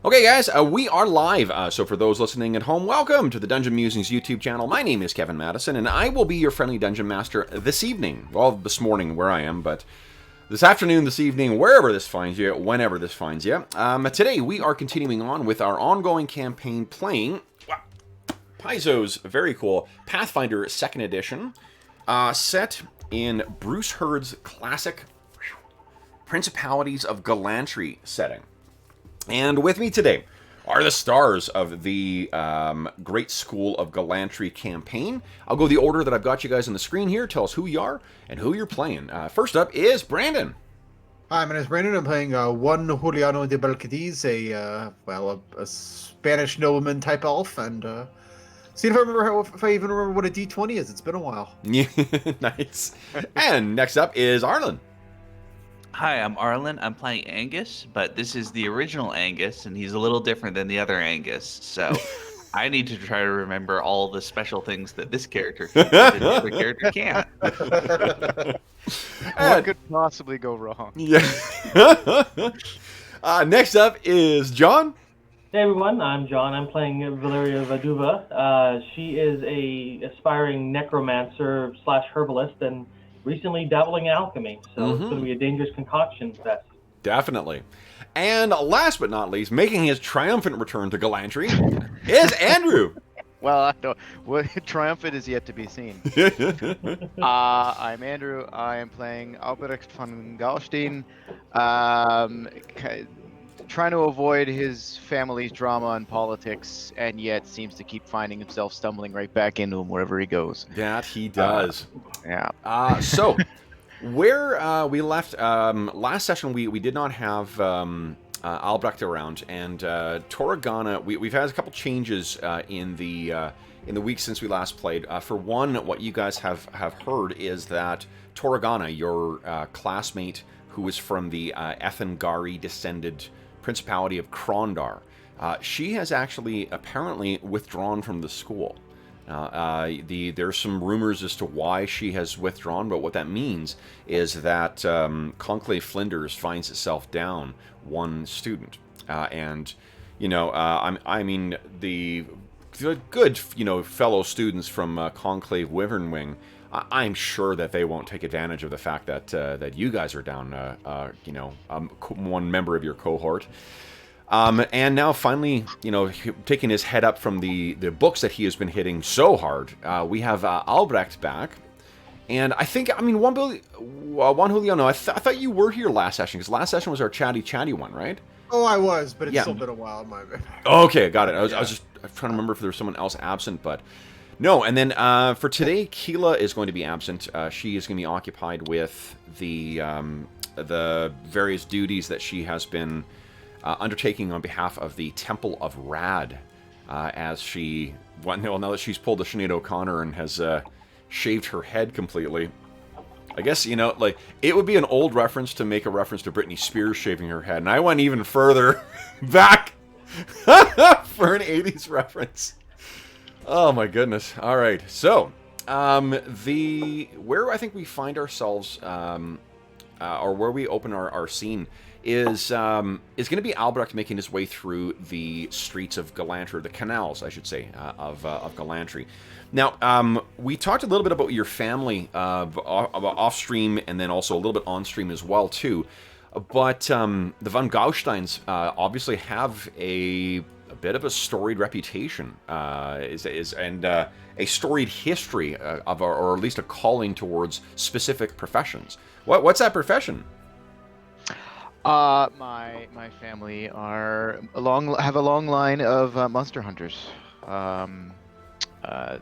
Okay, guys, we are live. So for those listening at home, welcome to the Dungeon Musings YouTube channel. My name is Kevin Madison, and I will be your friendly dungeon master this evening. Well, this morning where I am, but this afternoon, this evening, wherever this finds you, whenever this finds you. Today, we are continuing on with our ongoing campaign playing Paizo's very cool Pathfinder 2nd Edition, set in Bruce Hurd's classic Principalities of Glantri setting. And with me today are the stars of the Great School of Glantri campaign. I'll go the order that I've got you guys on the screen here. Tell us who you are and who you're playing. First up is Brandon. Hi, my name is Brandon. I'm playing one Juliano de Belcadiz, a Spanish nobleman type elf, and see if I even remember what a D20 is. It's been a while. Yeah, nice. And next up is Arlen. Hi, I'm Arlen. I'm playing Angus, but this is the original Angus, and he's a little different than the other Angus. So I need to try to remember all the special things that this character can do that the other character can't. What could possibly go wrong? Yeah. Next up is John. Hey everyone, I'm John. I'm playing Valeria Vaduva. She is a aspiring necromancer / herbalist and recently dabbling in alchemy, so it's going to be a dangerous concoction fest. Definitely. And last but not least, making his triumphant return to Glantri is Andrew. Well, I don't. What triumphant is yet to be seen. I'm Andrew. I am playing Albrecht von Galstein. Trying to avoid his family's drama and politics, and yet seems to keep finding himself stumbling right back into them wherever he goes. That he does. Yeah. So, where we left last session, we did not have Albrecht around, and Toragana. We've had a couple changes in the weeks since we last played. For one, what you guys have heard is that Toragana, your classmate, who is from the Ethengari descended Principality of Krondar, she has actually apparently withdrawn from the school. There's some rumors as to why she has withdrawn, but what that means is that Conclave Flinders finds itself down one student, and I mean the good fellow students from Conclave Wyvernwing. I'm sure that they won't take advantage of the fact that that you guys are down, one member of your cohort. And now finally, taking his head up from the books that he has been hitting so hard, we have Albrecht back. And I think, Juan Juliano, I thought you were here last session, because last session was our chatty one, right? Oh, I was, but it's still been a while. Okay, got it. I was just trying to remember if there was someone else absent, but no. And then for today, Keela is going to be absent. She is going to be occupied with the various duties that she has been undertaking on behalf of the Temple of Rad, as she, now that she's pulled a Sinead O'Connor and has shaved her head completely. I guess, it would be an old reference to make a reference to Britney Spears shaving her head, and I went even further back for an 80s reference. Oh my goodness. All right. So, where I think we find ourselves, or where we open our scene is going to be Albrecht making his way through the streets of Glantri, the canals, I should say, of Glantri. Now, we talked a little bit about your family off stream, and then also a little bit on stream as well too. But the Von Gausteins obviously have a bit of a storied reputation, and a storied history of, or at least a calling towards specific professions. What's that profession? My family have a long line of monster hunters. I have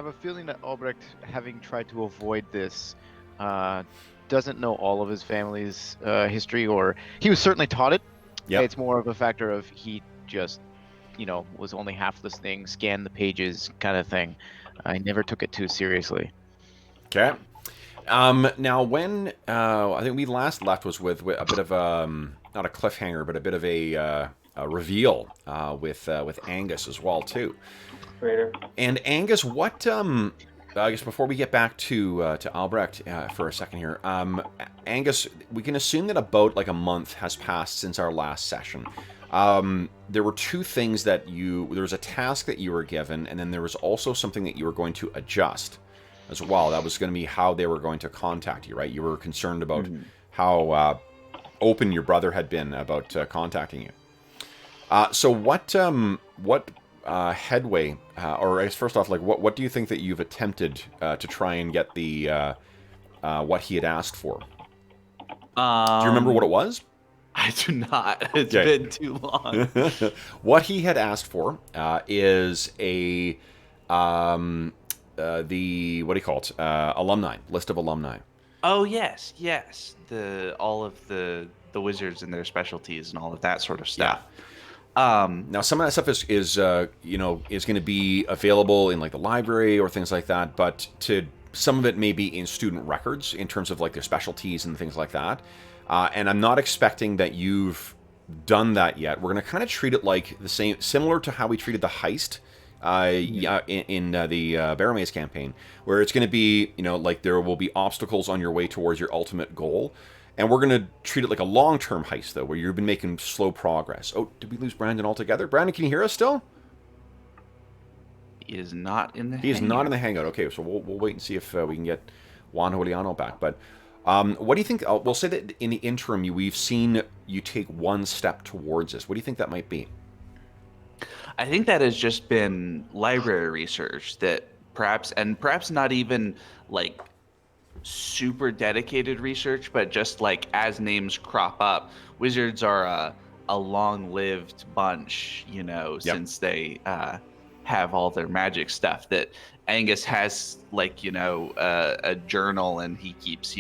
a feeling that Albrecht, having tried to avoid this, doesn't know all of his family's history, or he was certainly taught it. Yep. It's more of a factor of he just, was only half listening, scanned the pages kind of thing. I never took it too seriously. Okay. Now, when I think we last left was with a bit of not a cliffhanger, but a bit of a reveal with Angus as well too. Raider. And Angus, what I guess before we get back to Albrecht for a second here, Angus, we can assume that about like a month has passed since our last session. There were two things that there was a task that you were given, and then there was also something that you were going to adjust as well. That was going to be how they were going to contact you, right? You were concerned about how open your brother had been about contacting you. So what headway, or I guess first off, like what do you think that you've attempted to try and get the what he had asked for? Do you remember what it was? I do not. It's been too long. What he had asked for is a the what do you call it? Alumni list of alumni. Oh yes. All of the wizards and their specialties and all of that sort of stuff. Yeah. Now some of that stuff is going to be available in like the library or things like that, but some of it may be in student records in terms of like their specialties and things like that. And I'm not expecting that you've done that yet. We're going to kind of treat it like similar to how we treated the heist in the Barrowmaze campaign, where it's going to be, like there will be obstacles on your way towards your ultimate goal. And we're going to treat it like a long-term heist, though, where you've been making slow progress. Oh, did we lose Brandon altogether? Brandon, can you hear us still? He is not in the hangout. He is not in the hangout. Okay, so we'll wait and see if we can get Juan Juliano back. But what do you think? We'll say that in the interim, we've seen you take one step towards this. What do you think that might be? I think that has just been library research that perhaps not even like super dedicated research, but just like as names crop up, wizards are a long-lived bunch, since they have all their magic stuff. That Angus has like a journal, and he keeps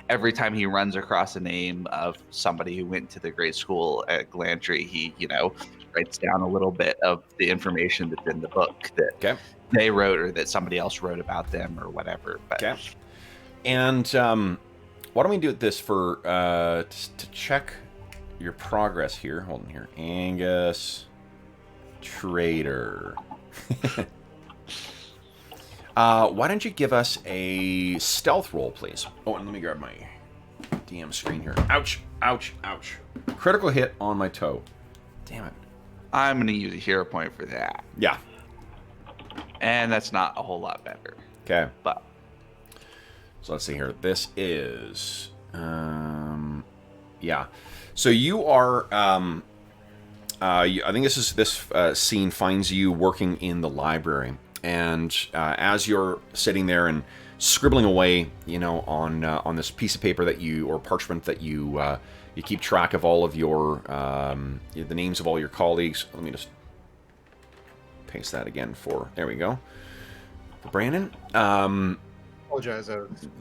every time he runs across a name of somebody who went to the great school at Glantri, he writes down a little bit of the information that's in the book that they wrote or that somebody else wrote about them or whatever. But And why don't we do this for to check your progress here? Hold on here, Angus Trader. Why don't you give us a stealth roll, please? Oh, and let me grab my DM screen here. Ouch! Ouch! Ouch! Critical hit on my toe. Damn it! I'm gonna use a hero point for that. Yeah. And that's not a whole lot better. Okay. But. So let's see here. This is, yeah. So you are, I think this scene finds you working in the library, and as you're sitting there and scribbling away, on this piece of paper or parchment that you keep track of all of your the names of all your colleagues. Let me just paste that again there we go. For Brandon. Apologize.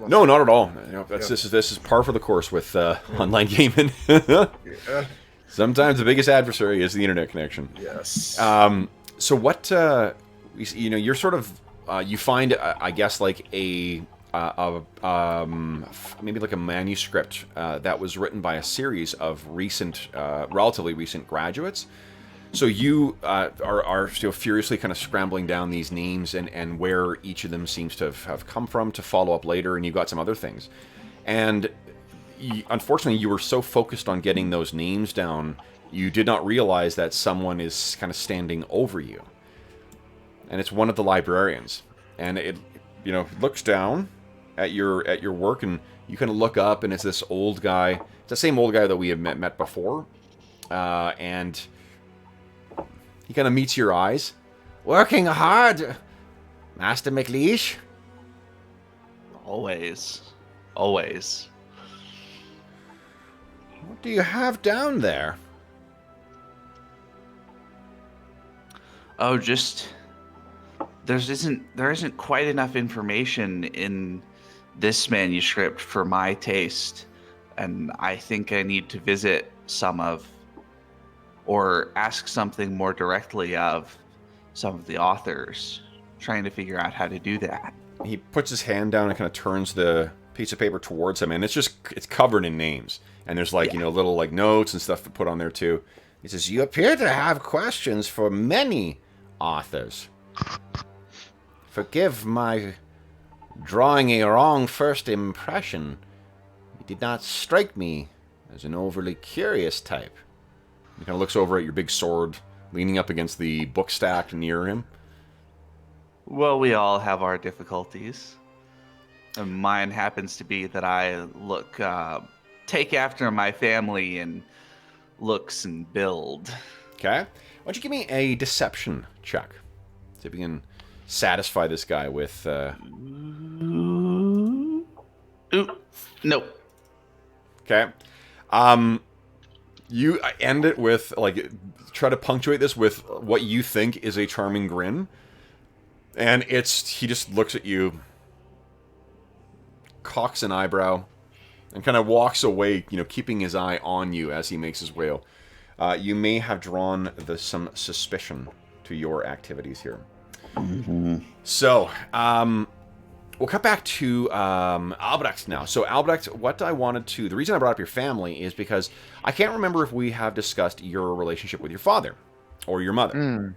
No, not at all. This is par for the course with online gaming. Sometimes the biggest adversary is the internet connection. Yes. So what you're sort of you find I guess like maybe like a manuscript that was written by a series of relatively recent graduates. So you are still furiously kind of scrambling down these names and where each of them seems to have come from to follow up later, and you've got some other things. And unfortunately, you were so focused on getting those names down, you did not realize that someone is kind of standing over you. And it's one of the librarians. And it looks down at your work, and you kind of look up, and it's this old guy. It's the same old guy that we have met before. And he kind of meets your eyes. Working hard, Master McLeish. Always. What do you have down there? Oh, just there isn't quite enough information in this manuscript for my taste, and I think I need to visit or ask something more directly of some of the authors, trying to figure out how to do that. He puts his hand down and kind of turns the piece of paper towards him, and it's covered in names. And there's little like notes and stuff to put on there too. He says, "You appear to have questions for many authors. Forgive my Drawing a wrong first impression, you did not strike me as an overly curious type. He kind of looks over at your big sword leaning up against the book stack near him. Well, we all have our difficulties. And mine happens to be that I take after my family in looks and build. Okay. Why don't you give me a deception check? See if you can satisfy this guy with... Ooh, nope. Okay. You end it with, like, try to punctuate this with what you think is a charming grin. And he just looks at you, cocks an eyebrow, and kind of walks away, keeping his eye on you as he makes his way out. You may have drawn some suspicion to your activities here. Mm-hmm. So, we'll cut back to Albrecht now. So, Albrecht, the reason I brought up your family is because I can't remember if we have discussed your relationship with your father or your mother.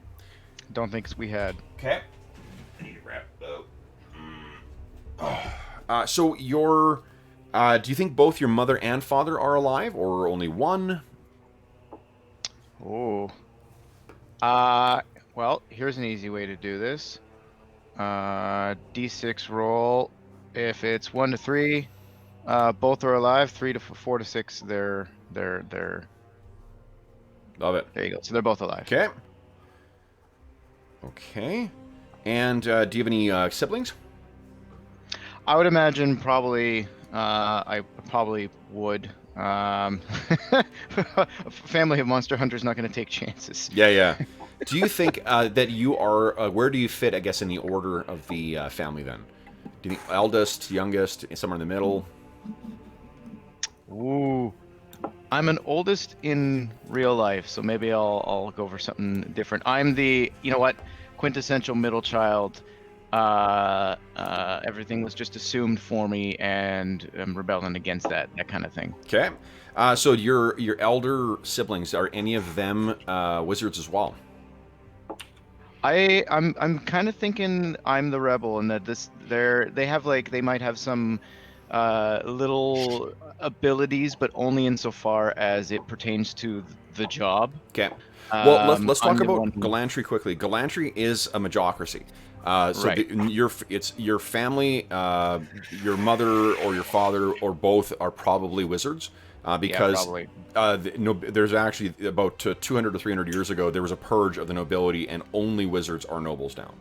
Don't think we had. Okay. I need to wrap up. So, do you think both your mother and father are alive, or only one? Oh. Well, here's an easy way to do this. D6 roll. If it's 1 to 3, both are alive. 3 to 4 to 6, they're. Love it. There you go. So they're both alive. Okay. Okay. And do you have any siblings? I would imagine probably. I probably would. A family of monster hunters not going to take chances. Yeah. Do you think that you are... where do you fit, I guess, in the order of the family, then? Do you think eldest, youngest, somewhere in the middle? Ooh. I'm an oldest in real life, so maybe I'll go for something different. I'm the, quintessential middle child. Everything was just assumed for me, and I'm rebelling against that kind of thing. Okay. So your elder siblings, are any of them wizards as well? I'm kind of thinking I'm the rebel, and that they might have some little abilities, but only insofar as it pertains to the job. Okay. Well, let's talk I'm about Glantri quickly. Glantri is a magocracy. So Right. it's your family, your mother or your father or both are probably wizards. Because there's actually about 200 to 300 years ago, there was a purge of the nobility, and only wizards are nobles now.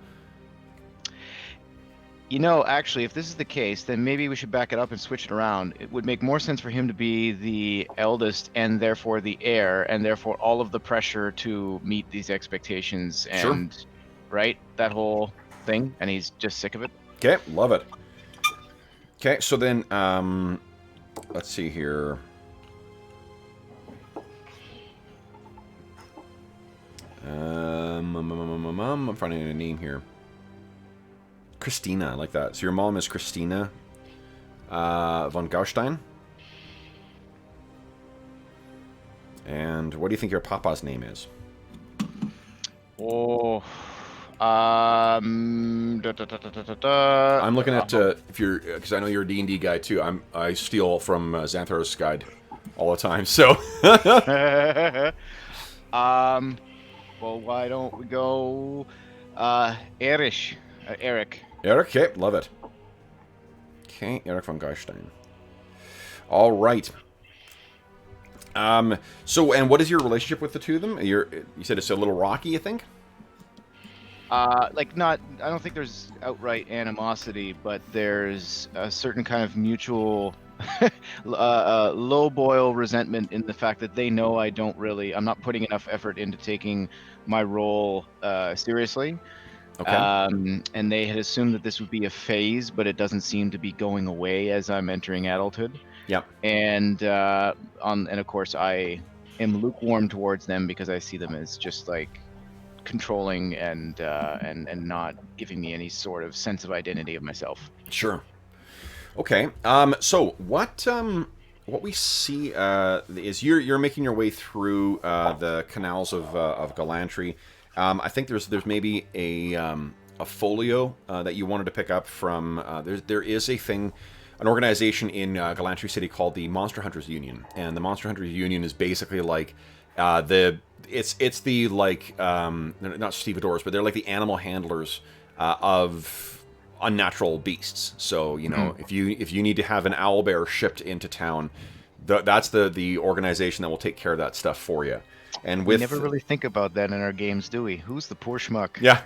Actually, if this is the case, then maybe we should back it up and switch it around. It would make more sense for him to be the eldest and therefore the heir, and therefore all of the pressure to meet these expectations and, Sure. Right? That whole thing, and he's just sick of it. Okay, love it. Okay, so then, let's see here. I'm finding a name here. Christina, I like that. So your mom is Christina von Gaustein. And what do you think your papa's name is? Oh, I'm looking at if you're, because I know you're a D&D guy too. I steal from Xanthar's guide all the time. So, well, why don't we go, Eric? Eric, okay, love it. Okay, Eric von Gaustein. All right. So, and what is your relationship with the two of them? You said it's a little rocky, you think? I don't think there's outright animosity, but there's a certain kind of mutual low boil resentment in the fact that they know I'm not putting enough effort into taking my role seriously. Okay. And they had assumed that this would be a phase, but it doesn't seem to be going away as I'm entering adulthood. Yep. And of course I am lukewarm towards them because I see them as just like controlling and not giving me any sort of sense of identity of myself. Sure. Okay. So what we see is you're making your way through the canals of Glantri. I think there's maybe a folio that you wanted to pick up from. There is a thing, an organization in Glantri City called the Monster Hunters Union, and the Monster Hunters Union is basically like it's the like not stevedores, but they're like the animal handlers of unnatural beasts. So if you need to have an owl bear shipped into town, that's the organization that will take care of that stuff for you. And we never really think about that in our games, do we? Who's the poor schmuck? Yeah.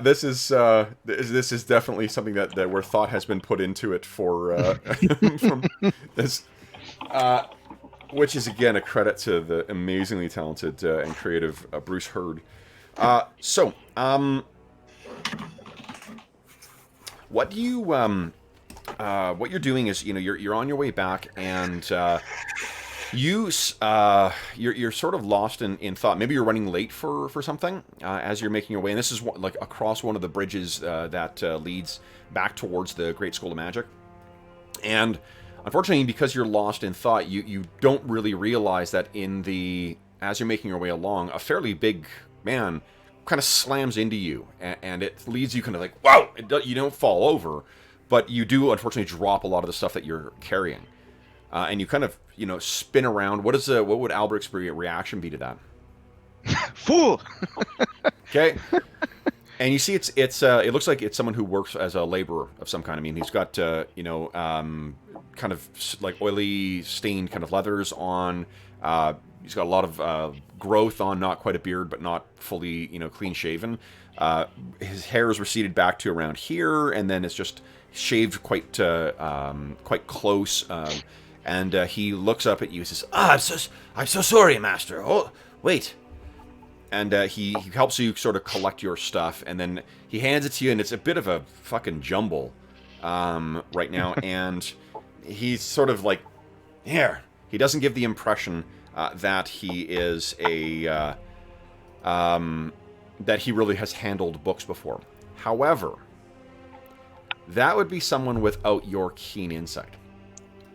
This is definitely something that where thought has been put into it for from this, which is again a credit to the amazingly talented and creative Bruce Hurd. What do you what you're doing is you're on your way back, and you're sort of lost in thought. Maybe you're running late for something as you're making your way, and this is like across one of the bridges that leads back towards the Great School of Magic. And unfortunately, because you're lost in thought, you don't really realize that as you're making your way along, a fairly big man kind of slams into you, and it leads you kind of like, wow! You don't fall over, but you do unfortunately drop a lot of the stuff that you're carrying, and you kind of spin around. What would Alberic's reaction be to that? Fool. Okay. And you see, it looks like it's someone who works as a laborer of some kind. I mean, he's got kind of like oily stained kind of leathers on. He's got a lot of growth on, not quite a beard, but not fully clean shaven. His hair is receded back to around here, and then it's just shaved quite close. And he looks up at you and says, I'm so sorry, Master. Oh, wait. And he helps you sort of collect your stuff, and then he hands it to you, and it's a bit of a fucking jumble right now. And he's sort of like, here. He doesn't give the impression that he is that he really has handled books before. However, that would be someone without your keen insight.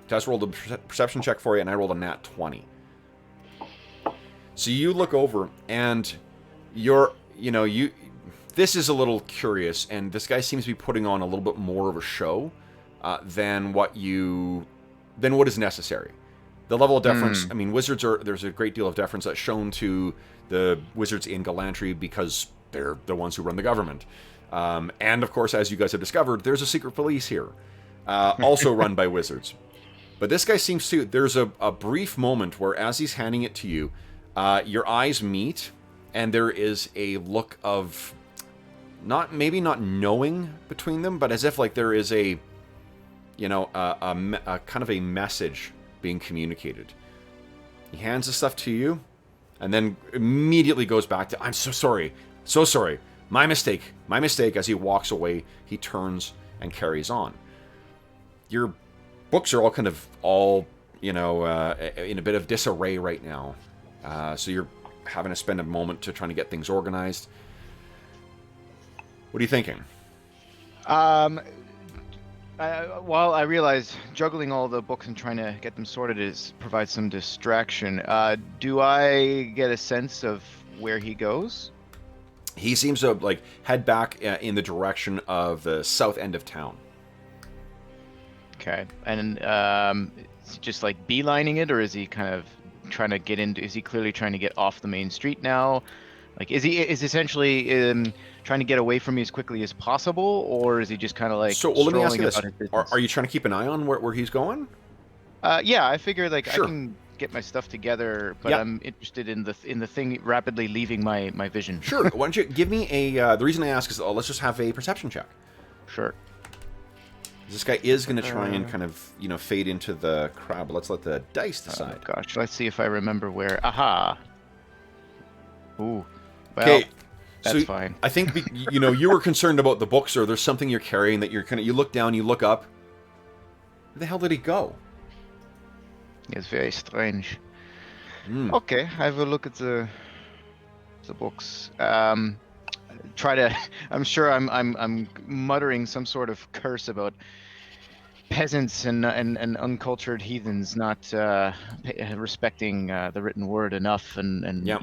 Tess rolled a perception check for you, and I rolled a nat 20. So you look over, and this is a little curious, and this guy seems to be putting on a little bit more of a show than what is necessary. The level of deference, I mean, there's a great deal of deference that's shown to the wizards in Glantri because they're the ones who run the government. And of course, as you guys have discovered, there's a secret police here, also run by wizards. But this guy seems to, there's a brief moment where as he's handing it to you, your eyes meet, and there is a look of, maybe not knowing between them, but as if like there is a kind of a message being communicated. He hands the stuff to you, and then immediately goes back to, I'm so sorry, my mistake, as he walks away. He turns and carries on. Your books are all in a bit of disarray right now, so you're having to spend a moment to trying to get things organized. What are you thinking? Well, I realize juggling all the books and trying to get them sorted provides some distraction. Do I get a sense of where he goes? He seems to head back in the direction of the south end of town. Okay, and is he just beelining it, or is he kind of trying to get into? Is he clearly trying to get off the main street now? Is essentially trying to get away from me as quickly as possible, or is he just kind of So, let me ask you this: Are you trying to keep an eye on where he's going? Yeah, I figure Sure. I can get my stuff together, but Yeah. I'm interested in the thing rapidly leaving my vision. Sure. Why don't you give me a? The reason I ask is, let's just have a perception check. Sure. This guy is going to try and kind of fade into the crowd, but let's let the dice decide. Oh, gosh, let's see if I remember where. Aha. Ooh. Well, Okay. that's So fine. I think you were concerned about the books, or there's something you're carrying that you look down, you look up. Where the hell did he go? It's very strange. Hmm. Okay, I will look at the books. Try to. I'm sure I'm muttering some sort of curse about peasants and uncultured heathens not respecting the written word enough, and Yep.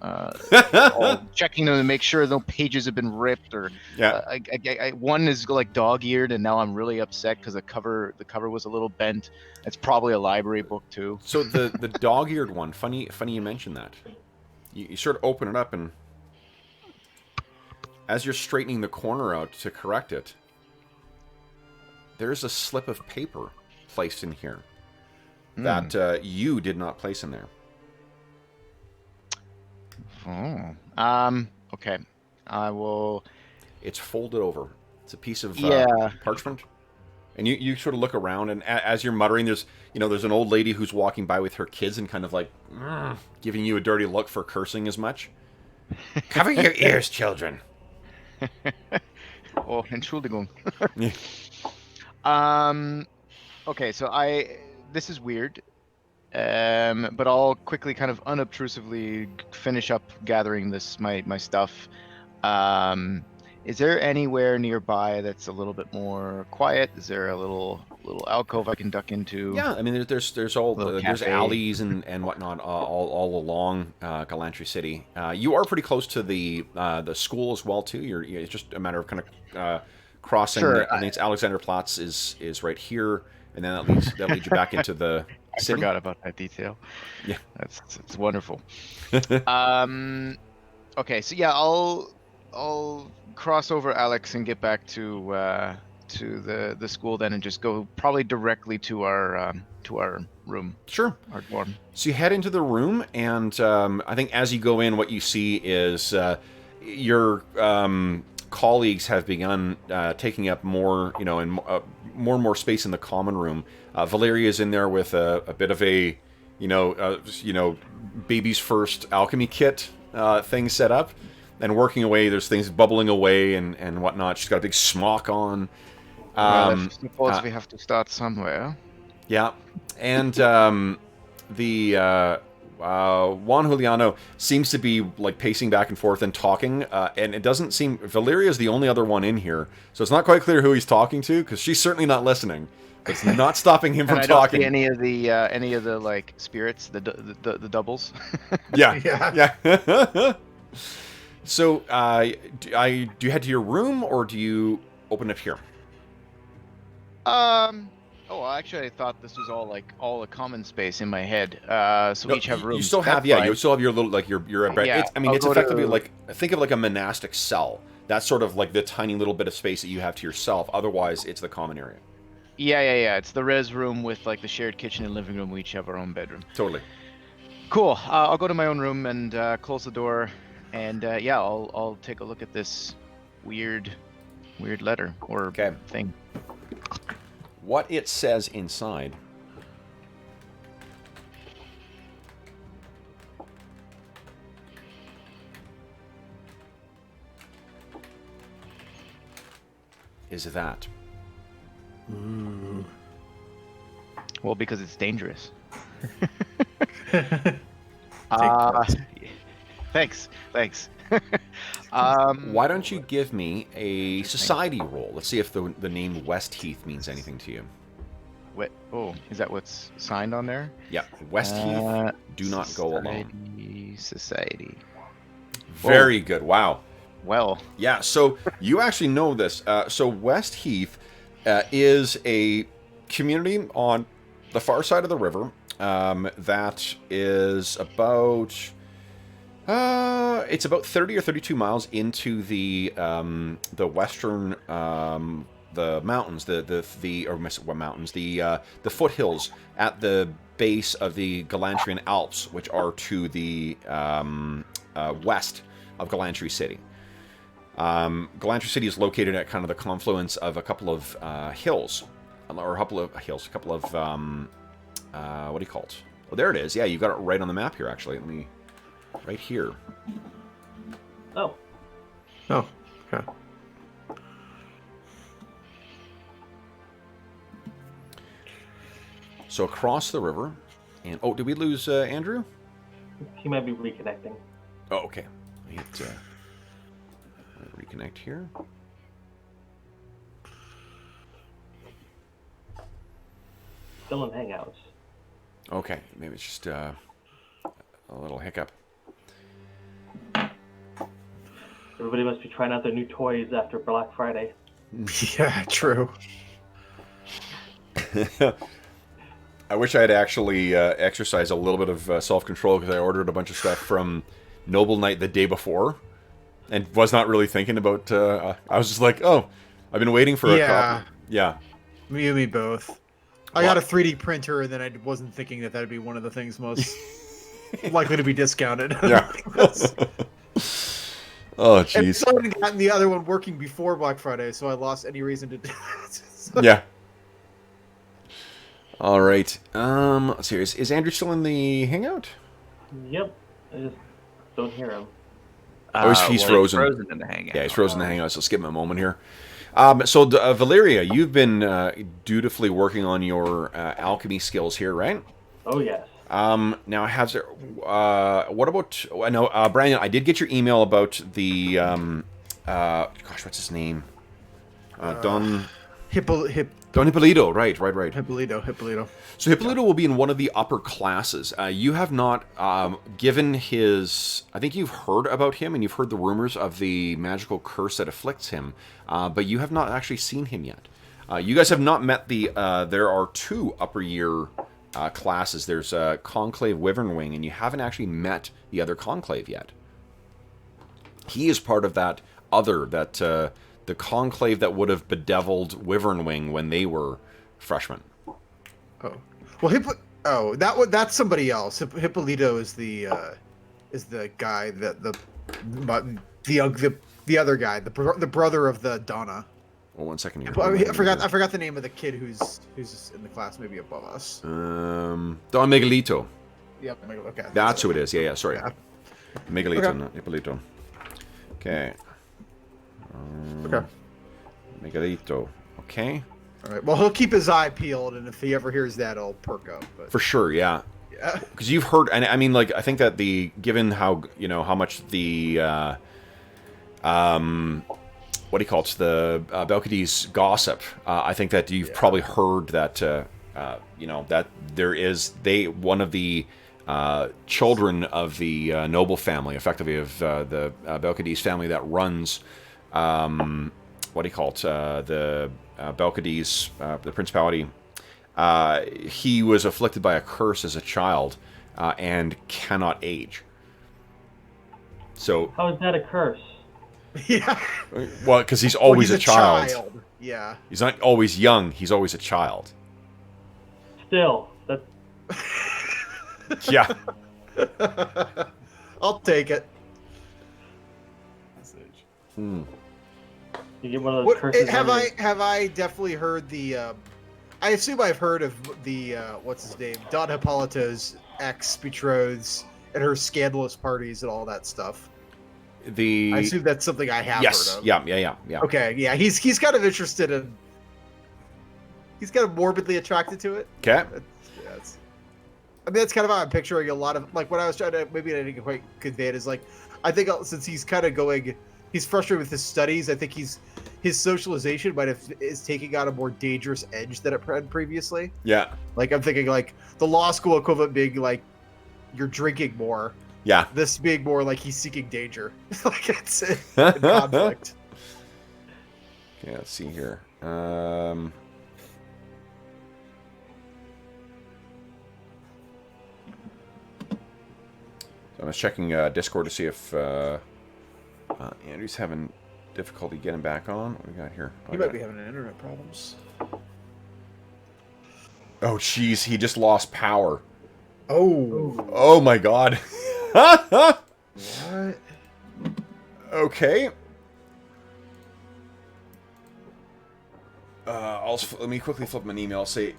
all checking them to make sure no pages have been ripped, or Yeah. one is like dog-eared, and now I'm really upset because the cover was a little bent. It's probably a library book too. So the dog-eared one, funny you mentioned that. You sort of open it up, and as you're straightening the corner out to correct it, there's a slip of paper placed in here that you did not place in there. Okay. I will. It's folded over. It's a piece of parchment. And you sort of look around, and as you're muttering, there's an old lady who's walking by with her kids and kind of like giving you a dirty look for cursing as much. Cover your ears, children. Oh, Entschuldigung. Yeah. Okay, so this is weird, but I'll quickly kind of unobtrusively finish up gathering my stuff. Is there anywhere nearby that's a little bit more quiet? Is there a little alcove I can duck into? Yeah, I mean, there's there's cafe. alleys and whatnot all along Glantri City. You are pretty close to the school as well too. It's just a matter of kind of crossing. Sure. I think it's Alexanderplatz is right here, and then that leads you back into the city. I forgot about that detail. Yeah, it's wonderful. Okay, so yeah, I'll cross over Alex and get back to the school then, and just go probably directly to our room. Sure. Our dorm. So you head into the room, and I think as you go in, what you see is your colleagues have begun taking up more, and more space in the common room. Valeria's in there with a bit of a, baby's first alchemy kit thing set up, and working away. There's things bubbling away and whatnot. She's got a big smock on. I suppose we have to start somewhere. Yeah, and the Juan Juliano seems to be like pacing back and forth and talking, and it doesn't seem Valeria's the only other one in here, so it's not quite clear who he's talking to because she's certainly not listening. It's not stopping him from and I don't talking. see any of the like spirits, the doubles. Yeah. So, do you head to your room or do you open it here? Oh, actually, I thought this was all a common space in my head. So we each have rooms. You still have, you still have your little your. Yeah, it's effectively like, think of like a monastic cell. That's sort of like the tiny little bit of space that you have to yourself. Otherwise, it's the common area. Yeah. It's the res room with like the shared kitchen and living room. We each have our own bedroom. Totally. Cool. I'll go to my own room and close the door, and I'll take a look at this weird letter or thing. What it says inside is that. Well, because it's dangerous. Thanks. Why don't you give me a society roll? Let's see if the name Westheath means anything to you. Is that what's signed on there? Yeah, Westheath. Do not go alone. Society. Very good. Wow. Well. Yeah. So you actually know this. So Westheath is a community on the far side of the river. That is about. It's about 30 or 32 miles into the western the mountains, the foothills at the base of the Glantrian Alps, which are to the west of Glantri City. Glantri City is located at kind of the confluence of a couple of hills, what do you call it? Oh, there it is. Yeah, you got it right on the map here. Actually, right here. Oh, okay. So across the river, and did we lose Andrew? He might be reconnecting. Oh, okay. I hit reconnect here. still in Hangouts. Okay, maybe it's just a little hiccup. Everybody must be trying out their new toys after Black Friday. Yeah, true. I wish I had actually exercised a little bit of self-control because I ordered a bunch of stuff from Noble Knight the day before and was not really thinking about... I was just like, oh, I've been waiting for a copy. Yeah. Me and me both. I got a 3D printer, and then I wasn't thinking that that'd be one of the things most likely to be discounted. Yeah. Oh, jeez. And so I hadn't gotten the other one working before Black Friday, so I lost any reason to do it. So. Yeah. All right. Let's see. Is Andrew still in the Hangout? Yep. I just don't hear him. He's frozen. He's frozen in the Hangout. Yeah, he's frozen in the Hangout, so let's give him a moment here. So, Valeria, you've been dutifully working on your alchemy skills here, right? Oh, yes. Now, has there... what about... I know, Brandon, I did get your email about the... gosh, what's his name? Don Hippolito, right. Hippolito. So Hippolito will be in one of the upper classes. You have not given his... I think you've heard about him, and you've heard the rumors of the magical curse that afflicts him, but you have not actually seen him yet. You guys have not met the... there are 2 upper year classes. There's Conclave Wyvernwing, and you haven't actually met the other Conclave yet. He is part of that other... the Conclave that would have bedeviled Wyvernwing when they were freshmen. Oh, well, that's somebody else. Hippolito is the guy that the other guy, the brother of the Donna. Well, 1 second here. I forgot the name of the kid who's in the class, maybe above us. Don Miguelito. Yep. Okay. That's who it is. Yeah. Sorry. Yeah. Miguelito, Okay. not Hippolito. Okay. Okay. Miguelito. Okay. All right. Well, he'll keep his eye peeled, and if he ever hears that, he'll perk up. But... For sure, yeah. Yeah. Because you've heard, and I mean, like, I think that given how, how much the, what do you call it, the Belkades gossip, I think that you've probably heard that, that there is, one of the children of the noble family, effectively of the Belkades family that runs, what do you call it, the Belkades, the Principality. He was afflicted by a curse as a child and cannot age. So How is that a curse? Yeah. well, because he's always he's a child. Yeah. He's not always young. He's always a child. Still, that's Yeah. I'll take it. you get one of those curses. Have I definitely heard the? I assume I've heard of the what's his name, Don Hippolito's ex-betrotheds and her scandalous parties and all that stuff. I assume that's something I have heard of. Yeah. Okay, yeah, he's kind of interested in. He's kind of morbidly attracted to it. Okay. I mean, that's kind of how I'm picturing a lot of, like, what I was trying to, maybe I didn't quite convey it, is like, I think since he's kind of he's frustrated with his studies, I think his socialization is taking on a more dangerous edge than it had previously. Yeah. Like, I'm thinking, like, the law school equivalent being, like, you're drinking more. Yeah. This being more like he's seeking danger. Like, it's in conflict. Okay, let's see here. So I was checking Discord to see if Andrew's having difficulty getting back on. What do we got here? He might be having internet problems. Oh, jeez, he just lost power. Oh. Oh my god. What? Okay. Let me quickly flip an email. Say,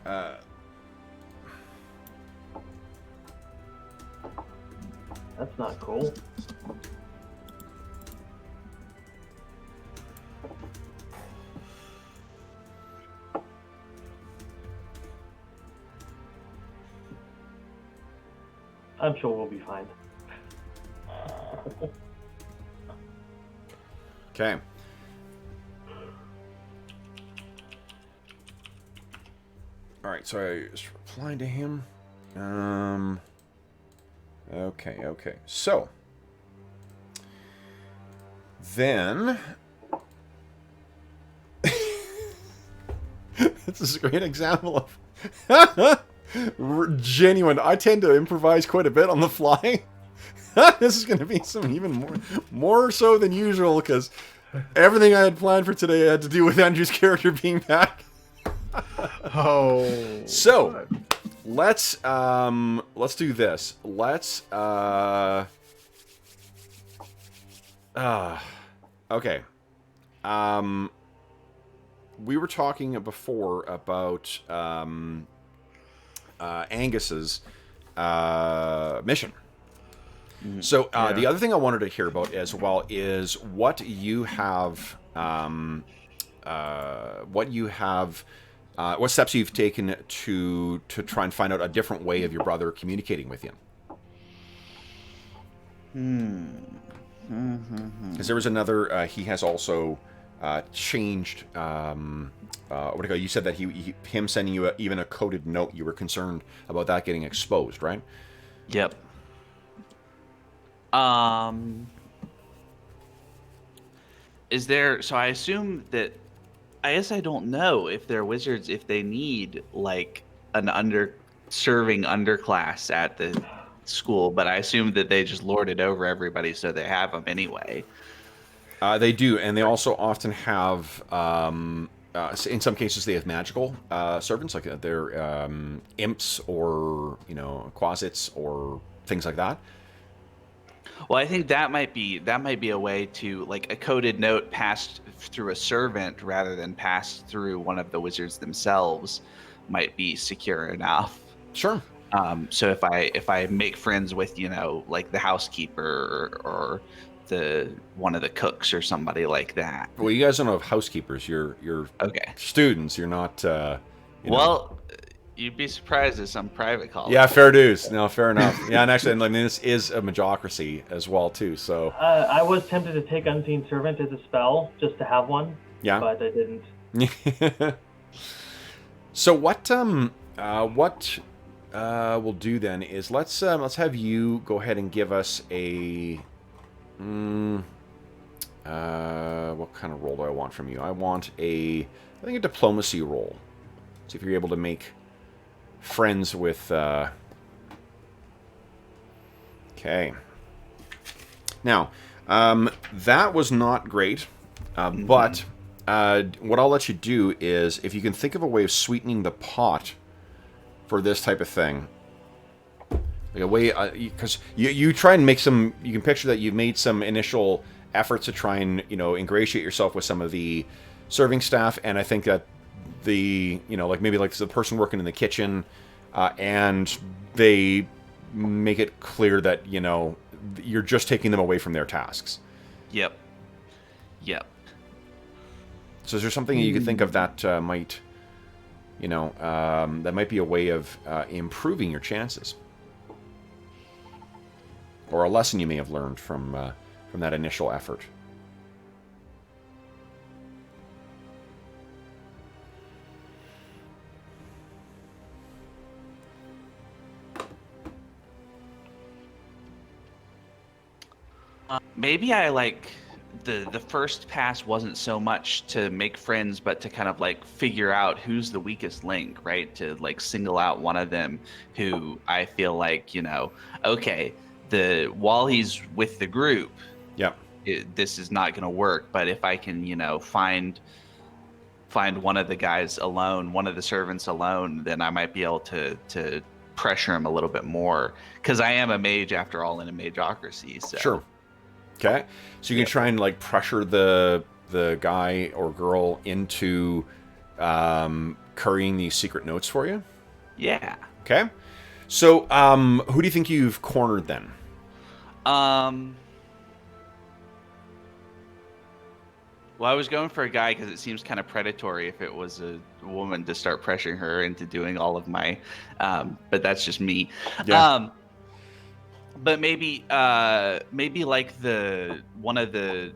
That's not cool. I'm sure we'll be fine. okay. All right, so I just apply to him. Okay. So then this is a great example of genuine. I tend to improvise quite a bit on the fly. This is going to be some even more so than usual because everything I had planned for today had to do with Andrew's character being back. Oh. So let's do this. Let's okay. We were talking before about Angus's mission. So the other thing I wanted to hear about as well is what you have, what steps you've taken to try and find out a different way of your brother communicating with you. Because there was another. He has also changed. What do you call? You said that him sending you even a coded note. You were concerned about that getting exposed, right? Yep. Is there? So I assume that. I guess I don't know if they're wizards if they need like an serving underclass at the school, but I assume that they just lord it over everybody, so they have them anyway. They do, and they also often have. In some cases, they have magical servants, like they're imps or quasits or things like that. Well, I think that might be a way to like a coded note passed through a servant rather than passed through one of the wizards themselves might be secure enough. Sure. So if I make friends with like the housekeeper or one of the cooks or somebody like that. Well, you guys don't have housekeepers. You're okay. Students. You're not. Well. You'd be surprised at some private colleges. Yeah, fair dues. No, fair enough. Yeah, and actually, this is a magocracy as well, too. So I was tempted to take Unseen Servant as a spell just to have one. Yeah, but I didn't. So what we'll do then is let's have you go ahead and give us a what kind of roll do I want from you? I want a diplomacy roll. See if you're able to make friends with okay. Now that was not great, but what I'll let you do is if you can think of a way of sweetening the pot for this type of thing, like a way, because you try and make some, you can picture that you've made some initial efforts to try and ingratiate yourself with some of the serving staff, and I think that the maybe the person working in the kitchen, and they make it clear that you're just taking them away from their tasks. Yep. So is there something you could think of that might that might be a way of improving your chances, or a lesson you may have learned from that initial effort? Maybe I the first pass wasn't so much to make friends, but to kind of figure out who's the weakest link, right? To single out one of them who I feel okay, while he's with the group, yep, this is not going to work. But if I can, find one of the guys alone, one of the servants alone, then I might be able to pressure him a little bit more, because I am a mage after all in a magocracy. So. Sure. Okay, so you can try and pressure the guy or girl into currying these secret notes for you. Yeah. Okay, so who do you think you've cornered then? Well, I was going for a guy because it seems kind of predatory if it was a woman to start pressuring her into doing all of my, but that's just me. Yeah. But maybe one of the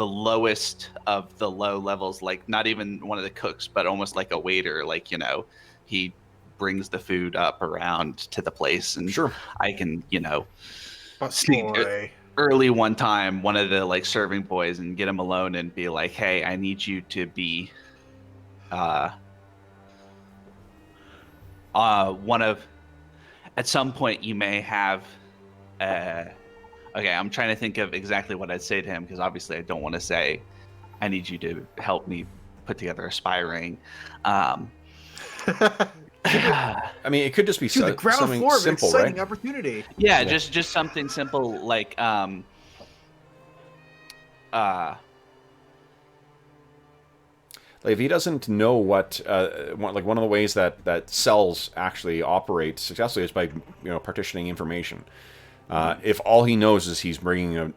lowest of the low levels, not even one of the cooks, but almost like a waiter. He brings the food up around to the place, and Sure. I can, Busboy. see early one time one of the like serving boys and get him alone and be like, hey, I need you to be one of, at some point you may have okay, I'm trying to think of exactly what I'd say to him, because obviously I don't want to say I need you to help me put together a spy ring. I mean, it could just be the ground something floor of an simple, exciting right? opportunity. Yeah, just something simple like Like if he doesn't know what, one of the ways that cells actually operate successfully is by partitioning information. If all he knows is he's bringing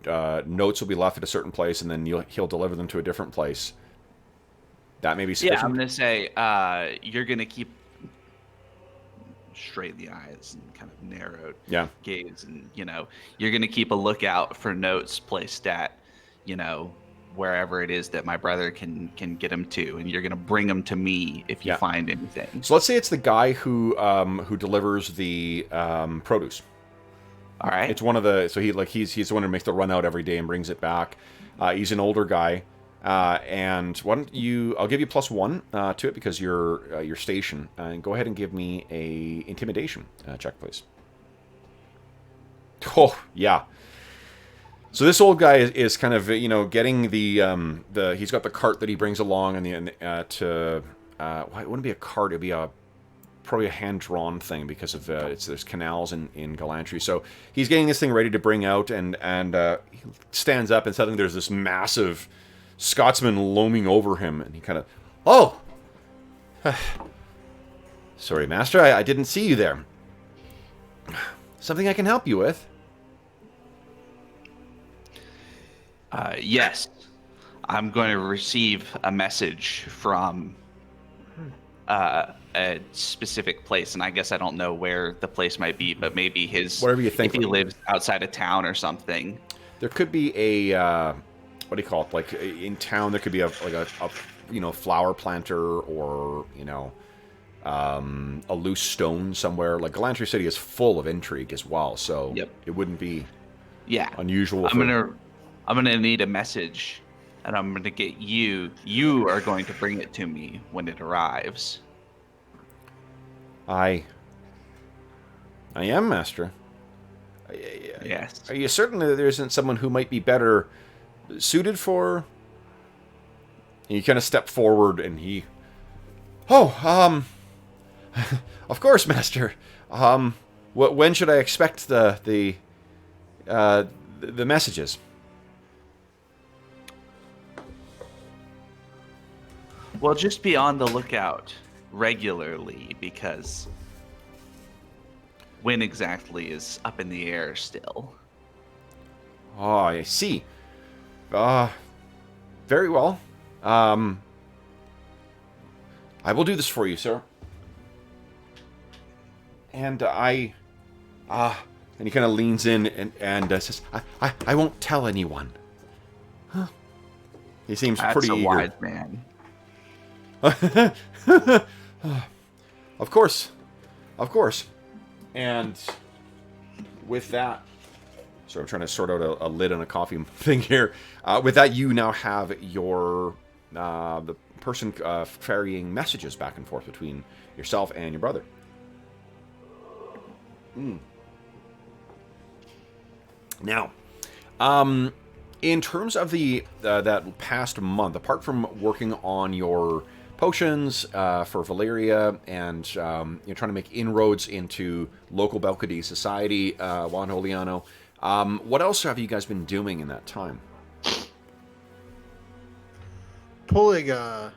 notes will be left at a certain place, and then he'll deliver them to a different place, that may be sufficient. Yeah, I'm gonna say you're gonna keep straight in the eyes and kind of narrowed gaze, and you're gonna keep a lookout for notes placed at wherever it is that my brother can get him to, and you're gonna bring them to me if you find anything. So let's say it's the guy who delivers the produce. All right. It's one of the he's the one who makes the run out every day and brings it back. He's an older guy, and why don't you? I'll give you +1 to it because you're station. And go ahead and give me a intimidation check, please. Oh yeah. So this old guy is kind of getting the he's got the cart that he brings along, and it wouldn't be a cart, it'd be probably a hand-drawn thing because of there's canals in Glantri. So he's getting this thing ready to bring out, and he stands up, and suddenly there's this massive Scotsman looming over him, and he kind of, sorry, master, I didn't see you there. Something I can help you with? Yes, I'm going to receive a message from a specific place, and I guess I don't know where the place might be, but maybe whatever you think. If he lives outside of town or something. There could be a what do you call it? Like in town, there could be a flower planter, or a loose stone somewhere. Like Glantri City is full of intrigue as well, so it wouldn't be unusual. I'm gonna need a message, and I'm gonna get you. You are going to bring it to me when it arrives. I am, master. Yes. Are you certain that there isn't someone who might be better suited for? And you kind of step forward, and he, of course, master. When should I expect the messages? Well, just be on the lookout regularly, because when exactly is up in the air still. Oh, I see. Very well. I will do this for you, sir. And and he kind of leans in and says, I won't tell anyone. Huh. He seems pretty eager. Wise man. Of course. And with that, so I'm trying to sort out a lid on a coffee thing here. With that, you now have your the person ferrying messages back and forth between yourself and your brother. Now, in terms of that past month, apart from working on your potions for Valeria and trying to make inroads into local Belcadie society, Juan Juliano, what else have you guys been doing in that time? Pulling, I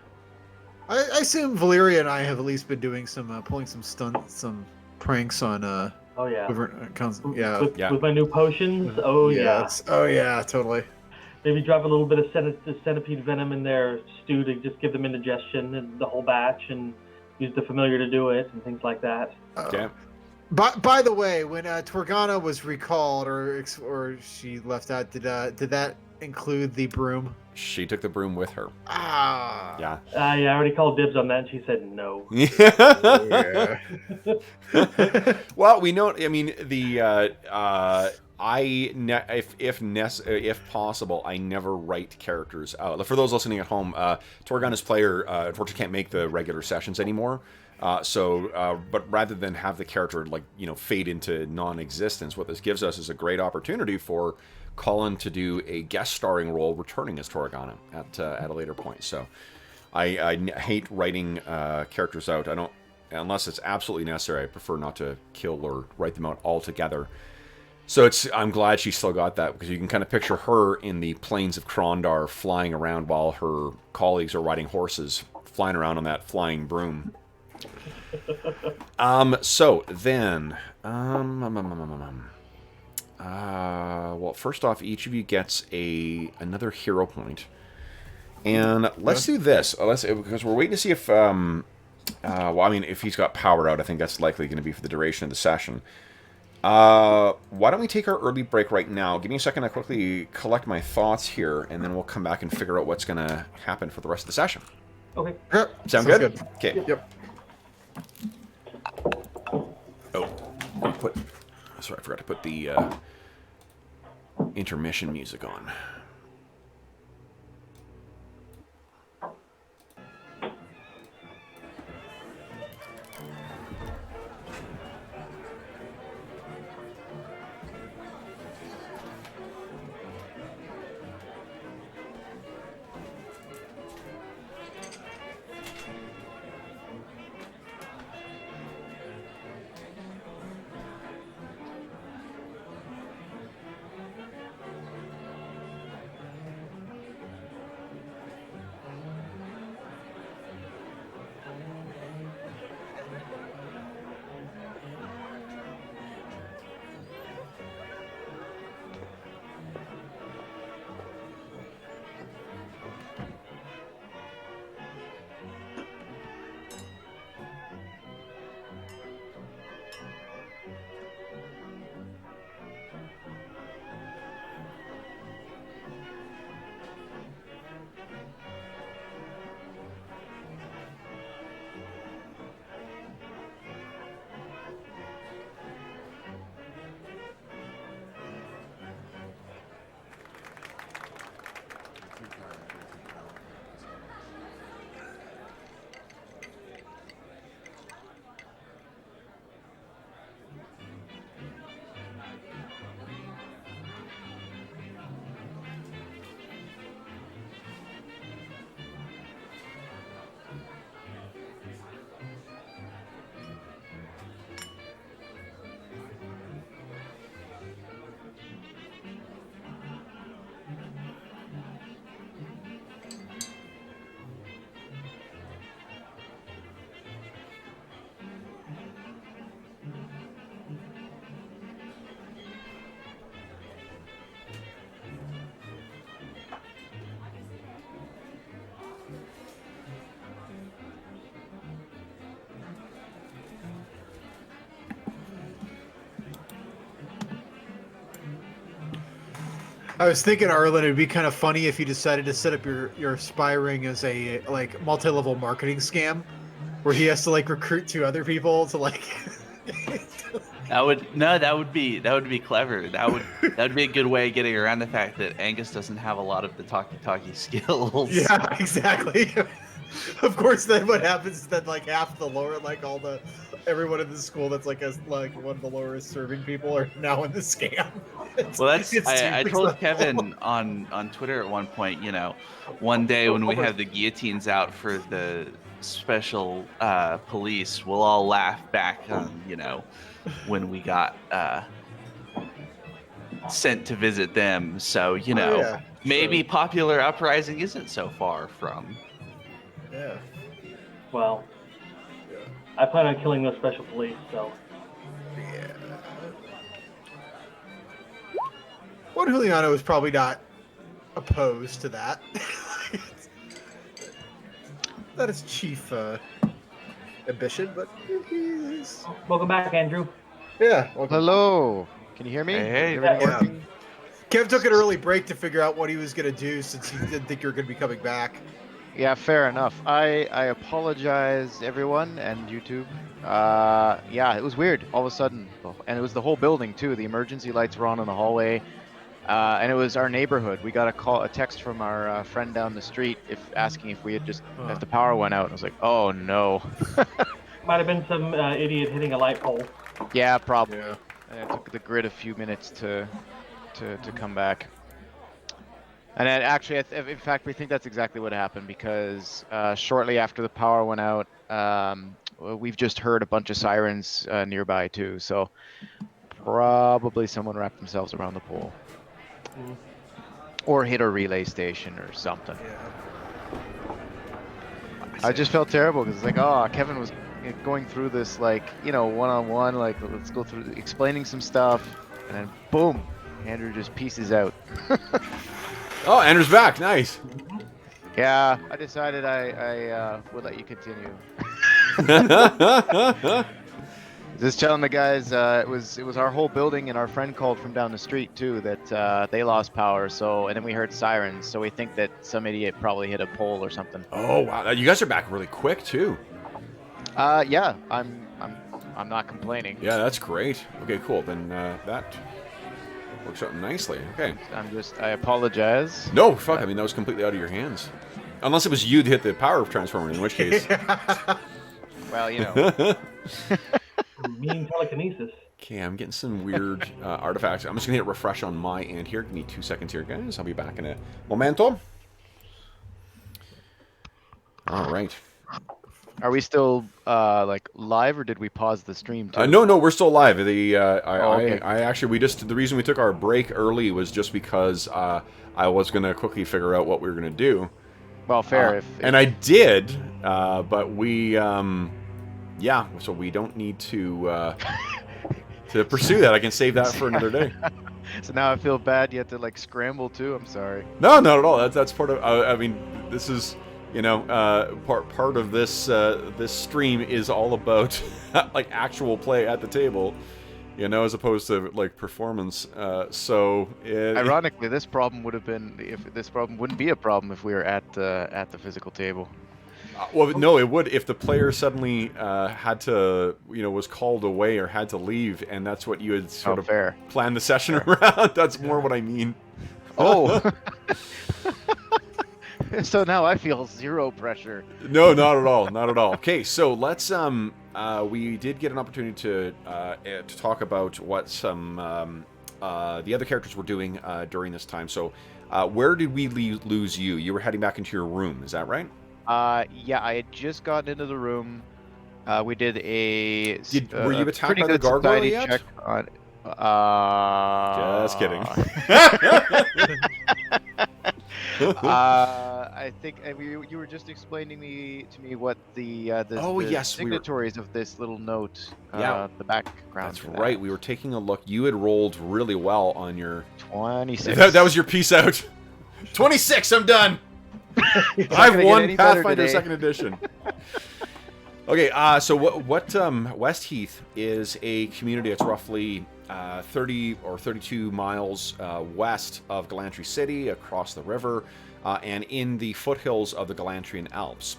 assume Valeria and I have at least been doing some pulling some stunts, some pranks on Oh yeah. With my new potions. Yes. Oh yeah, totally. Maybe drop a little bit of centipede venom in their stew to just give them indigestion and the whole batch, and use the familiar to do it and things like that. Okay. By the way, when Torgana was recalled or she left out, did that include the broom? She took the broom with her. Ah. Yeah. Yeah, I already called dibs on that, and she said no. Oh, yeah. Well, we know. I mean, if possible, I never write characters out. For those listening at home, Torgana's player unfortunately can't make the regular sessions anymore. But rather than have the character fade into non-existence, what this gives us is a great opportunity for Colin to do a guest starring role, returning as Torgana at a later point. So, I hate writing characters out. I don't. Unless it's absolutely necessary, I prefer not to kill or write them out altogether. So I'm glad she still got that, because you can kind of picture her in the plains of Krondar flying around while her colleagues are riding horses, flying around on that flying broom. So then, well, first off, each of you gets another hero point, and let's do this. Because we're waiting to see if well, I mean, if he's got power out, I think that's likely going to be for the duration of the session. Why don't we take our early break right now? Give me a second to quickly collect my thoughts here, and then we'll come back and figure out what's going to happen for the rest of the session. Okay. Yep. Sound Sounds good? good. Okay. Yep. Oh, sorry, I forgot to put the intermission music on. I was thinking, Arlen, it'd be kind of funny if you decided to set up your aspiring as a multi-level marketing scam, where he has to recruit two other people to That would be clever. That would be a good way of getting around the fact that Angus doesn't have a lot of the talkie skills. Yeah, exactly. Of course, then what happens is that half the lower, everyone in the school that's one of the lowest serving people are now in the scam. Well, I told Kevin on Twitter at one point, one day when we have the guillotines out for the special police, we'll all laugh back on, when we got sent to visit them. So, maybe Popular Uprising isn't so far from. Yeah. Well, Yeah. I plan on killing those special police, so. Yeah. Juan Juliano is probably not opposed to that. That is chief ambition, but he's... Welcome back, Andrew. Yeah. Hello. Can you hear me? Hey. Everything Yeah. working? Kev took an early break to figure out what he was going to do since he didn't think you were going to be coming back. Yeah, fair enough. I apologize, everyone, and YouTube. Yeah, it was weird all of a sudden, and it was the whole building too. The emergency lights were on in the hallway, and it was our neighborhood. We got a text from our friend down the street, asking if we had if the power went out. I was like, oh no. Might have been some idiot hitting a light pole. Yeah, probably. Yeah. And it took the grid a few minutes to come back. And actually, in fact, we think that's exactly what happened because shortly after the power went out, we've just heard a bunch of sirens nearby too. So probably someone wrapped themselves around the pole, or hit a relay station or something. Yeah. I just felt terrible because it's like, oh, Kevin was going through this like, one-on-one, like let's go through explaining some stuff, and then boom, Andrew just pieces out. Oh, Andrew's back. Nice. Yeah, I decided I would let you continue. Just telling the guys, it was our whole building, and our friend called from down the street too that they lost power. So, and then we heard sirens. So we think that some idiot probably hit a pole or something. Oh wow, you guys are back really quick too. Yeah, I'm not complaining. Yeah, that's great. Okay, cool. Then that works out nicely. Okay. I apologize. No, fuck. I mean, that was completely out of your hands. Unless it was you that hit the power transformer, in which case. Well, Mean telekinesis. Okay, I'm getting some weird artifacts. I'm just going to hit refresh on my end here. Give me 2 seconds here, guys. I'll be back in a momento. All right. Are we still like live, or did we pause the stream too? No, we're still live. The okay. I actually the reason we took our break early was just because I was gonna quickly figure out what we were gonna do. Well, fair. And I did, but we yeah. So we don't need to pursue that. I can save that for another day. So now I feel bad. You have to like scramble too. I'm sorry. No, not at all. That's part of. I mean, this is. Part of this this stream is all about like actual play at the table, as opposed to like performance. Ironically, this problem would have been this problem wouldn't be a problem if we were at the physical table. Well, no, it would if the player suddenly had to, was called away or had to leave, and that's what you had sort of planned the session around. That's more what I mean. Oh. So now I feel zero pressure. No, not at all. Not at all. Okay, so let's we did get an opportunity to talk about what some the other characters were doing during this time. So where did we lose you? You were heading back into your room, is that right? Yeah, I had just gotten into the room. We did were you attacked by the gargoyle yet? Check on, just kidding. I think you were just explaining to me what the yes, signatories of this little note, the background. That's right. We were taking a look. You had rolled really well on your 26. That was your piece out. 26. I'm done. I've won Pathfinder 2nd edition. Okay, so what West Heath is a community that's roughly 30 or 32 miles west of Glantri City, across the river, and in the foothills of the Glantrian Alps.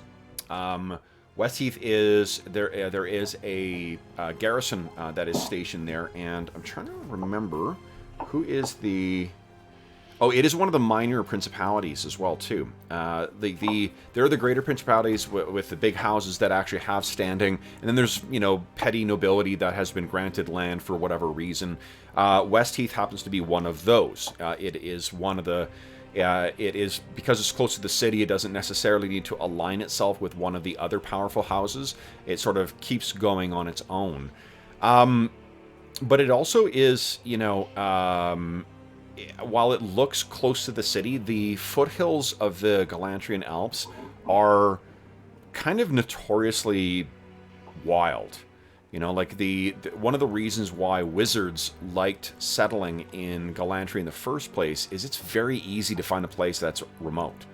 West Heath is there is a garrison that is stationed there, and I'm trying to remember who is the. Oh, it is one of the minor principalities as well too. There are the greater principalities with the big houses that actually have standing, and then there's petty nobility that has been granted land for whatever reason. West Heath happens to be one of those. It is one of the. It is because it's close to the city. It doesn't necessarily need to align itself with one of the other powerful houses. It sort of keeps going on its own. But it also is, while it looks close to the city, the foothills of the Glantrian Alps are kind of notoriously wild. Like one of the reasons why wizards liked settling in Glantri in the first place is it's very easy to find a place that's remote.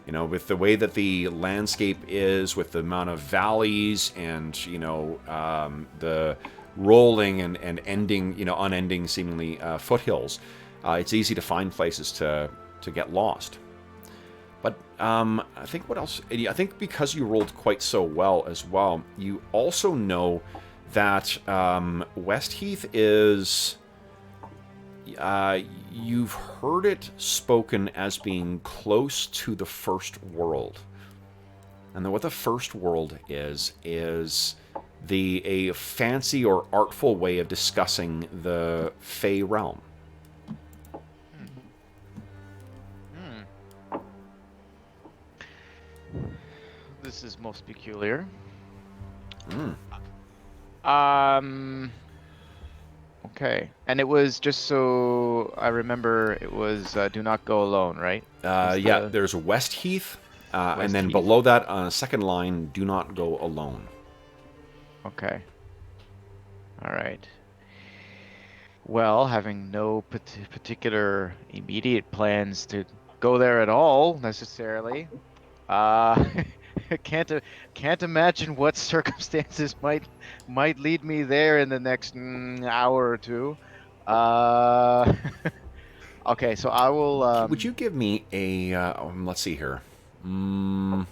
With the way that the landscape is, with the amount of valleys and, the rolling and ending, unending seemingly foothills. it's easy to find places to get lost. But I think what else? I think because you rolled quite so well as well, you also know that Westheath is. You've heard it spoken as being close to the First World, and then what the First World is a fancy or artful way of discussing the Fey realm. This is most peculiar. Mm. Okay. And it was, just so I remember, it was do not go alone, right? Yeah, there's Westheath, and then Westheath. below that, on a second line, do not go alone. Okay. All right. Well, having no particular immediate plans to go there at all, necessarily, can't imagine what circumstances might lead me there in the next hour or two. Okay, so I will. Would you give me a let's see here. I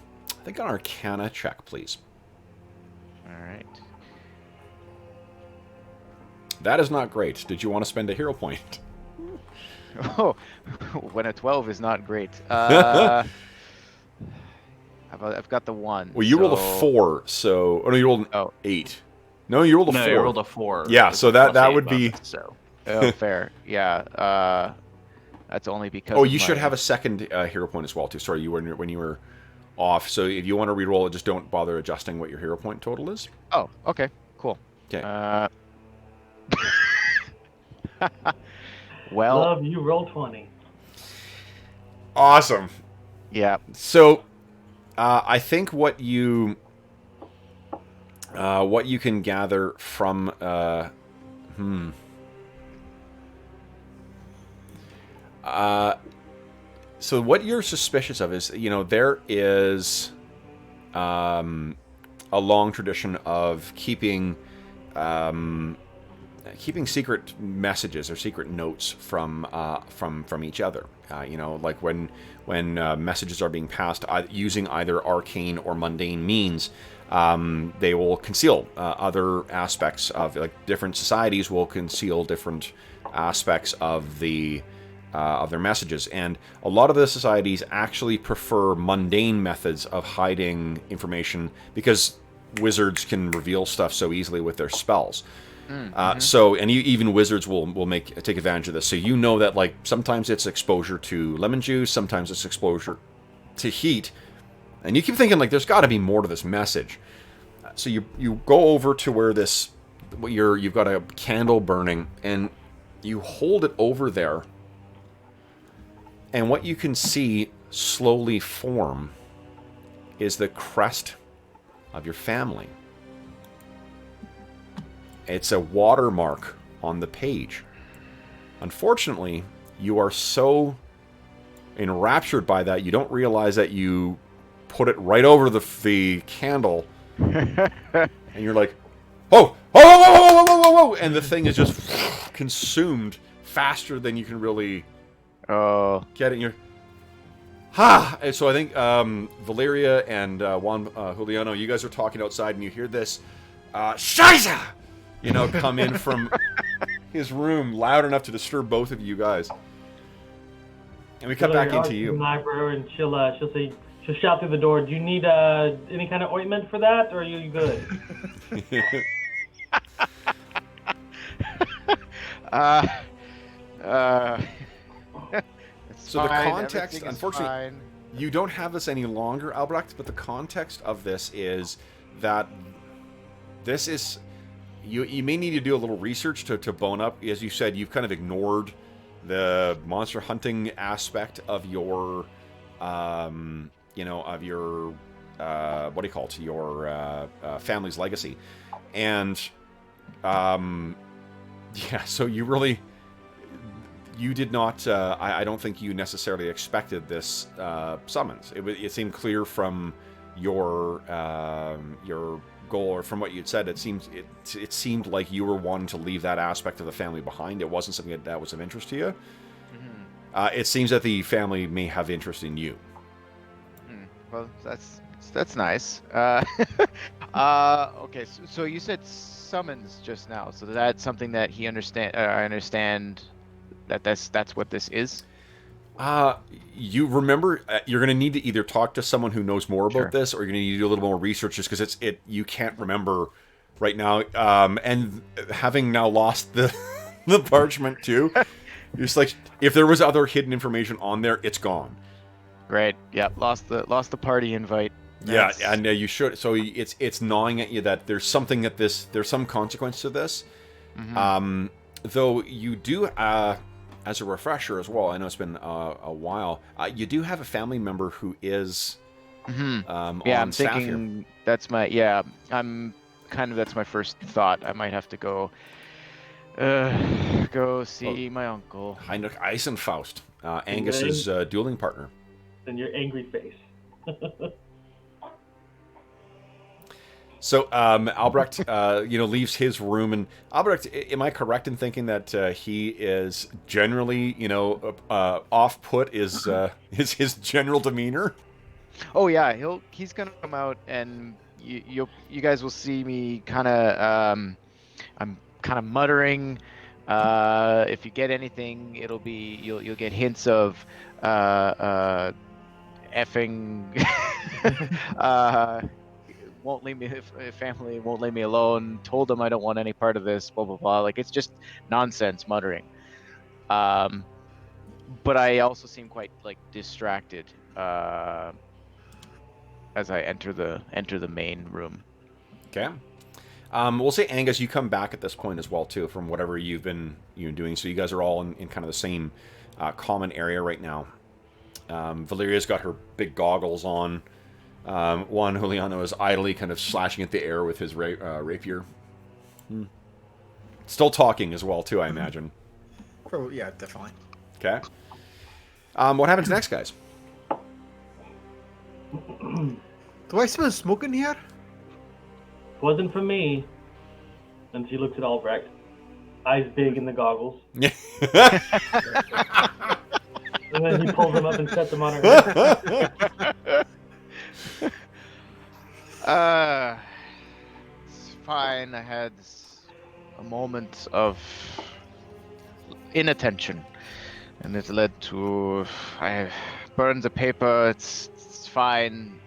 think an Arcana check, please. All right. That is not great. Did you want to spend a hero point? Oh, when a 12 is not great. I've got the 1. Well, you rolled a 4, so... Oh, no, you rolled an 8. No, you rolled a 4. No, you rolled a 4. Yeah, It's so a that +8 would be... bonus, so. Oh, fair. Yeah. That's only because... Oh, you should have a second hero point as well, too. Sorry, when you were off. So if you want to re-roll it, just don't bother adjusting what your hero point total is. Oh, okay. Cool. Okay. Well... Love, you roll 20. Awesome. Yeah. So... I think what you can gather from so what you're suspicious of is, there is a long tradition of keeping secret messages or secret notes from each other. Like when messages are being passed using either arcane or mundane means, they will conceal other aspects of, like, different societies will conceal different aspects of their messages, and a lot of the societies actually prefer mundane methods of hiding information because wizards can reveal stuff so easily with their spells. So, and even wizards will take advantage of this. So that, like, sometimes it's exposure to lemon juice, sometimes it's exposure to heat, and you keep thinking, like, there's got to be more to this message. So you go over to where you've got a candle burning, and you hold it over there, and what you can see slowly form is the crest of your family. It's a watermark on the page. Unfortunately, you are so enraptured by that, you don't realize that you put it right over the candle, and you're like, "Oh, whoa!" And the thing is just consumed faster than you can really get it. And you're, And so I think Valeria and Juan Juliano, you guys are talking outside, and you hear this, "Scheiße!" come in from his room loud enough to disturb both of you guys. And we cut back into you. And she'll shout through the door, "Do you need any kind of ointment for that, or are you good?" So the context, unfortunately, you don't have this any longer, Albrecht, but the context of this is that this is... You may need to do a little research to bone up. As you said, you've kind of ignored the monster hunting aspect of your, what do you call it? Your family's legacy. And, so you did not, I don't think you necessarily expected this summons. It seemed clear from your goal, or from what you'd said, it seemed like you were wanting to leave that aspect of the family behind. It wasn't something that was of interest to you. It seems that the family may have interest in you. Well, that's nice. Okay, so you said summons just now, so that's something that he understand. I understand that that's what this is. You remember you're going to need to either talk to someone who knows more about Sure. this, or you're going to need to do a little more research, just because you can't remember right now. And having now lost the the parchment too, you're just like, if there was other hidden information on there, it's gone. Great. Yep. Lost the party invite. Yeah, and you should. So it's gnawing at you that there's something that there's some consequence to this. Mhm. Though you do, as a refresher as well, I know it's been a while. You do have a family member who is Yeah, on I'm staff thinking here. that's my that's my first thought. I might have to go see my uncle. Heinrich Eisenfaust, Angus's dueling partner. And your angry face. So Albrecht, leaves his room, and Albrecht, am I correct in thinking that he is generally, off-put is his general demeanor? Oh yeah, he's gonna come out, and you guys will see me kind of I'm kind of muttering. If you get anything, it'll be you'll get hints of effing. Won't leave me, family won't leave me alone. Told them I don't want any part of this. Blah blah blah. Like, it's just nonsense muttering. But I also seem quite distracted as I enter the main room. Okay. We'll say, Angus, you come back at this point as well too, from whatever you've been doing. So you guys are all in kind of the same common area right now. Valeria's got her big goggles on. Juan Juliano is idly kind of slashing at the air with his rapier. Still talking as well too, I imagine. Yeah, definitely. Okay. What happens next, guys? Do I smell smoke in here? Wasn't for me. And she looks at Albrecht. Eyes big in the goggles. And then he pulls them up and sets them on her head. It's fine. I had a moment of inattention, and it led to I burned the paper. It's fine.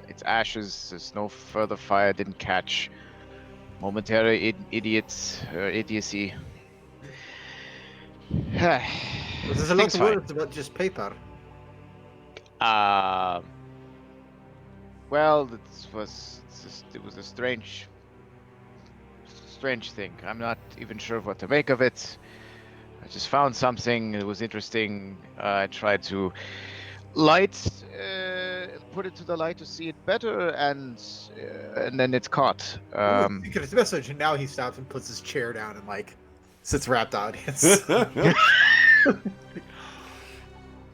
It's ashes. There's no further fire. Didn't catch. Momentary idiocy. There's a lot Things of fine. words about just paper. Well, it was a strange thing. I'm not even sure what to make of it. I just found something. It was interesting. I tried to put it to the light to see it better, and then it's caught. Secret message, and now he stops and puts his chair down and sits wrapped audience.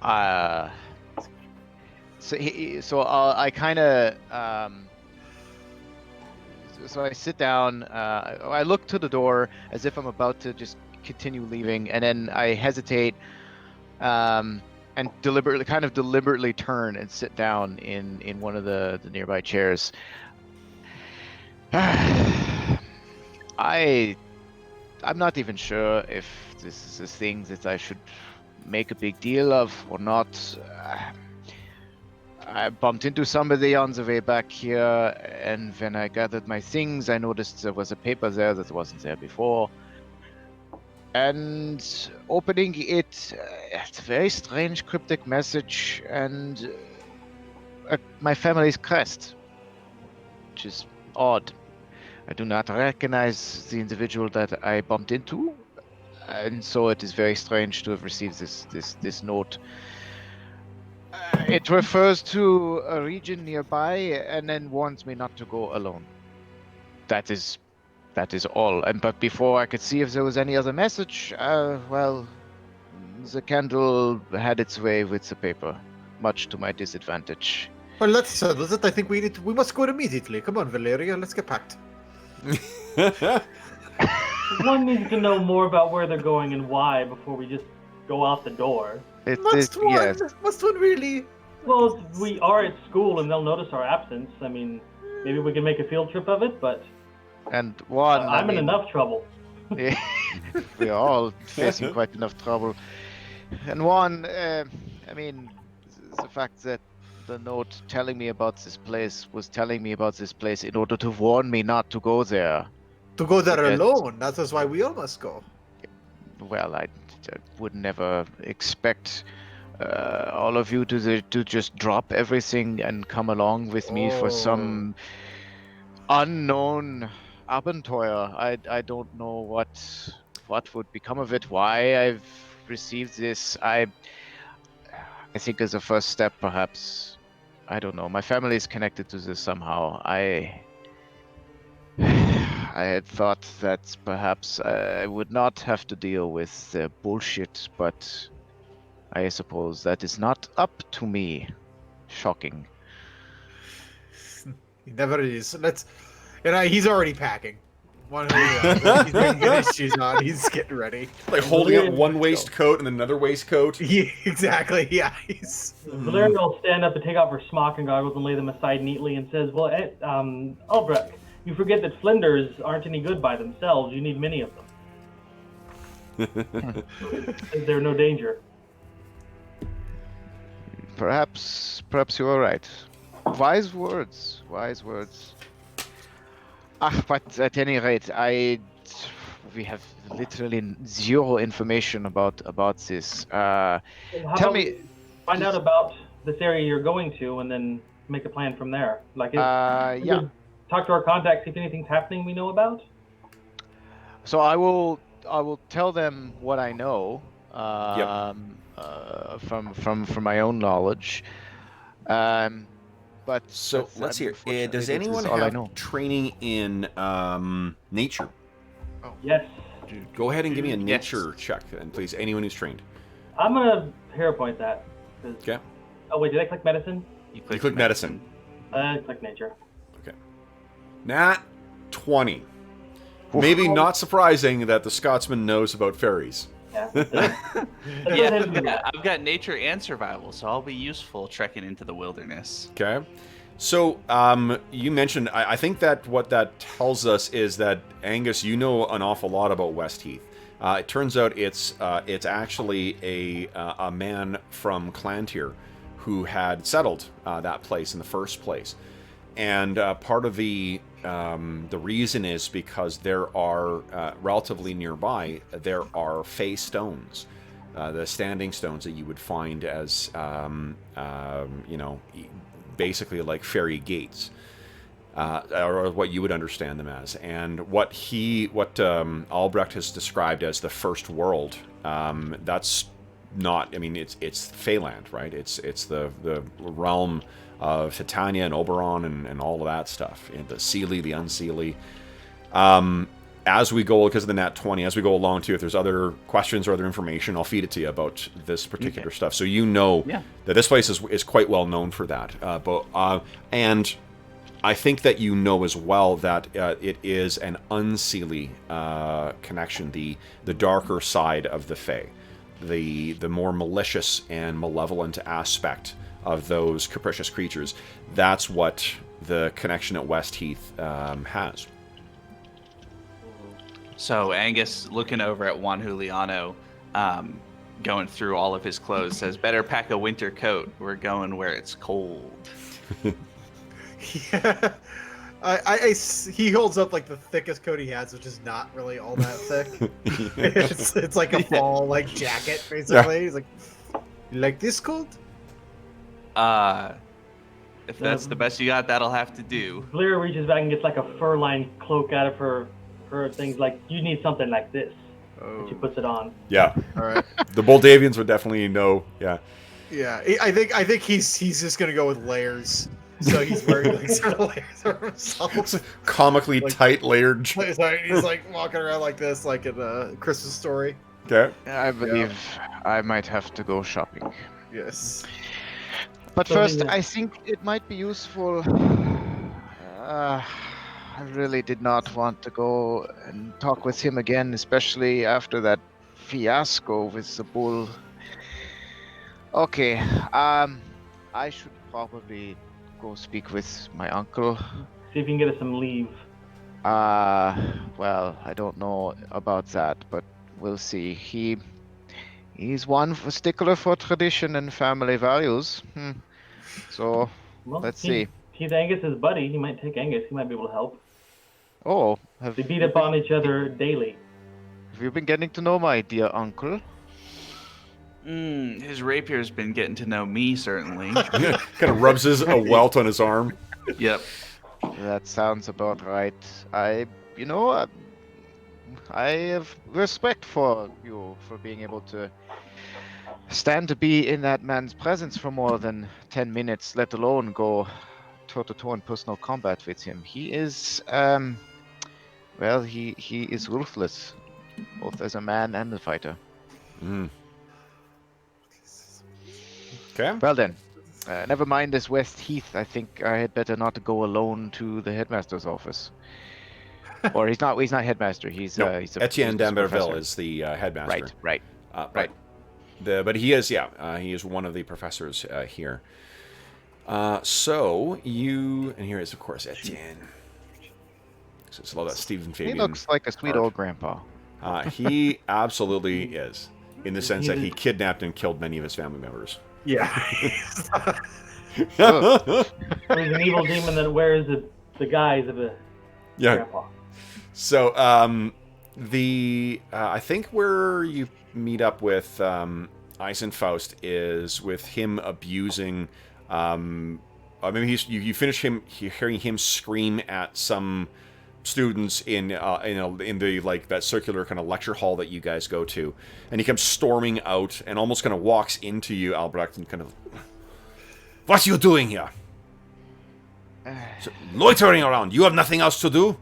I kind of so I sit down. I look to the door as if I'm about to just continue leaving, and then I hesitate and deliberately turn and sit down in one of the nearby chairs. I'm not even sure if this is a thing that I should make a big deal of or not. I bumped into somebody on the way back here, and when I gathered my things, I noticed there was a paper there that wasn't there before. And opening it, it's a very strange cryptic message, and my family's crest, which is odd. I do not recognize the individual that I bumped into, and so it is very strange to have received this note. It refers to a region nearby, and then warns me not to go alone. That is all. But before I could see if there was any other message, the candle had its way with the paper, much to my disadvantage. Well, let's settle it. I think we must go immediately. Come on, Valeria, let's get packed. One needs to know more about where they're going and why before we just go out the door. Must one really? Well, we are at school and they'll notice our absence. I mean, maybe we can make a field trip of it, but And one, I'm in enough trouble. Yeah, we are all facing quite enough trouble. And one, I mean, the fact that the note telling me about this place was telling me about this place in order to warn me not to go there. To go there Forget- alone. That is why we all must go. Well, I would never expect all of you to just drop everything and come along with me for some unknown Abenteuer. I don't know what would become of it. Why I've received this. I think as a first step, perhaps. I don't know. My family is connected to this somehow. I had thought that perhaps I would not have to deal with the bullshit, but I suppose that is not up to me. Shocking. He never is. He's already packing. He's getting his shoes on. He's getting ready. Like holding up one waistcoat and another waistcoat. Yeah, exactly. Yeah, he's. Valeria will stand up and take off her smock and goggles and lay them aside neatly and says, "Well, Albrecht, you forget that Flinders aren't any good by themselves. You need many of them. There's no danger." Perhaps you are right. Wise words. But at any rate, we have literally zero information about this. Tell me. Find out about this area you're going to, and then make a plan from there. Like, yeah. Talk to our contacts, see if anything's happening we know about. So I will tell them what I know. From my own knowledge. But so let's hear. Does anyone have training in nature? Oh. Yes. Go ahead and give me a nature check, and please, anyone who's trained. I'm gonna hero point that. Okay. Oh wait, did I click medicine? You click medicine. I click nature. Okay. Nat 20. Maybe not surprising that the Scotsman knows about fairies. Yeah. I've got nature and survival, so I'll be useful trekking into the wilderness. Okay. So, you mentioned, I think that what that tells us is that, Angus, you know an awful lot about Westheath. It turns out it's actually a man from Glantri who had settled that place in the first place. And part of the reason is because there are, relatively nearby, there are fey stones. The standing stones that you would find as, basically like fairy gates, or what you would understand them as. And what Albrecht has described as the first world, that's not, I mean, it's Feyland, right? It's the realm of Titania and Oberon and all of that stuff, and the Seelie, the Unseelie. As we go, because of the Nat 20, as we go along too, if there's other questions or other information, I'll feed it to you about this particular stuff. So you know that this place is quite well known for that. And I think that you know as well that it is an Unseelie connection, the darker side of the Fae, the more malicious and malevolent aspect of those capricious creatures. That's what the connection at Westheath has. So Angus, looking over at Juan Juliano, going through all of his clothes, says, "Better pack a winter coat. We're going where it's cold." Yeah. He holds up like the thickest coat he has, which is not really all that thick. it's like a fall like jacket, basically. Yeah. He's like, "You like this coat?" If that's the best you got, that'll have to do. Lyra reaches back and gets like a fur-lined cloak out of her things, like, "You need something like this." She puts it on. Yeah. All right. The Boldavians would definitely know. Yeah. Yeah. I think he's just gonna go with layers. So he's wearing like sort of layers of himself. Comically like, tight layered. He's like walking around like this, like in a Christmas Story. Okay. I believe I might have to go shopping. Yes. But first, I think it might be useful. I really did not want to go and talk with him again, especially after that fiasco with the bull. Okay, I should probably go speak with my uncle. See if you can get us some leave. Well, I don't know about that, but we'll see. He's one stickler for tradition and family values. So, Well, let's see. He's Angus's buddy. He might take Angus. He might be able to help. Oh, They beat up on each other daily. Have you been getting to know my dear uncle? His rapier's been getting to know me, certainly. Kind of rubs a welt on his arm. Yep. That sounds about right. I have respect for you for being able to stand to be in that man's presence for more than 10 minutes, let alone go toe-to-toe in personal combat with him. He is, well, he is ruthless, both as a man and a fighter. Okay. Well then, never mind this West Heath. I think I had better not go alone to the headmaster's office. Or he's not headmaster. He's Etienne business d'Amberville professor. is the headmaster. Right. But he is, he is one of the professors here. So you, and here is of course Etienne. So it's a lot of that Stephen Fabian. He looks like a sweet old grandpa. He absolutely is, in the sense that he kidnapped and killed many of his family members. Yeah. He's an evil demon that wears the guise of a grandpa. So I think where you meet up with Eisenfaust is with him abusing. Maybe you finish hearing him scream at some students in the like that circular kind of lecture hall that you guys go to, and he comes storming out and almost kind of walks into you, Albrecht, and kind of, what are you doing here? So, loitering around. You have nothing else to do?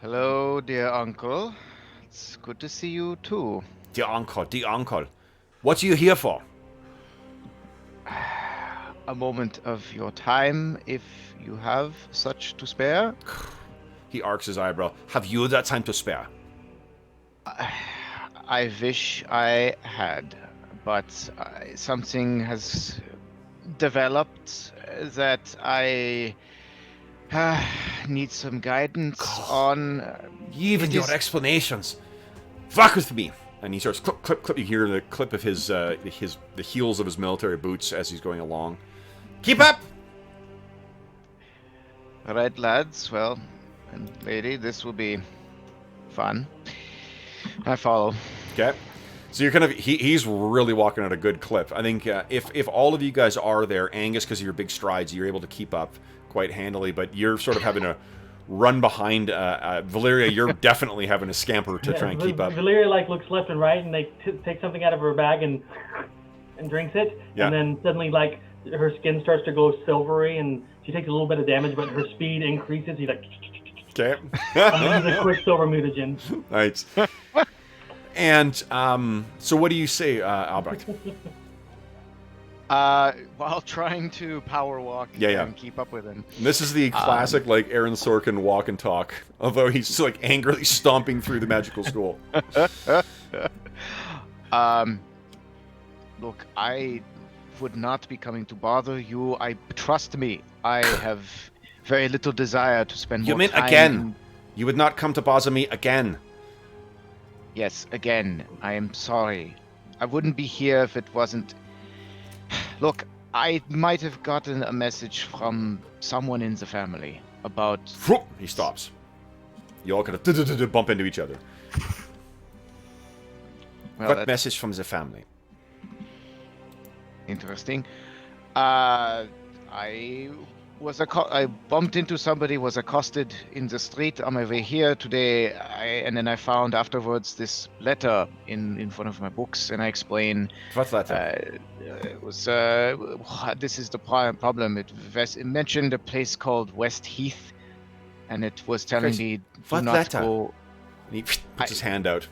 Hello, dear uncle. It's good to see you too. Dear uncle. What are you here for? A moment of your time, if you have such to spare. He arcs his eyebrow. Have you that time to spare? I wish I had, but something has developed that I need some guidance on. Even your explanations. Fuck with me. And he starts clip. You hear the clip of the heels of his military boots as he's going along. Keep up. All right, lads. Well, and lady, this will be fun. I follow. Okay. So you're kind of he's really walking at a good clip. I think if all of you guys are there, Angus, because of your big strides, you're able to keep up quite handily. But you're sort of having to run behind Valeria. You're definitely having to scamper to try and keep up. Valeria looks left and right, and they take something out of her bag and drinks it, and then suddenly her skin starts to glow silvery, and she takes a little bit of damage, but her speed increases. He's like, okay. He's a quick silver mutagen. Nice. And so what do you say, Albrecht? While trying to power walk and keep up with him. This is the classic Aaron Sorkin walk and talk, although he's angrily stomping through the magical school. Look, I would not be coming to bother you. Trust me, I have very little desire to spend more time. You mean again? You would not come to bother me again? Yes, again. I am sorry. I wouldn't be here if it wasn't... Look, I might have gotten a message from someone in the family about... He stops. You all kind of bump into each other. Well, what message from the family? Interesting. I bumped into somebody, was accosted in the street on my way here today, and then I found afterwards this letter in front of my books, and I explain. What letter? It was this is the problem. It mentioned a place called West Heath, and it was telling me what not letter? go. And he puts his hand out.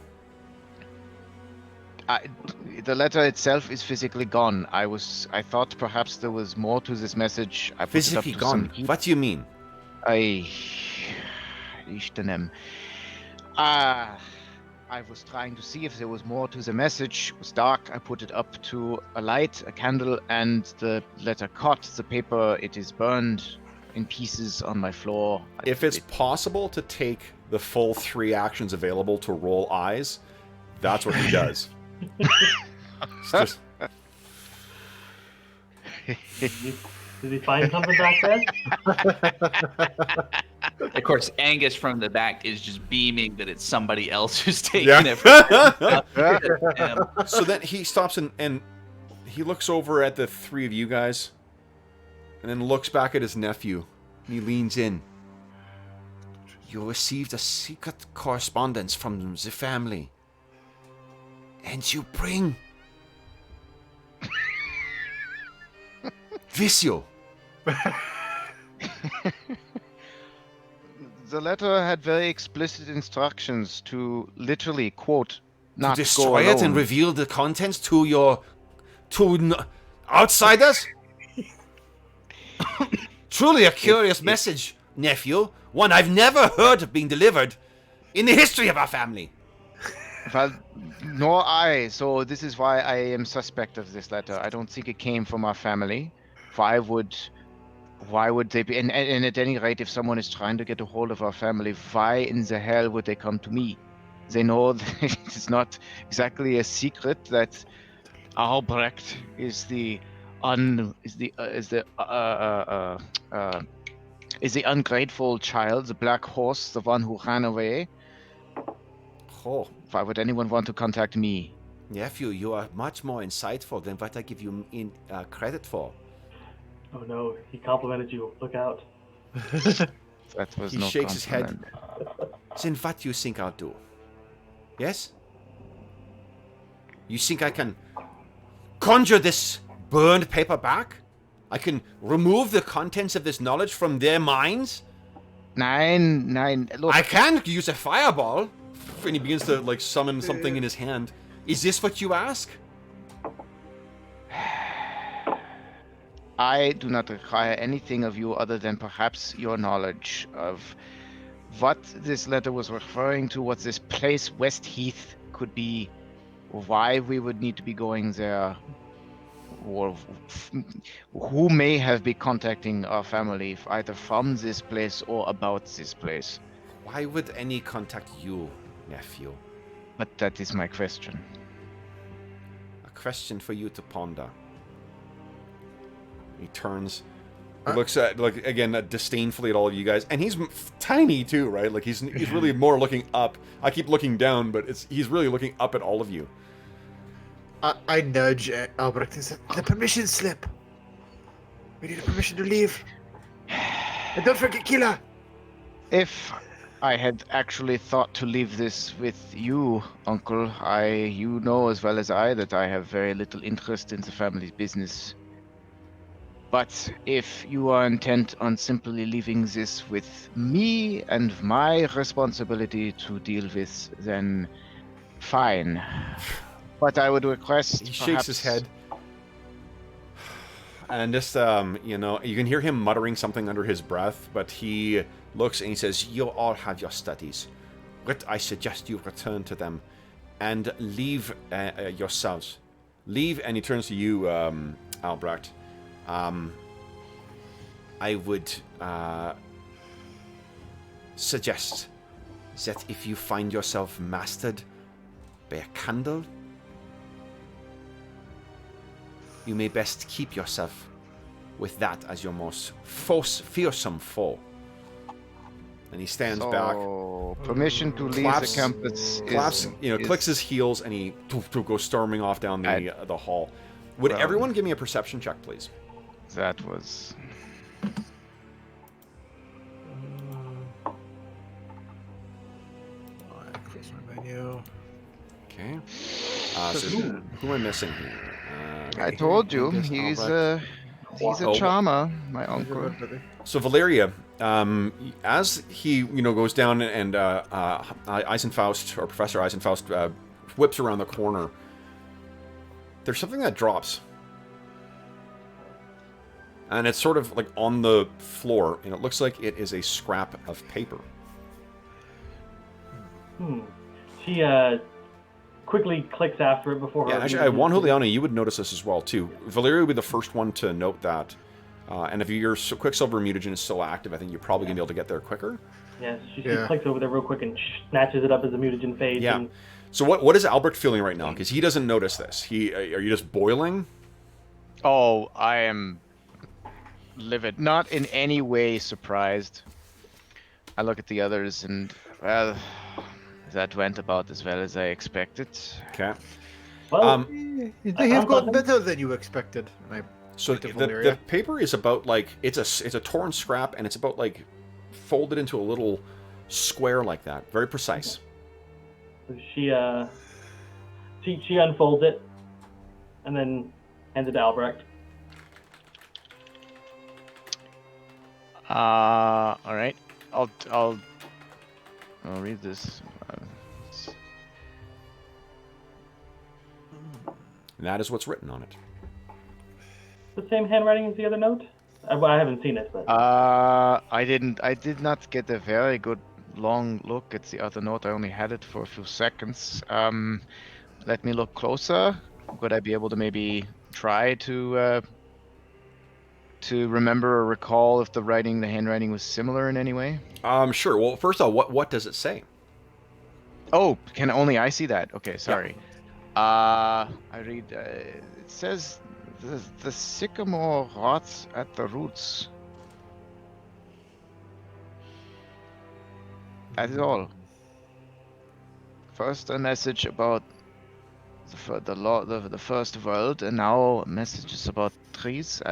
The letter itself is physically gone. I thought perhaps there was more to this message. I put physically it up to gone? What do you mean? I was trying to see if there was more to the message. It was dark. I put it up to a light, a candle, and the letter caught the paper. It is burned in pieces on my floor. If it's possible to take the full 3 actions available to roll eyes, that's what he does. It's just... Did he find something back there? Of course, Angus from the back is just beaming that it's somebody else who's taking it. So then he stops and he looks over at the 3 of you guys and then looks back at his nephew. And he leans in. You received a secret correspondence from the family. And you bring... Visio. The letter had very explicit instructions to literally, quote, not To destroy go it and alone. reveal the contents to outsiders? Truly a curious message, nephew. One I've never heard of being delivered in the history of our family. Well, nor I. So this is why I am suspect of this letter. I don't think it came from our family. Why would they be? And at any rate, if someone is trying to get a hold of our family, why in the hell would they come to me? They know that it's not exactly a secret that Albrecht is the ungrateful child, the black horse, the one who ran away. Oh, Why would anyone want to contact me? nephew, you are much more insightful than what I give you credit for. Oh no, he complimented you. Look out. That was He no shakes his head. compliment. Then what do you think I'll do? Yes? You think I can conjure this burned paper back? I can remove the contents of this knowledge from their minds? Nein, look. I can use a fireball. And he begins to like summon something in his hand. Is this what you ask? I do not require anything of you other than perhaps your knowledge of what this letter was referring to, what this place, West Heath, could be, why we would need to be going there, or who may have been contacting our family, either from this place or about this place. Why would any contact you, nephew? But that is my question. A question for you to ponder. He turns. He looks at, like, again, disdainfully at all of you guys, and he's tiny too, right? Like he's really more looking up. I keep looking down, but he's really looking up at all of you. I nudge Albrecht and say, "The permission slip. We need a permission to leave. And don't forget Kila." If I had actually thought to leave this with you, Uncle, you know as well as I that I have very little interest in the family's business. But if you are intent on simply leaving this with me and my responsibility to deal with, then fine. But I would request He shakes his head. And just, you know, you can hear him muttering something under his breath, but he looks and he says, "You all have your studies. But I suggest you return to them and leave yourselves. Leave," and he turns to you, Albrecht. I would suggest that if you find yourself mastered by a candle, you may best keep yourself with that as your most fearsome foe. And he stands back, permission to leave claps, the campus claps, clicks his heels, and he goes storming off down the hall. Would everyone give me a perception check, please? That was... I close my menu. Okay. So who am I missing here? I told you, Angus, he's Albrecht. a charmer, my uncle. So Valeria, as he goes down and Eisenfaust, or Professor Eisenfaust, whips around the corner, there's something that drops. And it's sort of like on the floor, and it looks like it is a scrap of paper. She quickly clicks after it before Yeah, her. actually, Juan Juliano, you would notice this as well, too. Valeria would be the first one to note that. And if your Quicksilver mutagen is still active, I think you're probably going to be able to get there quicker. Yeah, she clicks over there real quick and snatches it up as the mutagen fades. Yeah. And... So what is Albrecht feeling right now? Because he doesn't notice this. Are you just boiling? Oh, I am livid. Not in any way surprised. I look at the others and, well, that went about as well as I expected. Okay. Well, they have gone better than you expected. So the paper is about like it's a torn scrap, and it's about like folded into a little square like that. Very precise. She unfolds it and then hands it to Albrecht. All right. I'll read this. And that is what's written on it. The same handwriting as the other note? I haven't seen it, but I did not get a very good long look at the other note. I only had it for a few seconds. Let me look closer. Would I be able to maybe try to remember or recall if the handwriting was similar in any way? Sure. Well, first of all, what does it say? Oh, can only I see that? Okay, sorry. I read. It says the sycamore rots at the roots. That is all. First a message about the first world, and now messages about trees.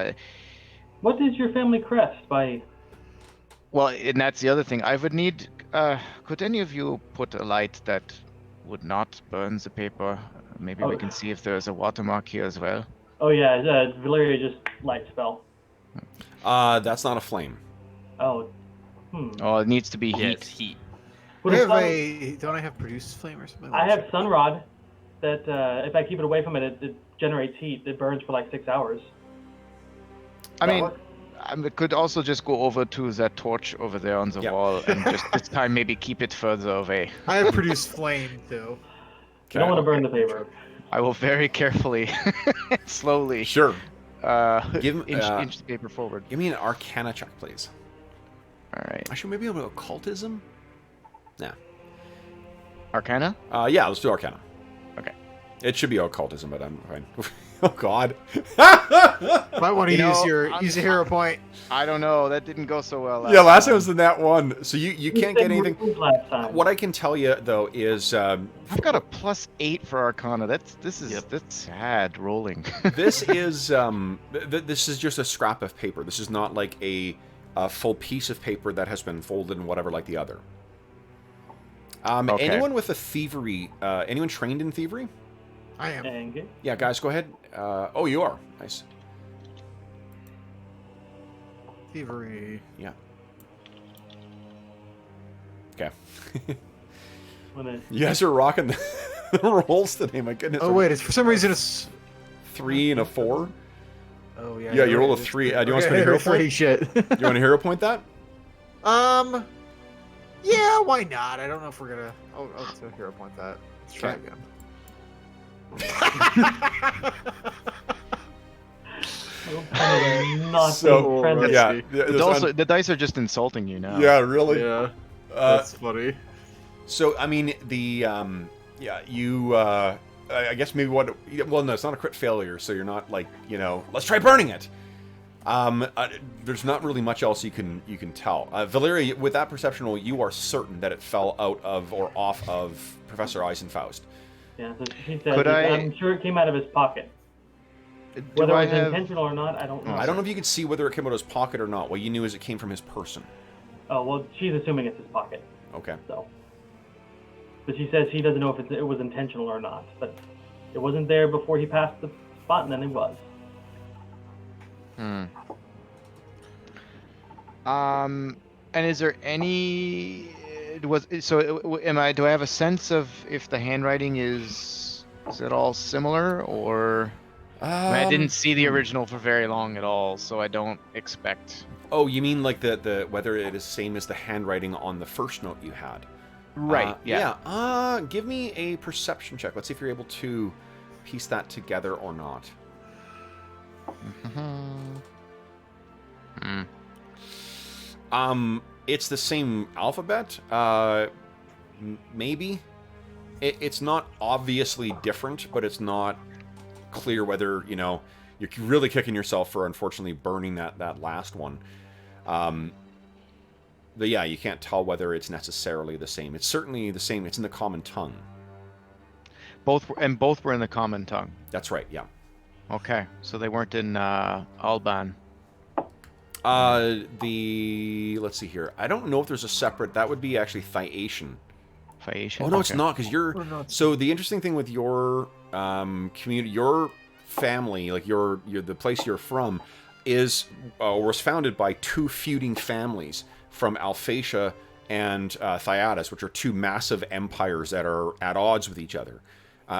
what is your family crest by? Well, and that's the other thing. I would need. Could any of you put a light that would not burn the paper? Maybe we can see if there's a watermark here as well. Oh yeah, Valeria just light spell. That's not a flame. Oh. Oh, it needs to be heat. Yeah, it's heat. Don't I have produce flame or something? I have sunrod. That if I keep it away from it, it generates heat. It burns for like 6 hours. I mean, I could also just go over to that torch over there on the wall and just this time maybe keep it further away. I have produced flame too. You don't want to burn the paper. I will very carefully, slowly. Sure. Inch the paper forward. Give me an Arcana check, please. All right. Actually, maybe a little occultism. Nah. Arcana? Yeah, let's do Arcana. Okay. It should be occultism, but I'm fine. Oh God. Might want to use a hero point. I don't know. That didn't go so well. Last time was in that one. So you can't get anything. Last time. What I can tell you though is I've got a +8 for Arcana. That's sad rolling. this is this is just a scrap of paper. This is not like a full piece of paper that has been folded and whatever like the other. Okay. Anyone with a thievery? Anyone trained in thievery? I am. Yeah, guys, go ahead. Oh, you are. Nice. Thievery. Yeah. Okay. When You guys are rocking the rolls today. My goodness. Oh wait, for some reason it's 3 and a 4. Oh yeah. Yeah, you roll a 3. Do you want to spend a hero point? Shit. Do you want to hero point that? Yeah, why not? I don't know if we're gonna. I'll hero point that. Let's try again. Not So, friendly. yeah. The dice are just insulting you now. Yeah, really. Yeah. That's funny. So I mean the you I guess maybe well no, it's not a crit failure, so you're not like, let's try burning it. There's not really much else you can tell. Valeria, with that perception roll, you are certain that it fell out of or off of Professor Eisenfaust. Yeah, so she said, I'm sure it came out of his pocket. Whether it was intentional or not, I don't know. I don't know if you could see whether it came out of his pocket or not. What you knew is it came from his person. Oh, well, she's assuming it's his pocket. Okay. So, but she says she doesn't know if it was intentional or not. But it wasn't there before he passed the spot, and then it was. And is there any? Do I have a sense of if the handwriting is it all similar or? I didn't see the original for very long at all, so I don't expect. Oh, you mean like the whether it is same as the handwriting on the first note you had? Right. Yeah. Give me a perception check. Let's see if you're able to piece that together or not. It's the same alphabet. Maybe. It's not obviously different, but it's not clear whether, you're really kicking yourself for unfortunately burning that last one. But yeah, you can't tell whether it's necessarily the same. It's certainly the same. It's in the common tongue. Both were in the common tongue. That's right, yeah. Okay, so they weren't in Alban. Let's see here. I don't know if there's a separate. That would be actually Phaeation. Phaeation? Oh no, it's not, because you're. So the interesting thing with your community, your family, like your the place you're from, is was founded by two feuding families from Alphatia and Thyatis, which are two massive empires that are at odds with each other.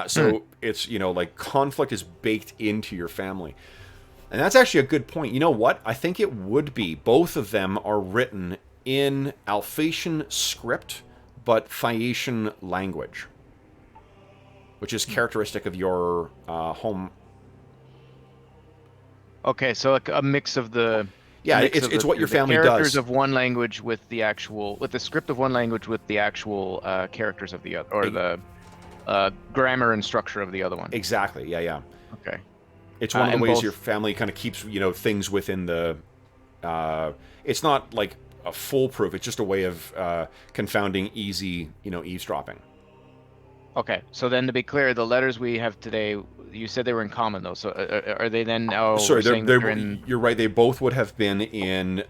So it's, like conflict is baked into your family. And that's actually a good point. You know what? I think it would be. Both of them are written in Alphatian script, but Phaeation language, which is characteristic of your home. Okay, so like a mix of the... Yeah, it's what your family does. Characters of one language with the script of one language with the actual characters of the other, or the grammar and structure of the other one. Exactly. Yeah. Okay. It's one of the ways your family kind of keeps, things within the. It's not like a foolproof. It's just a way of confounding easy, eavesdropping. Okay, so then to be clear, the letters we have today, you said they were in common though. So are they then? Oh, sorry, they're in... You're right. They both would have been in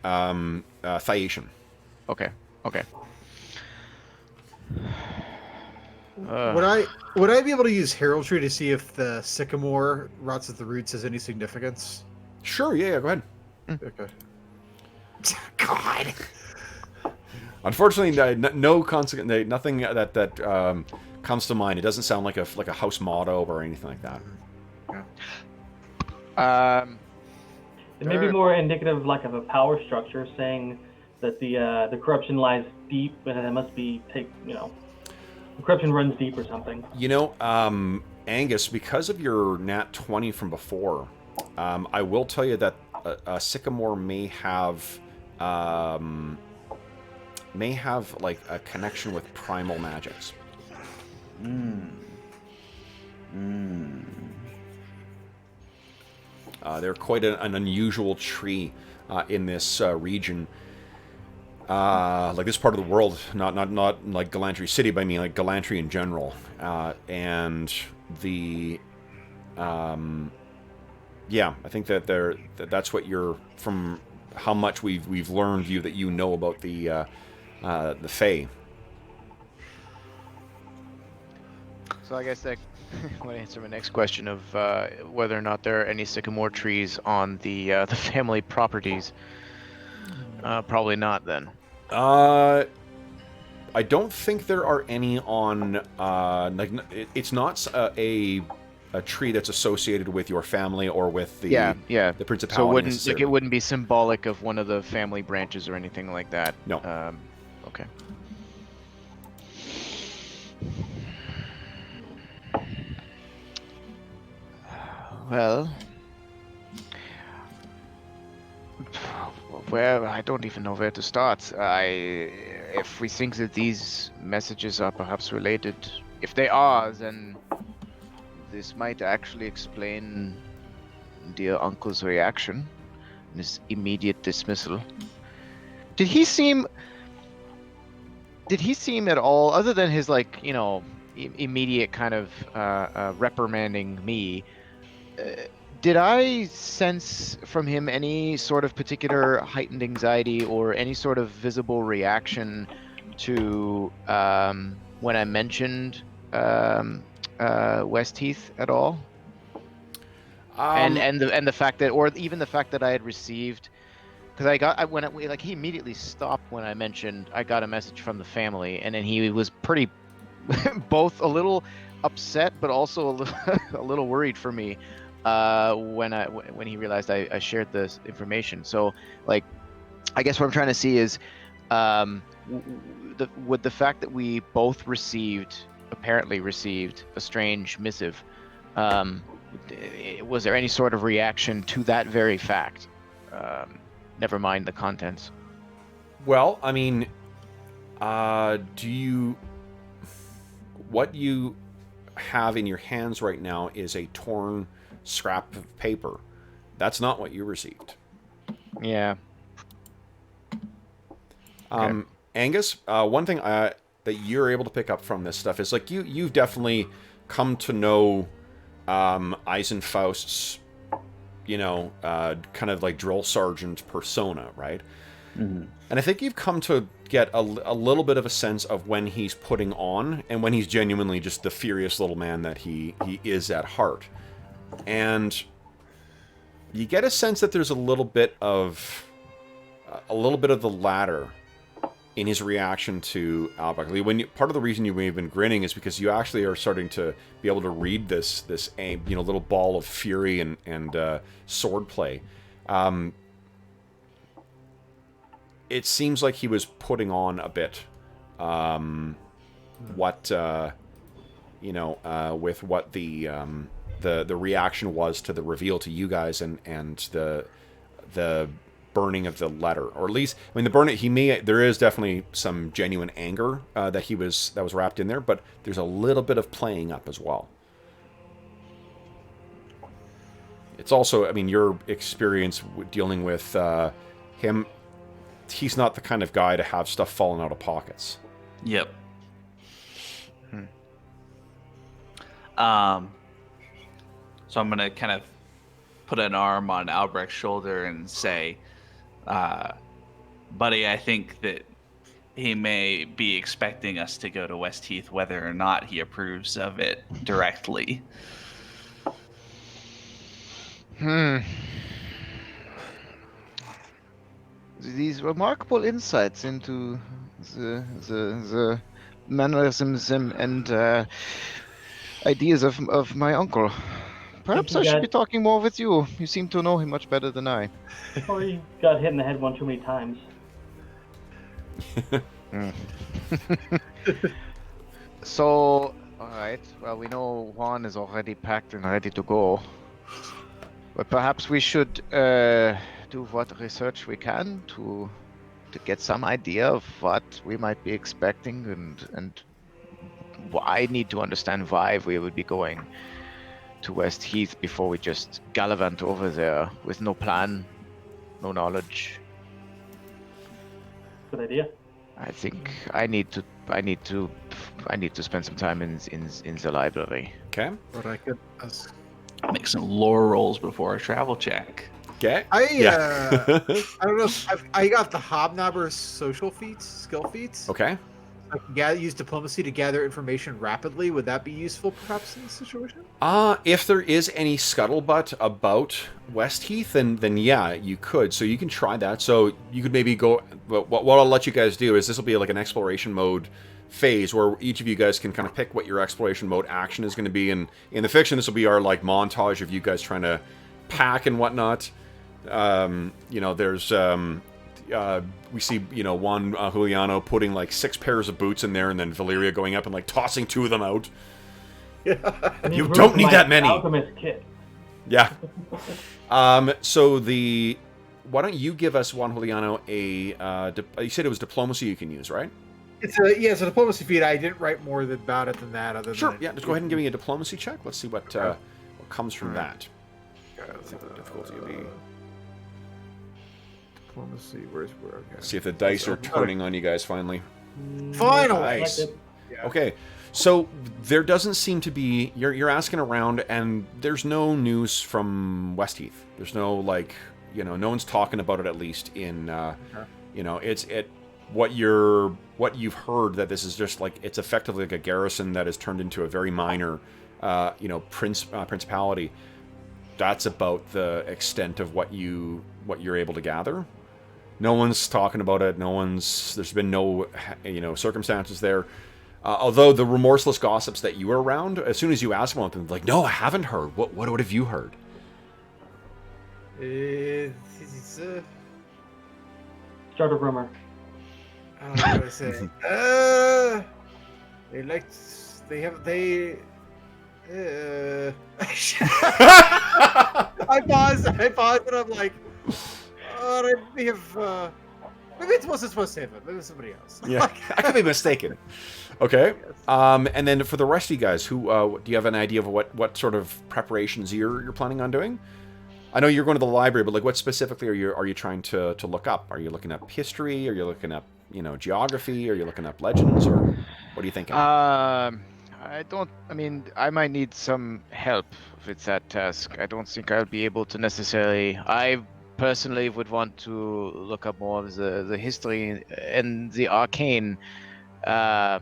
Phaeation. Okay. Would I be able to use heraldry to see if the sycamore rots at the roots has any significance? Sure. Yeah. Go ahead. Okay. God. Unfortunately, no consequence. Nothing that comes to mind. It doesn't sound like a house motto or anything like that. It may be more indicative of a power structure, saying that the corruption lies deep, and it must be the corruption runs deep or something. Angus, because of your nat 20 from before, I will tell you that a sycamore may have like a connection with primal magics. They're quite an unusual tree in this region. Like this part of the world, not like Glantri City, but I mean like Glantri in general. And the yeah, I think that's what you're, from how much we've learned that you know about the Fae. So I guess that would answer my next question of whether or not there are any sycamore trees on the family properties. Probably not then. I don't think there are any on it's not a tree that's associated with your family or with the the principality. So it wouldn't be symbolic of one of the family branches or anything like that. No. Okay. Well, I don't even know where to start. If we think that these messages are perhaps related, if they are, then this might actually explain dear uncle's reaction, and his immediate dismissal. Did he seem at all, other than his immediate kind of reprimanding me? Did I sense from him any sort of particular heightened anxiety or any sort of visible reaction to when I mentioned West Heath at all? And the fact that, or even the fact that I had received, because he immediately stopped when I mentioned I got a message from the family, and then he was pretty both a little upset but also a little worried for me when he realized I shared this information. So I guess what I'm trying to see is would the fact that we both apparently received a strange missive, was there any sort of reaction to that very fact? Never mind the contents. Well, I mean, what you have in your hands right now is a torn scrap of paper. That's not what you received. Yeah. Okay. Angus, one thing that you're able to pick up from this stuff is like you've definitely come to know Eisenfaust's, kind of like drill sergeant persona, right? Mm-hmm. And I think you've come to get a little bit of a sense of when he's putting on and when he's genuinely just the furious little man that he is at heart. And you get a sense that there's a little bit of the latter in his reaction to Albrecht. Part of the reason you may have been grinning is because you actually are starting to be able to read this little ball of fury and swordplay. It seems like he was putting on a bit. With what the reaction was to the reveal to you guys and the burning of the letter, or at least, I mean, the burning. There is definitely some genuine anger that was wrapped in there, but there's a little bit of playing up as well. It's also, I mean, your experience dealing with him. He's not the kind of guy to have stuff falling out of pockets. Yep. So I'm gonna kind of put an arm on Albrecht's shoulder and say, buddy, I think that he may be expecting us to go to West Heath, whether or not he approves of it directly. These remarkable insights into the mannerisms and ideas of my uncle. Perhaps I should be talking more with you. You seem to know him much better than I. Or he got hit in the head one too many times. So, alright. Well, we know Juan is already packed and ready to go. But perhaps we should do what research we can to get some idea of what we might be expecting, and I need to understand why we would be going to West Heath before we just gallivant over there with no plan, no knowledge. Good idea. I think I need to spend some time in the library. Okay. But I could ask. Make some lore rolls before a travel check. Okay. I don't know. I got the Hobnobber's skill feats. Okay. I can use diplomacy to gather information rapidly. Would that be useful, perhaps, in this situation? If there is any scuttlebutt about West Heath, then yeah, you could. So you can try that. So you could maybe go. What I'll let you guys do is this will be like an exploration mode phase where each of you guys can kind of pick what your exploration mode action is going to be. And in the fiction, this will be our like montage of you guys trying to pack and whatnot. There's we see Juan Juliano putting like 6 pairs of boots in there, and then Valeria going up and like tossing 2 of them out. You don't need that many. Alchemist kit. Yeah. So why don't you give us, Juan Juliano, you said it was diplomacy you can use, right? It's a diplomacy feat. I didn't write more about it than that. Other Sure. than Yeah. Just go ahead and give me a diplomacy check. Let's see what comes from that. Let's see what difficulty will be. Diplomacy. Where? Okay. See if the dice are turning on you guys finally. Finally. Nice. Yeah. Okay. So there doesn't seem to be. You're asking around, and there's no news from West Heath. There's no no one's talking about it, at least in what you've heard, that this is just like it's effectively like a garrison that has turned into a very minor principality. That's about the extent of what you're able to gather. No one's talking about it. There's been no circumstances there. Although the remorseless gossips that you were around, as soon as you ask them, they're like, no, I haven't heard. What have you heard? Start a rumor. What do I say? They liked. They have. They. I paused, and I'm like, they have. Maybe it wasn't supposed to say that. Maybe it was somebody else. Yeah, I could be mistaken. Okay. And then for the rest of you guys, who do you have an idea of what sort of preparations you're planning on doing? I know you're going to the library, but like, what specifically are you trying to look up? Are you looking up history? Are you looking up geography? Are you looking up legends? Or what are you thinking? I mean, I might need some help with that task. I don't think I'll be able to necessarily. I personally would want to look up more of the history and the arcane. I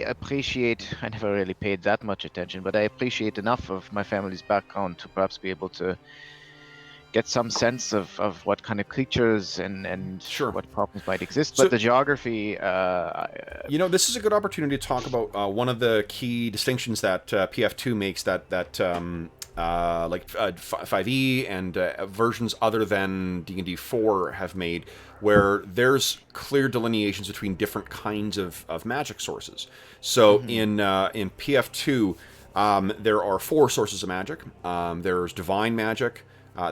appreciate. I never really paid that much attention, but I appreciate enough of my family's background to perhaps be able to get some sense of what kind of creatures and Sure. what problems might exist. So- But the geography, This is a good opportunity to talk about one of the key distinctions that PF2 makes that 5e and versions other than D&D 4 have made, where there's clear delineations between different kinds of magic sources. So in PF2, there are 4 sources of magic. There's divine magic.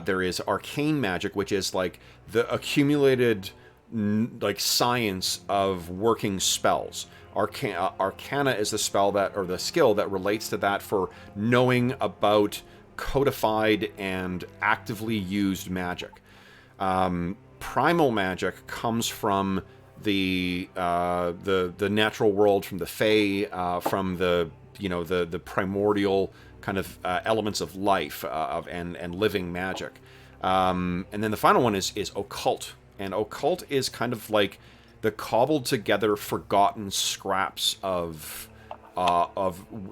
There is arcane magic, which is like the accumulated science of working spells. Arcana is the spell the skill that relates to that for knowing about codified and actively used magic. Primal magic comes from the natural world, from the Fae, from the primordial kind of elements of life and living magic. And then the final one is occult, and occult is kind of like the cobbled together, forgotten scraps of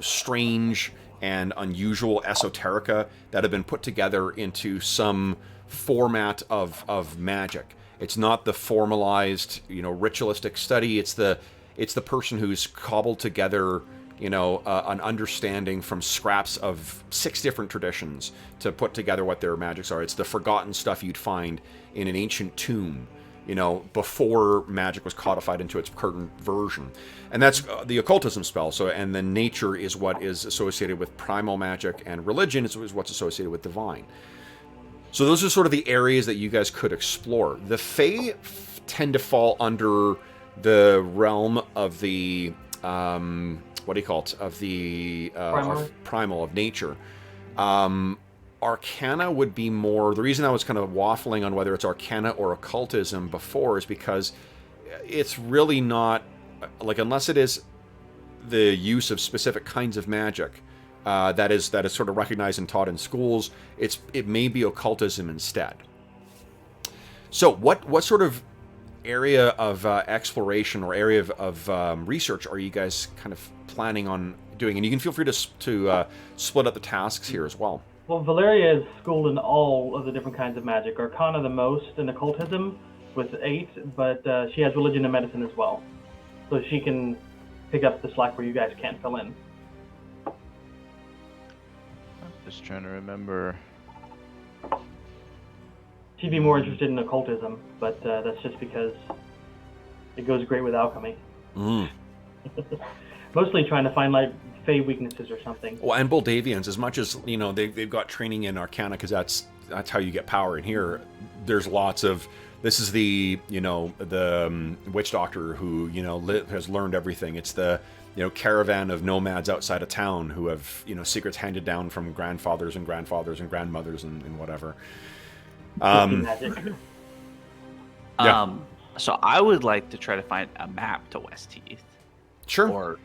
strange and unusual esoterica that have been put together into some format of magic. It's not the formalized, ritualistic study. It's the person who's cobbled together, an understanding from scraps of 6 different traditions to put together what their magics are. It's the forgotten stuff you'd find in an ancient tomb, before magic was codified into its current version. And that's the occultism spell. So, and then nature is what is associated with primal magic, and religion is what's associated with divine. So those are sort of the areas that you guys could explore. The Fae tend to fall under the realm of the what do you call it? Of the primal of nature. Arcana would be more. The reason I was kind of waffling on whether it's Arcana or occultism before is because it's really not like, unless it is the use of specific kinds of magic that is sort of recognized and taught in schools. It may be occultism instead. So what sort of area of exploration or area of research are you guys kind of planning on doing? And you can feel free to split up the tasks here as well. Well, Valeria is schooled in all of the different kinds of magic. Arcana the most, and occultism with 8, but she has religion and medicine as well. So she can pick up the slack where you guys can't fill in. just trying to remember. She'd be more interested in occultism, but that's just because it goes great with alchemy. Mm. Mostly trying to find like Fey weaknesses or something. Well, and Boldavians, as much as they've got training in Arcana because that's how you get power in here. There's lots of this is the witch doctor who has learned everything. It's the caravan of nomads outside of town who have secrets handed down from grandfathers and grandfathers and grandmothers and whatever. Magic. Yeah. So I would like to try to find a map to West Heath. Sure. Or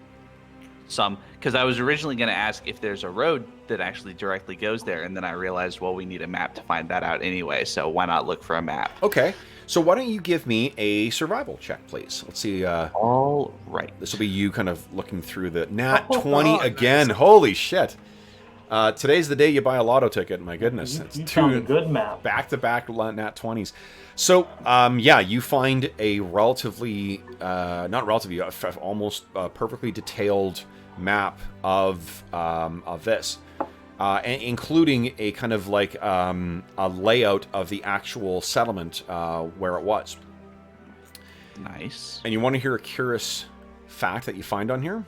some, because I was originally going to ask if there's a road that actually directly goes there, and then I realized, well, we need a map to find that out anyway, so why not look for a map? Okay. So why don't you give me a survival check, please? Let's see. All right. This will be you kind of looking through the Nat Oh, 20 nice. again. Holy shit. Today's the day you buy a lotto ticket. My goodness. It's You found a two good map. back-to-back Nat 20s. So, you find a relatively, not relatively, almost perfectly detailed map of this, including a kind of like a layout of the actual settlement where it was. Nice. And you want to hear a curious fact that you find on here?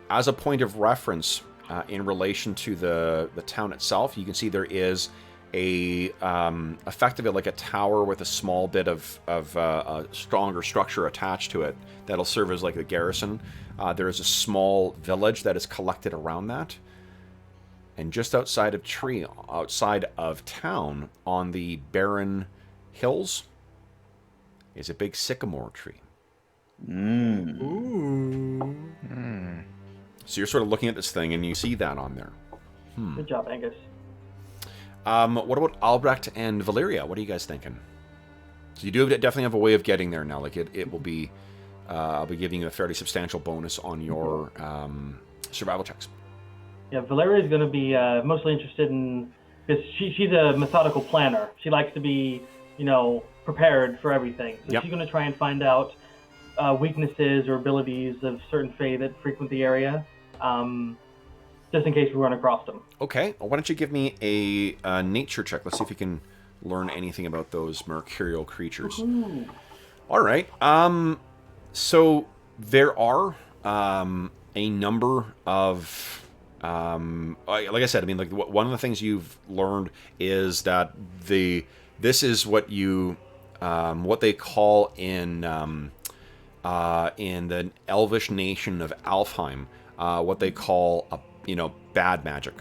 As a point of reference in relation to the town itself, you can see there is a effectively like a tower with a small bit of a stronger structure attached to it that'll serve as like a garrison. There is a small village that is collected around that. And just outside of town, on the barren hills, is a big sycamore tree. Ooh. So you're sort of looking at this thing, and you see that on there. Good job, Angus. What about Albrecht and Valeria? What are you guys thinking? So you do definitely have a way of getting there now. Like it will be, I'll be giving you a fairly substantial bonus on your survival checks. Yeah, Valeria is going to be mostly interested in, because she's a methodical planner. She likes to be, prepared for everything. So she's going to try and find out weaknesses or abilities of certain Fae that frequent the area, just in case we run across them. Okay. Well, why don't you give me a nature check? Let's see if you can learn anything about those mercurial creatures. Ooh. All right. So there are a number of... like I said, I mean, like one of the things you've learned is that this is what you what they call in the Elvish nation of Alfheim, what they call bad magic.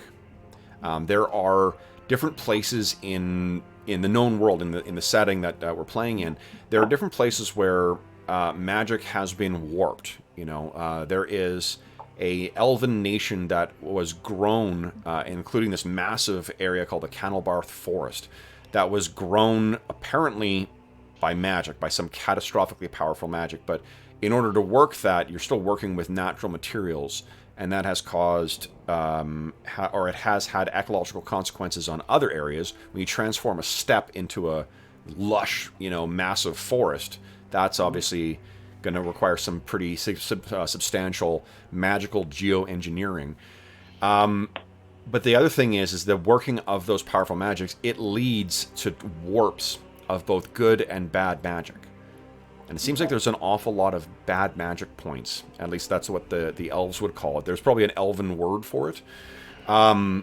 There are different places in the known world, in the setting that we're playing in. There are different places where magic has been warped. There is a elven nation that was grown, including this massive area called the Canalbarth Forest, that was grown apparently by magic, by some catastrophically powerful magic. But in order to work that, you're still working with natural materials, and that has caused, or it has had ecological consequences on other areas. When you transform a steppe into a lush, massive forest, that's obviously going to require some pretty substantial magical geoengineering. But the other thing is the working of those powerful magics, it leads to warps of both good and bad magic. And it seems like there's an awful lot of bad magic points. At least that's what the elves would call it. There's probably an elven word for it. And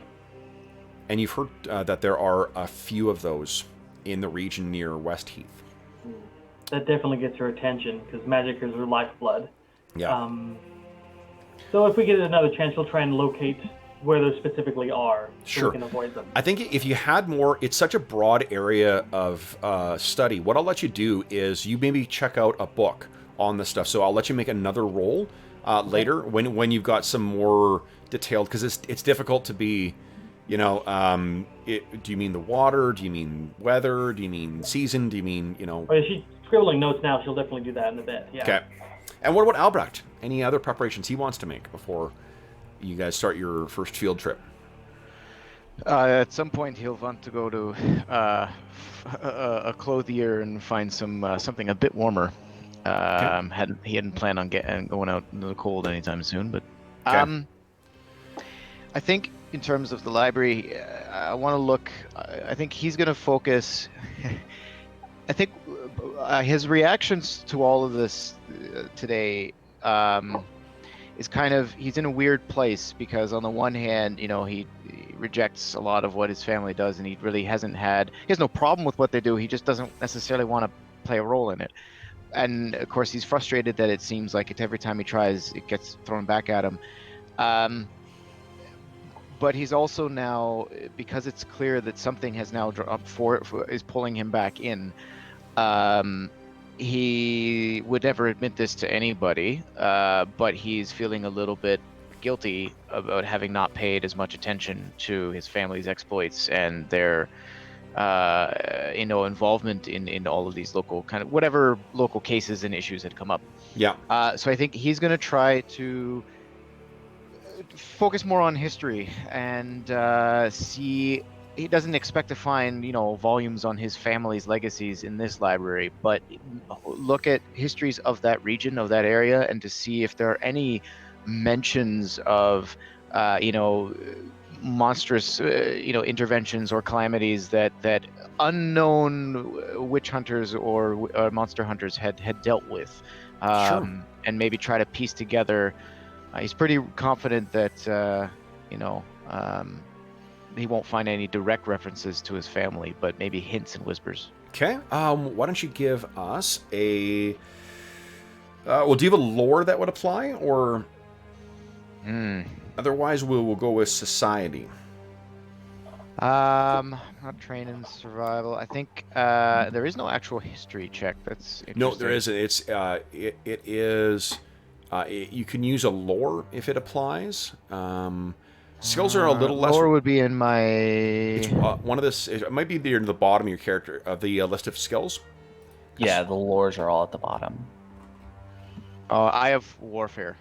you've heard that there are a few of those in the region near Westheath. That definitely gets her attention, because magic is her lifeblood. Yeah. So if we get another chance, we'll try and locate where those specifically are, so Sure. we can avoid them. I think if you had more, it's such a broad area of study. What I'll let you do is you maybe check out a book on this stuff. So I'll let you make another roll later when you've got some more detailed, because it's difficult to be, do you mean the water? Do you mean weather? Do you mean season? Do you mean, Oh, yeah, she's scribbling notes now. She'll definitely do that in a bit. Yeah. Okay. And what about Albrecht? Any other preparations he wants to make before you guys start your first field trip? At some point, he'll want to go to a clothier and find something a bit warmer. He hadn't planned on going out into the cold anytime soon, but I think in terms of the library, I want to look. I think he's going to focus. I think his reactions to all of this today is kind of, he's in a weird place, because on the one hand, he rejects a lot of what his family does, and he has no problem with what they do. He just doesn't necessarily want to play a role in it. And of course, he's frustrated that it seems like every time he tries, it gets thrown back at him. But he's also now, because it's clear that something has now dropped is pulling him back in. He would never admit this to anybody, but he's feeling a little bit guilty about having not paid as much attention to his family's exploits and their involvement in all of these local whatever local cases and issues had come up. Yeah. So I think he's going to try to focus more on history and see. He doesn't expect to find, volumes on his family's legacies in this library, but look at histories of that region, of that area, and to see if there are any mentions of, monstrous, interventions or calamities that unknown witch hunters or monster hunters had dealt with, Sure. and maybe try to piece together. He's pretty confident that he won't find any direct references to his family, but maybe hints and whispers. Okay. Why don't you give us a... well, do you have a lore that would apply, or... Otherwise, we'll go with society. Not trained in survival. I think there is no actual history check. That's interesting. No, there isn't. It is... you can use a lore if it applies. Skills are a little less... Lore would be in my... It's, one of this... It might be near the bottom of your character, of the list of skills. Yeah, the lores are all at the bottom. Oh, I have warfare,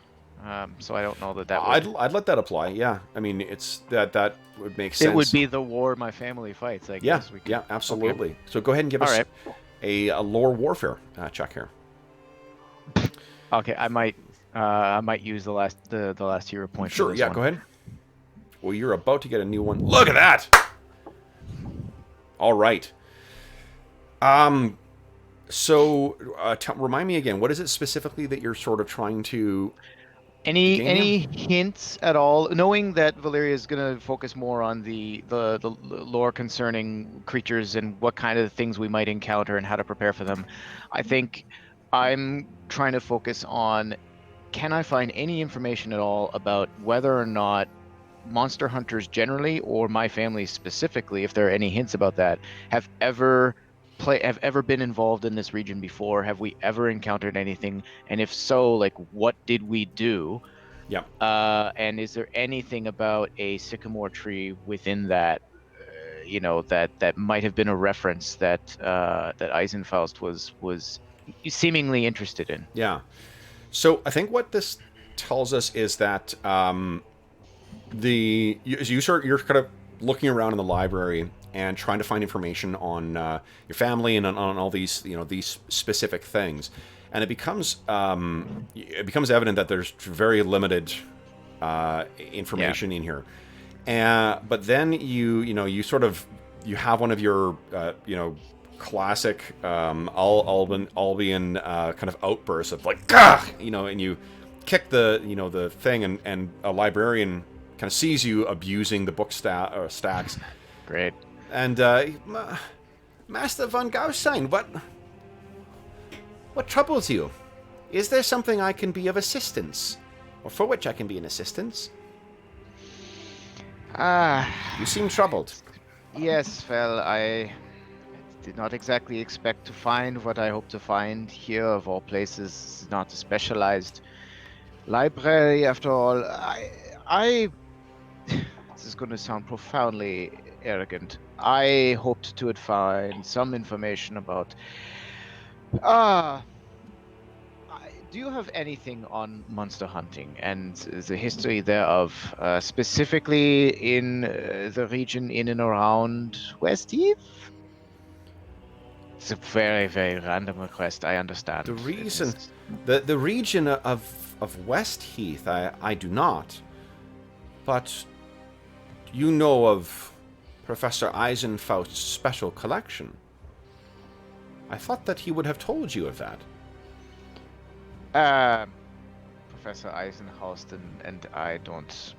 so I don't know that would... I'd let that apply. Yeah, I mean, it's that would make sense. It would be the war my family fights. I guess we could... Yeah, absolutely. Okay. So go ahead and give all us right. a lore warfare check here. Okay, I might use the last hero point. Sure. For this Yeah, one. go ahead. Well, you're about to get a new one. Look at that. All right. So, remind me again. What is it specifically that you're sort of trying to? Any hints at all? Knowing that Valeria is going to focus more on the lore concerning creatures and what kind of things we might encounter and how to prepare for them, I think I'm trying to focus on, can I find any information at all about whether or not monster hunters generally, or my family specifically, if there are any hints about that, have ever been involved in this region before? Have we ever encountered anything? And if so, like, what did we do? Yeah. And is there anything about a sycamore tree within that, that might have been a reference that Eisenfaust was seemingly interested in? Yeah. So I think what this tells us is that you're kind of looking around in the library and trying to find information on your family and on all these these specific things, and it becomes evident that there's very limited information in here. But then you have one of your classic Albion kind of outbursts of like, gah! And you kick the thing, and a librarian kind of sees you abusing the book stacks. Great. And Master von Gaustein, what troubles you? Is there something I can be of assistance, or for which I can be an assistance? You seem troubled. Yes, well, I did not exactly expect to find what I hope to find here. Of all places, not a specialized library, after all. I this is going to sound profoundly arrogant. I hoped to find some information about... do you have anything on monster hunting and the history thereof, specifically in the region in and around Westheath? It's a very, very random request, I understand. The reason... The region of Westheath, I do not. But you know of Professor Eisenfaust's special collection. I thought that he would have told you of that. Professor Eisenfaust and I don't...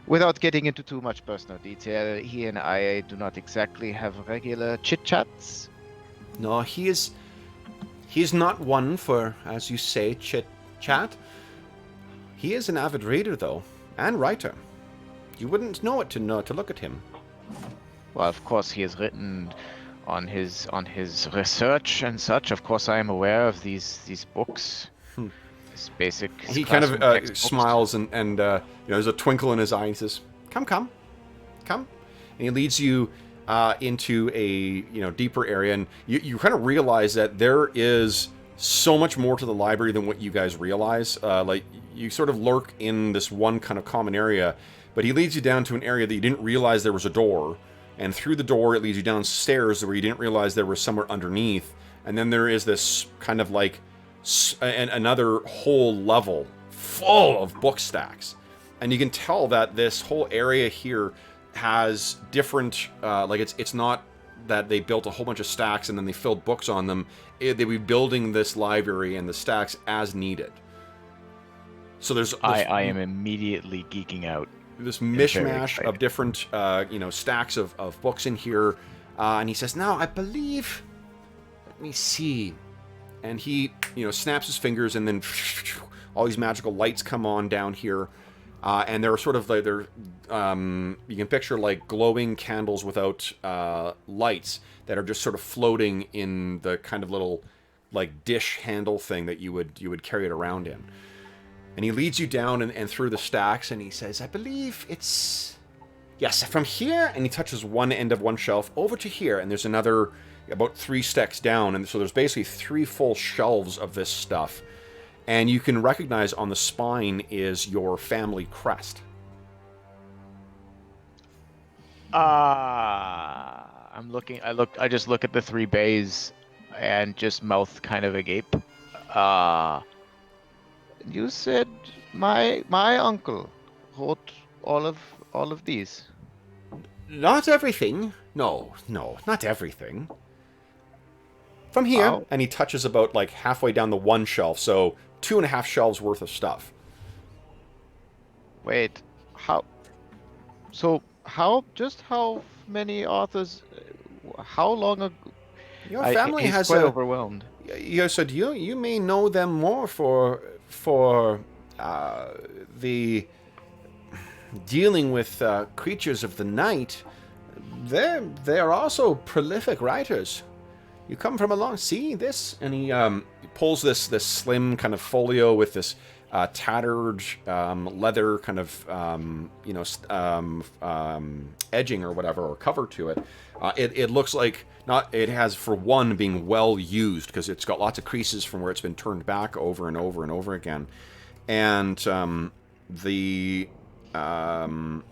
Without getting into too much personal detail, he and I do not exactly have regular chit-chats. No, he is not one for, as you say, chit-chat. He is an avid reader, though, and writer. You wouldn't know it to look at him. Well, of course, he has written on his research and such. Of course, I am aware of these books. This basic. He kind of smiles and there's a twinkle in his eye. And he says, "Come," and he leads you into a deeper area, and you kind of realize that there is so much more to the library than what you guys realize. Like, you sort of lurk in this one kind of common area, but he leads you down to an area that you didn't realize there was a door, and through the door it leads you downstairs where you didn't realize there was somewhere underneath, and then there is this kind of like another whole level full of book stacks. And you can tell that this whole area here has different, like it's not that they built a whole bunch of stacks and then they filled books on them. They be building this library and the stacks as needed. So there's I am immediately geeking out. This mishmash of different, stacks of books in here. And he says, now, I believe, let me see. And he, snaps his fingers and then all these magical lights come on down here. And they're sort of like, you can picture like glowing candles without lights that are just sort of floating in the kind of little like dish handle thing that you would carry it around in. And he leads you down and through the stacks, and he says, I believe it's... Yes, from here, and he touches one end of one shelf over to here, and there's another about 3 stacks down, and so there's basically 3 full shelves of this stuff. And you can recognize on the spine is your family crest. I'm looking. I just look at the 3 bays, and just mouth kind of agape. You said my uncle wrote all of these. Not everything. No, not everything. From here, Wow. and he touches about like halfway down the one shelf, so 2.5 shelves worth of stuff. Wait, how many authors? How long ago? Your family he's has quite a... overwhelmed. You said you may know them more for the dealing with creatures of the night. They're also prolific writers. You come from a long... See this? And he pulls this slim kind of folio with this tattered leather kind of edging or whatever, or cover to it. It looks like it has, for one, being well used because it's got lots of creases from where it's been turned back over and over and over again. And he hands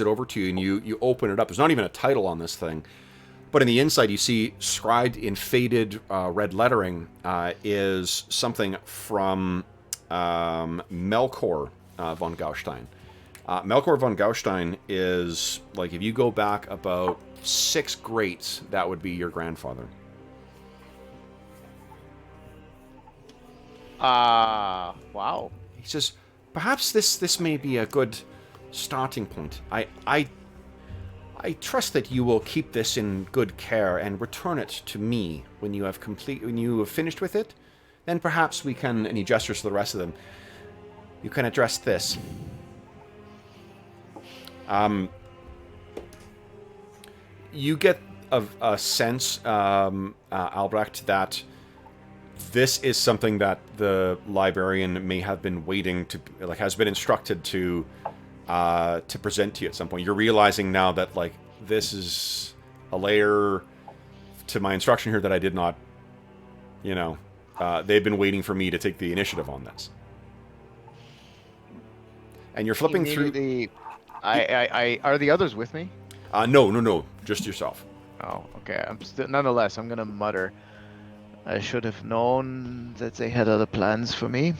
it over to you, and you open it up. There's not even a title on this thing. But in the inside, you see, scribed in faded red lettering, is something from Melkor von Gaustein. Melkor von Gaustein is, like, if you go back about 6 greats, that would be your grandfather. Wow. He says, perhaps this may be a good starting point. I trust that you will keep this in good care and return it to me when you have finished with it. Then perhaps we can, and he gestures to the rest of them, you can address this. You get a sense, Albrecht, that this is something that the librarian may have been waiting to, like, has been instructed to present to you at some point. You're realizing now that, like, this is a layer to my instruction here that I did not, they've been waiting for me to take the initiative on this. And you're flipping through... Are the others with me? No, just yourself. Oh, okay. Nonetheless, I'm gonna mutter. I should have known that they had other plans for me.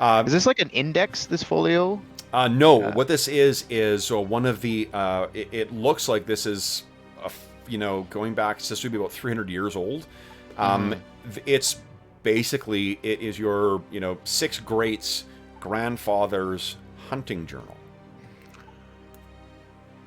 Is this like an index, this folio? No, what this is one of the... it looks like this is, going back, this would be about 300 years old. It's basically, it is your, 6 greats' grandfather's hunting journal.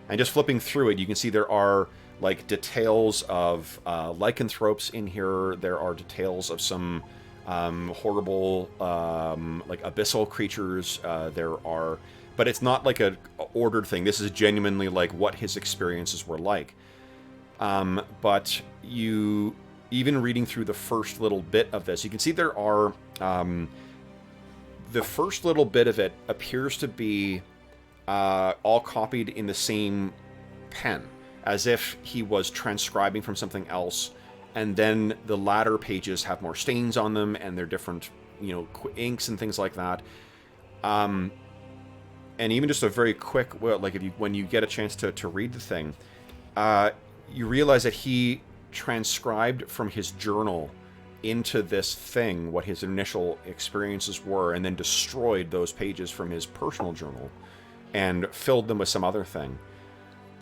And just flipping through it, you can see there are, like, details of lycanthropes in here. There are details of some horrible, like, abyssal creatures. But it's not like a ordered thing. This is genuinely, like, what his experiences were like. But you, even reading through the first little bit of this, you can see there are... the first little bit of it appears to be all copied in the same pen, as if he was transcribing from something else, and then the latter pages have more stains on them, and they're different, inks and things like that. And even just a very quick, like, when you get a chance to read the thing, you realize that he transcribed from his journal into this thing what his initial experiences were, and then destroyed those pages from his personal journal and filled them with some other thing.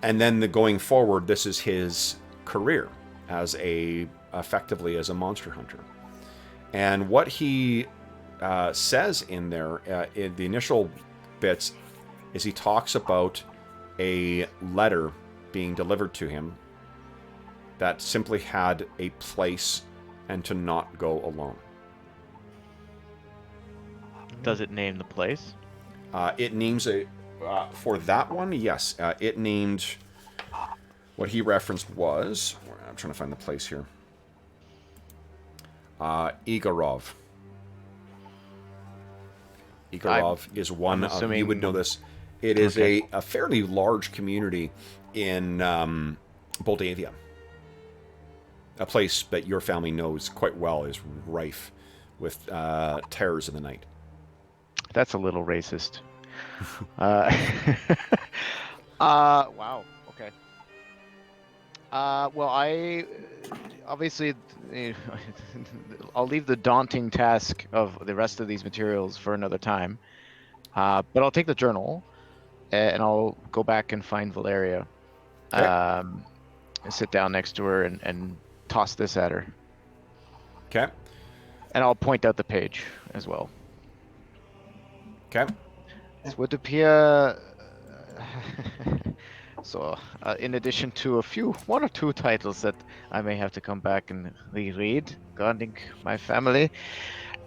And then going forward, this is his career as effectively as a monster hunter. And what he says in there, in the initial bits, is he talks about a letter being delivered to him that simply had a place and to not go alone. Does it name the place? It names for that one, yes. It named, what he referenced was, I'm trying to find the place here, Igorov. Igorov is one of, you would know this, it is a fairly large community in Moldavia. A place that your family knows quite well is rife with terrors of the night. That's a little racist. Wow. Okay. Well, I obviously I'll leave the daunting task of the rest of these materials for another time. But I'll take the journal and I'll go back and find Valeria. Okay. And sit down next to her and toss this at her. Okay. And I'll point out the page as well. Okay. This would appear. So, in addition to one or two titles that I may have to come back and reread regarding my family,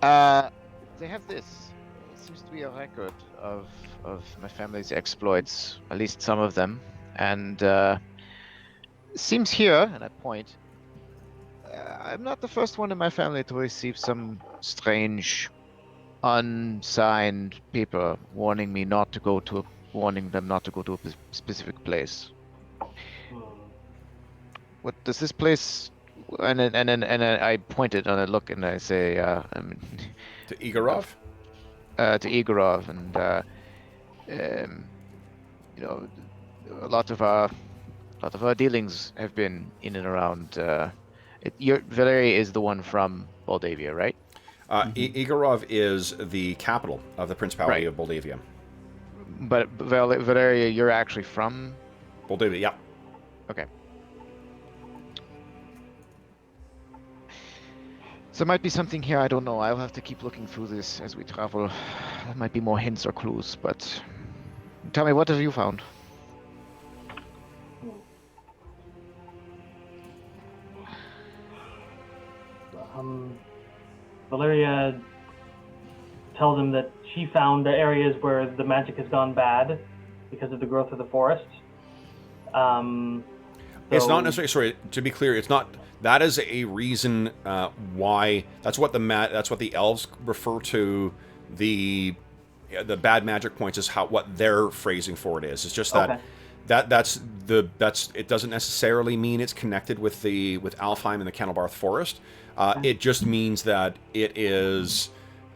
they have this. It seems to be a record of my family's exploits, at least some of them, and seems here, and I point. I'm not the first one in my family to receive some strange, unsigned paper warning them not to go to a specific place. What does this place? And I point it and I look and I say, to Igorov. To Igorov, and a lot of our dealings have been in and around. Valeria is the one from Moldavia, right? Igorov is the capital of the Principality of Moldavia. But Valeria, you're actually from Moldavia, yeah. Okay. So there might be something here, I don't know. I'll have to keep looking through this as we travel. There might be more hints or clues, but tell me, what have you found? Valeria tells him that she found the areas where the magic has gone bad because of the growth of the forest. It's not necessarily. Sorry, to be clear, it's not. That is a reason why. That's what the elves refer to the bad magic points is what their phrasing for it is. It's just that. Okay. That's it doesn't necessarily mean it's connected with Alfheim and the Kenilbarth Forest. It just means that it is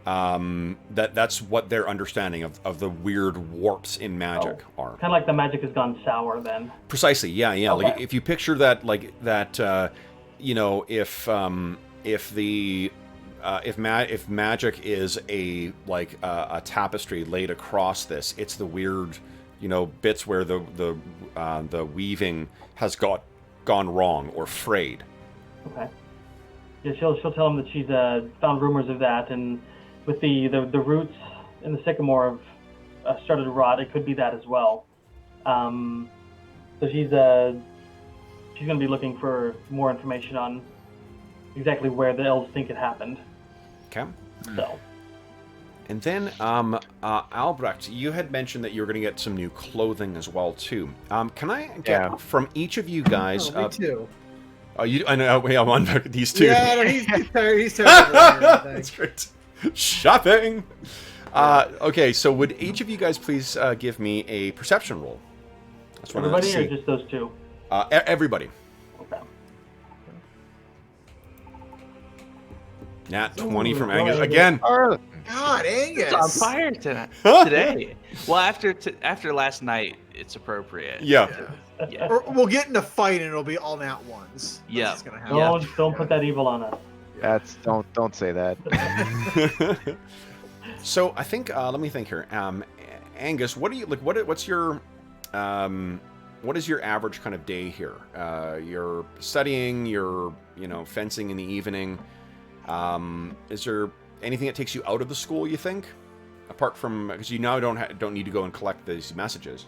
that's what their understanding of the weird warps in magic are. Kind of like the magic has gone sour then. Precisely, yeah. Okay. Like if you picture that, if magic is a tapestry laid across this, it's the weird, bits where the weaving has gone wrong or frayed. Okay. Yeah, she'll tell him that she's found rumors of that, and with the roots in the sycamore have started to rot. It could be that as well. So she's going to be looking for more information on exactly where the elves think it happened. Okay. So. And then, Albrecht, you had mentioned that you were going to get some new clothing as well too. Can I get from each of you guys? Me too. Oh, I know. I'm on these two. Yeah, no, he's terrible. That's great. Shopping. Okay, so would each of you guys please give me a perception roll? That's everybody, or just those two? Everybody. Okay. Nat 20 from Angus again. God, Angus! It's on fire today. Well, after last night, it's appropriate. Yeah. Or we'll get in a fight and it'll be all nat ones. Yeah. Don't put that evil on us. That's don't say that. So I think let me think here. Angus, what do you like? What's your what is your average kind of day here? You're studying, you're fencing in the evening. Is there anything that takes you out of the school? You think, apart from because you now don't need to go and collect these messages.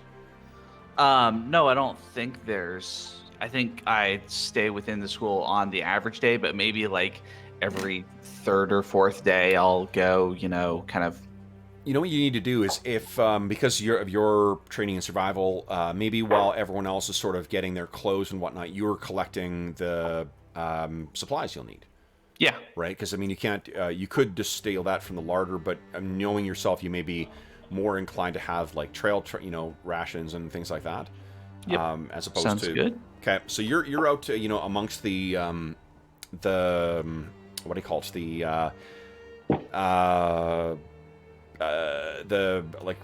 No, I don't think there's. I think I stay within the school on the average day, but maybe like every third or fourth day I'll go, kind of. You know what you need to do is if because of your training in survival, maybe while everyone else is sort of getting their clothes and whatnot, you're collecting the supplies you'll need. Yeah. Right? Because I mean, you can't. You could just steal that from the larder, but knowing yourself, you may be more inclined to have like trail, rations and things like that. Yep. As opposed Sounds to. good. Okay, so you're out, amongst the what do you call it? The like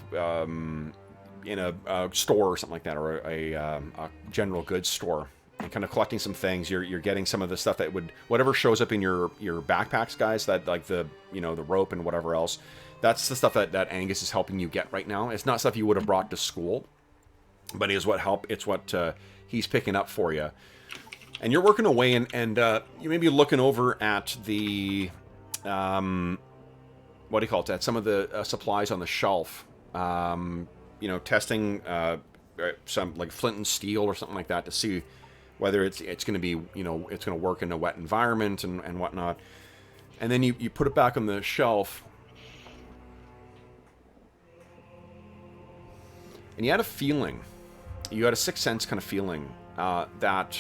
in a store or something like that, or a general goods store, and kind of collecting some things. You're getting some of the stuff that whatever shows up in your backpacks, guys. That like the rope and whatever else. That's the stuff that Angus is helping you get right now. It's not stuff you would have brought to school, but it's what he's picking up for you. And you're working away, and you may be looking over at the what do you call it? At some of the supplies on the shelf. Testing some like flint and steel or something like that to see whether it's going to be it's going to work in a wet environment and whatnot. And then you put it back on the shelf. And you had a feeling, you had a sixth sense kind of feeling that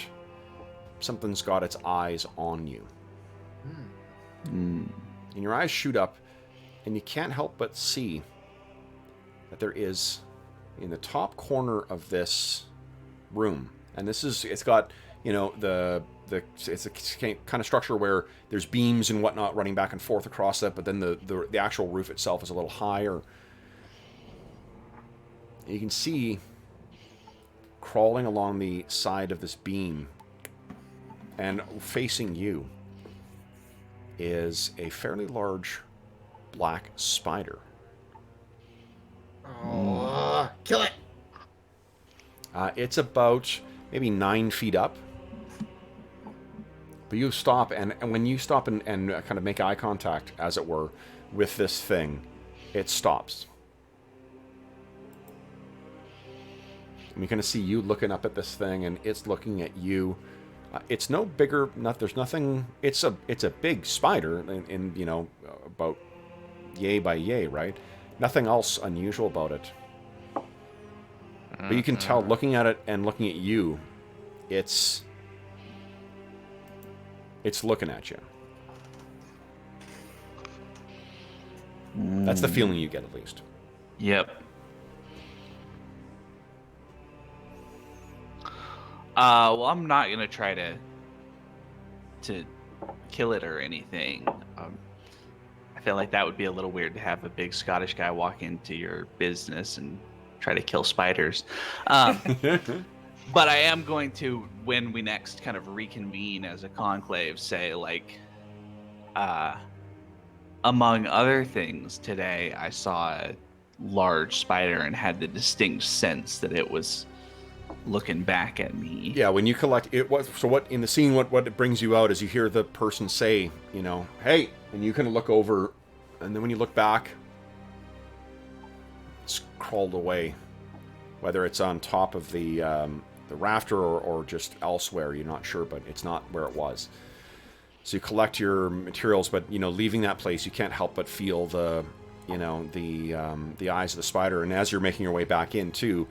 something's got its eyes on you. And your eyes shoot up, and you can't help but see that there is, in the top corner of this room, and it's got, it's a kind of structure where there's beams and whatnot running back and forth across it, but then the actual roof itself is a little higher. You can see crawling along the side of this beam and facing you is a fairly large black spider. Oh, kill it! It's about maybe 9 feet up. But you stop, and when you stop and kind of make eye contact, as it were, with this thing, it stops. And you kind of see you looking up at this thing, and it's looking at you. It's no bigger. There's nothing. It's a big spider, in about yay by yay, right? Nothing else unusual about it. But you can tell, looking at it and looking at you, it's looking at you. That's the feeling you get, at least. Yep. Well, I'm not gonna try to kill it or anything. I feel like that would be a little weird to have a big Scottish guy walk into your business and try to kill spiders. But I am going to, when we next kind of reconvene as a conclave, say, like, among other things today, I saw a large spider and had the distinct sense that it was looking back at me. Yeah, when you collect it, what in the scene, what it brings you out is you hear the person say, hey, and you kind of look over, and then when you look back, it's crawled away, whether it's on top of the rafter or just elsewhere, you're not sure, but it's not where it was. So you collect your materials, but leaving that place, you can't help but feel the eyes of the spider. And as you're making your way back in too,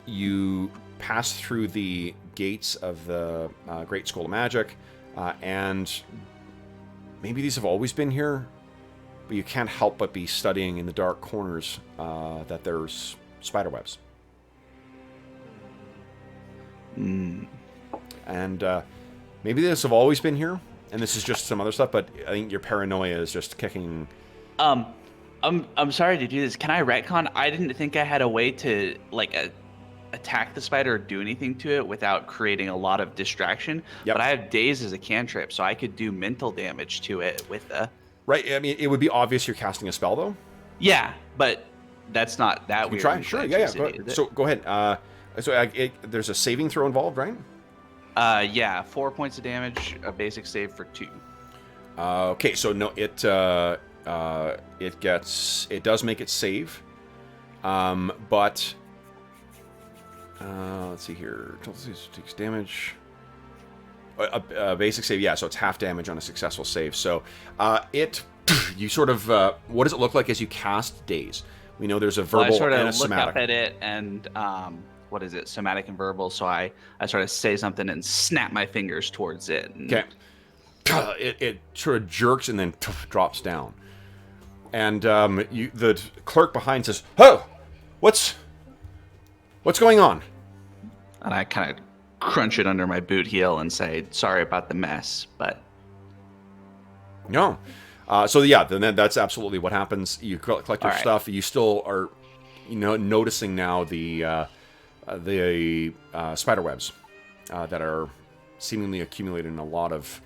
you pass through the gates of the Great School of Magic, and maybe these have always been here, but you can't help but be studying in the dark corners that there's spider webs. And maybe these have always been here, and this is just some other stuff, but I think your paranoia is just kicking. I'm sorry to do this. Can I retcon? I didn't think I had a way to, like, a attack the spider or do anything to it without creating a lot of distraction. Yep. But I have Daze as a cantrip, so I could do mental damage to it with the. Right. I mean, it would be obvious you're casting a spell, though. Yeah, but that's not that You weird. try. in Sure. Glantri Yeah. City, is it? So go ahead. There's a saving throw involved, right? Yeah, 4 points of damage, a basic save for 2. Okay. So no, it does make it save. But let's see here. Takes damage. A basic save, yeah. So it's half damage on a successful save. So you sort of. What does it look like as you cast Daze? We know there's a verbal I sort of and a look somatic. up at it and what is it? Somatic and verbal. So I sort of say something and snap my fingers towards it. And Okay. It sort of jerks and then drops down. And the clerk behind says, "Oh, what's going on?" And I kind of crunch it under my boot heel and say, "Sorry about the mess," but No. So yeah, then that's absolutely what happens. You collect your All right. stuff. You still are, noticing now the spider webs that are seemingly accumulated in a lot of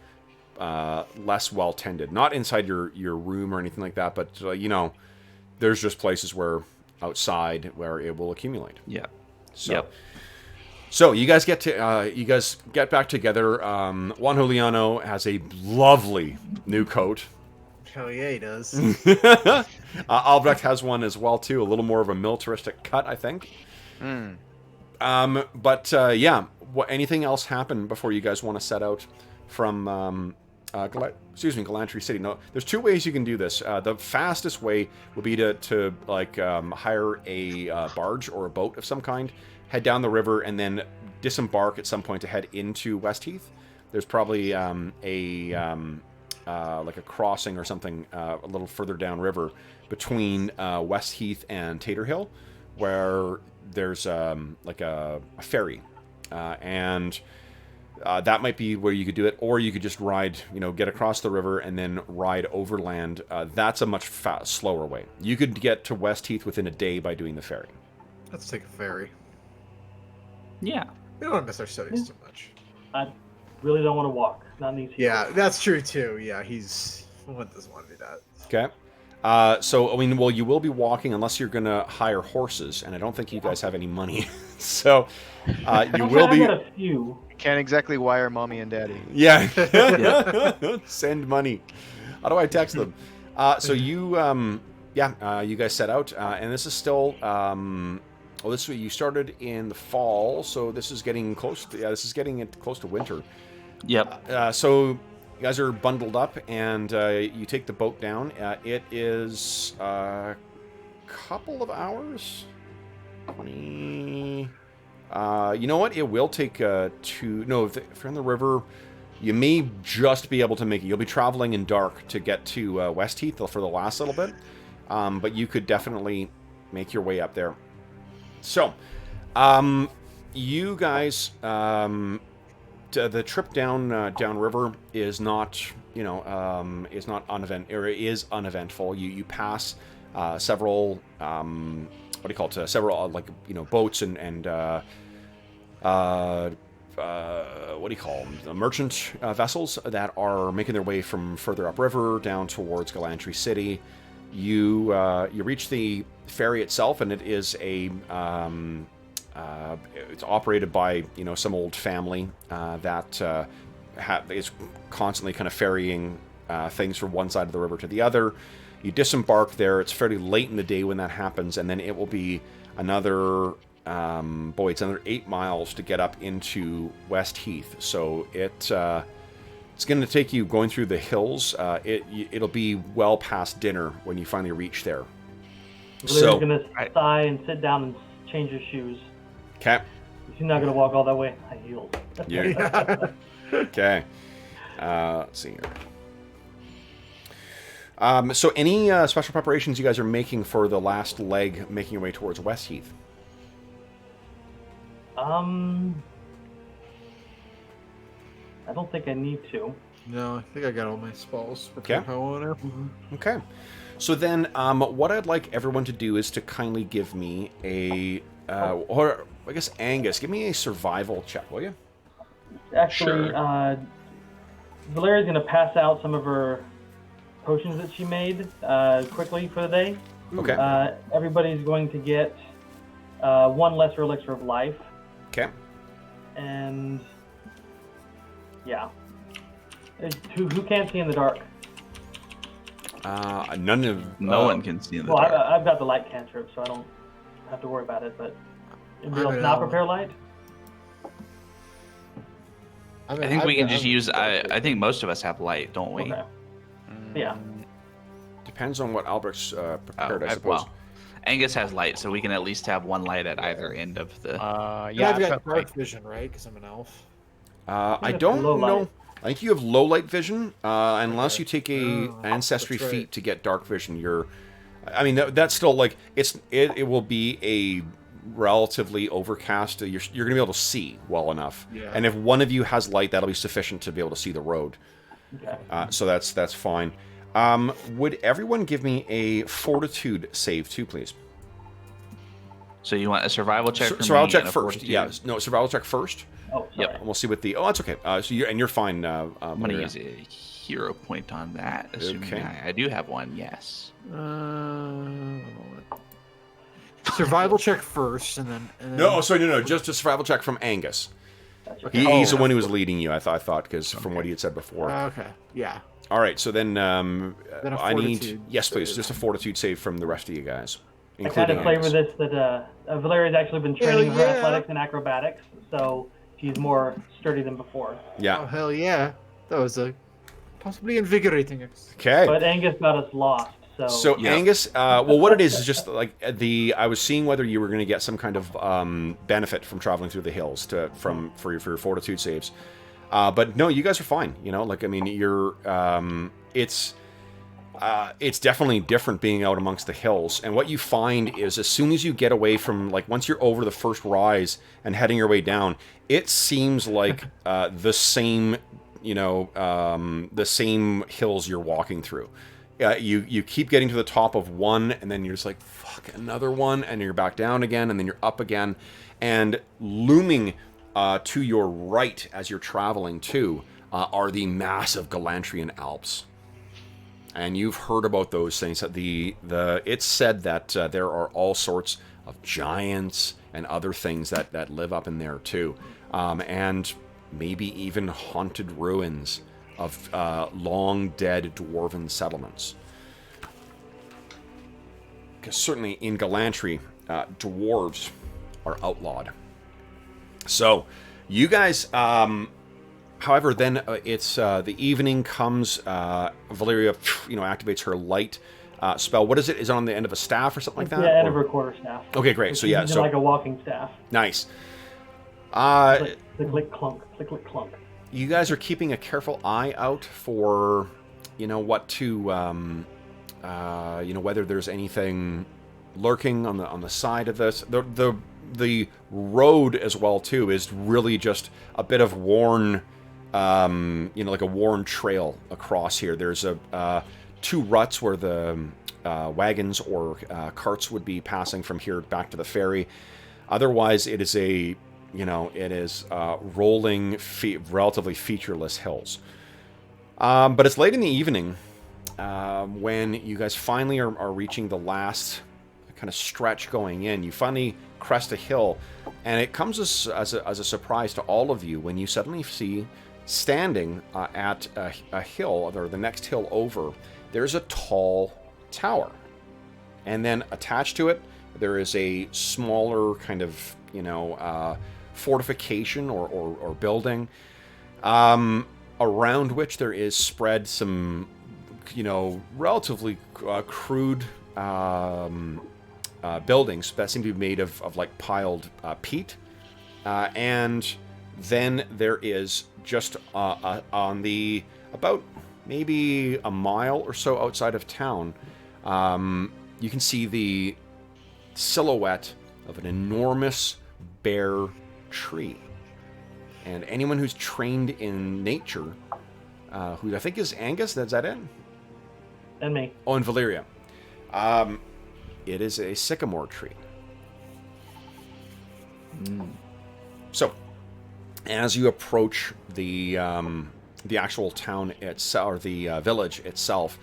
less well tended. Not inside your room or anything like that, but there's just places where outside where it will accumulate. yeah. So, Yep. So you guys get back together. Juan Juliano has a lovely new coat. Hell yeah, he does. Albrecht has one as well too, a little more of a militaristic cut, I think. But anything else happen before you guys want to set out from Glantri City? No, there's two ways you can do this. The fastest way would be to hire a barge or a boat of some kind, head down the river, and then disembark at some point to head into Westheath. There's probably like a crossing or something a little further downriver between Westheath and Tater Hill, where there's like a ferry, and that might be where you could do it, or you could just ride, get across the river and then ride overland. That's a much slower way. You could get to Westheath within a day by doing the ferry. Let's take a ferry. Yeah. We don't want to miss our studies too much. I really don't want to walk. Not in these heat. Yeah, that's true too. Yeah, one doesn't want to do that. Okay. So, I mean, well, you will be walking unless you're going to hire horses, and I don't think you guys have any money. So, you will be... I got a few. Can't exactly wire mommy and daddy. Yeah. Send money. How do I text them? So you guys set out, and this is still... this you started in the fall, so this is getting close. This is getting close to winter. Yep. So you guys are bundled up, and you take the boat down. It is a couple of hours. 20. You know what? It will take if you're on the river, you may just be able to make it. You'll be traveling in dark to get to Westheath for the last little bit, but you could definitely make your way up there. So, you guys, the trip downriver is not, is not uneventful. You pass several, several boats and the merchant vessels that are making their way from further upriver down towards Glantri City. You reach the ferry itself, and it is it's operated by some old family that is constantly kind of ferrying things from one side of the river to the other. You disembark there. It's fairly late in the day when that happens, and then it will be another it's another 8 miles to get up into Westheath. So it's going to take you going through the hills. It'll be well past dinner when you finally reach there. He's gonna sigh and sit down and change his shoes. Okay. He's not gonna walk all that way. High heels. Yeah. Okay. Let's see here. So any special preparations you guys are making for the last leg, making your way towards Westheath? I don't think I need to. No, I think I got all my spells. Okay. Okay. So then, what I'd like everyone to do is to kindly give me a... I guess Angus, give me a survival check, will you? Actually, Valeria's going to pass out some of her potions that she made quickly for the day. Okay. Everybody's going to get one lesser elixir of life. Okay. And yeah, who can't see in the dark? None of No one can see in the Well, dark. I've got the light cantrip, so I don't have to worry about it. But anybody else not prepare light? I think we can just use. I think most of us have light, don't we? Okay. Yeah. Depends on what Albert's prepared, I suppose. Well, Angus has light, so we can at least have one light at either end of the. Yeah, I've got dark light. vision, right? Because I'm an elf. I have don't low know. light. I think you have low light vision, unless you take a Oh, ancestry that's right. feat to get dark vision. I mean, that's still like it will be a relatively overcast. You're gonna be able to see well enough, Yeah. and if one of you has light, that'll be sufficient to be able to see the road. Okay. So that's fine. Would everyone give me a fortitude save too, please? So you want a survival check? from Survival me check and a first. fortitude? Yeah, no, survival check first. Oh, sorry. Yep. And we'll see what the. Oh, that's okay. So you're fine. I'm gonna Maria. use a hero point on that, assuming Okay. I do have one. Yes. Survival check first, and then. No, sorry, no. Just a survival check from Angus. Gotcha. He's the one who was leading you. I thought because from what he had said before. Okay. Yeah. All right, so then a I need fortitude yes, please, save. just a fortitude save from the rest of you guys, I kind including of flavor Angus. this that Valeria's actually been training her yeah. athletics and acrobatics, so she's more sturdy than before. Oh Yeah. hell yeah! That was possibly invigorating. Okay. But Angus got us lost, so. So Yeah. Angus, well, what it is just like I was seeing whether you were going to get some kind of benefit from traveling through the hills for your fortitude saves, but no, you guys are fine. You know, like I mean, you're it's definitely different being out amongst the hills. And what you find is as soon as you get away from like once you're over the first rise and heading your way down, it seems like the same the same hills you're walking through. You keep getting to the top of one, and then you're just like, fuck, another one, and you're back down again, and then you're up again. And looming to your right as you're traveling too are the massive Galantrian Alps. And you've heard about those things. It's said that there are all sorts of giants and other things that live up in there too. And maybe even haunted ruins of long dead dwarven settlements. Because certainly in Glantri, dwarves are outlawed. So, you guys, however, then it's the evening comes. Valeria, activates her light spell. What is it? Is it on the end of a staff or something like that? Yeah, end of Or- her quarterstaff. Okay, great. So She's yeah, using so like a walking staff. nice. Click, click, clunk, click, click, clunk. You guys are keeping a careful eye out for, what to, whether there's anything lurking on the side of this. The road as well too is really just a bit of worn, like a worn trail across here. There's two ruts where the wagons or carts would be passing from here back to the ferry. Otherwise, it is rolling, relatively featureless hills. But it's late in the evening when you guys finally are reaching the last kind of stretch going in. You finally crest a hill, and it comes as a surprise to all of you when you suddenly see standing at a hill, or the next hill over, there's a tall tower. And then attached to it, there is a smaller kind of, fortification or building, around which there is spread some, relatively crude buildings that seem to be made of like piled peat. And then there is just on the about maybe a mile or so outside of town, you can see the silhouette of an enormous bare tree. And anyone who's trained in nature, who I think is Angus, is that it? And me. Oh, and Valeria. It is a sycamore tree. So, as you approach the actual town itself, or the village itself,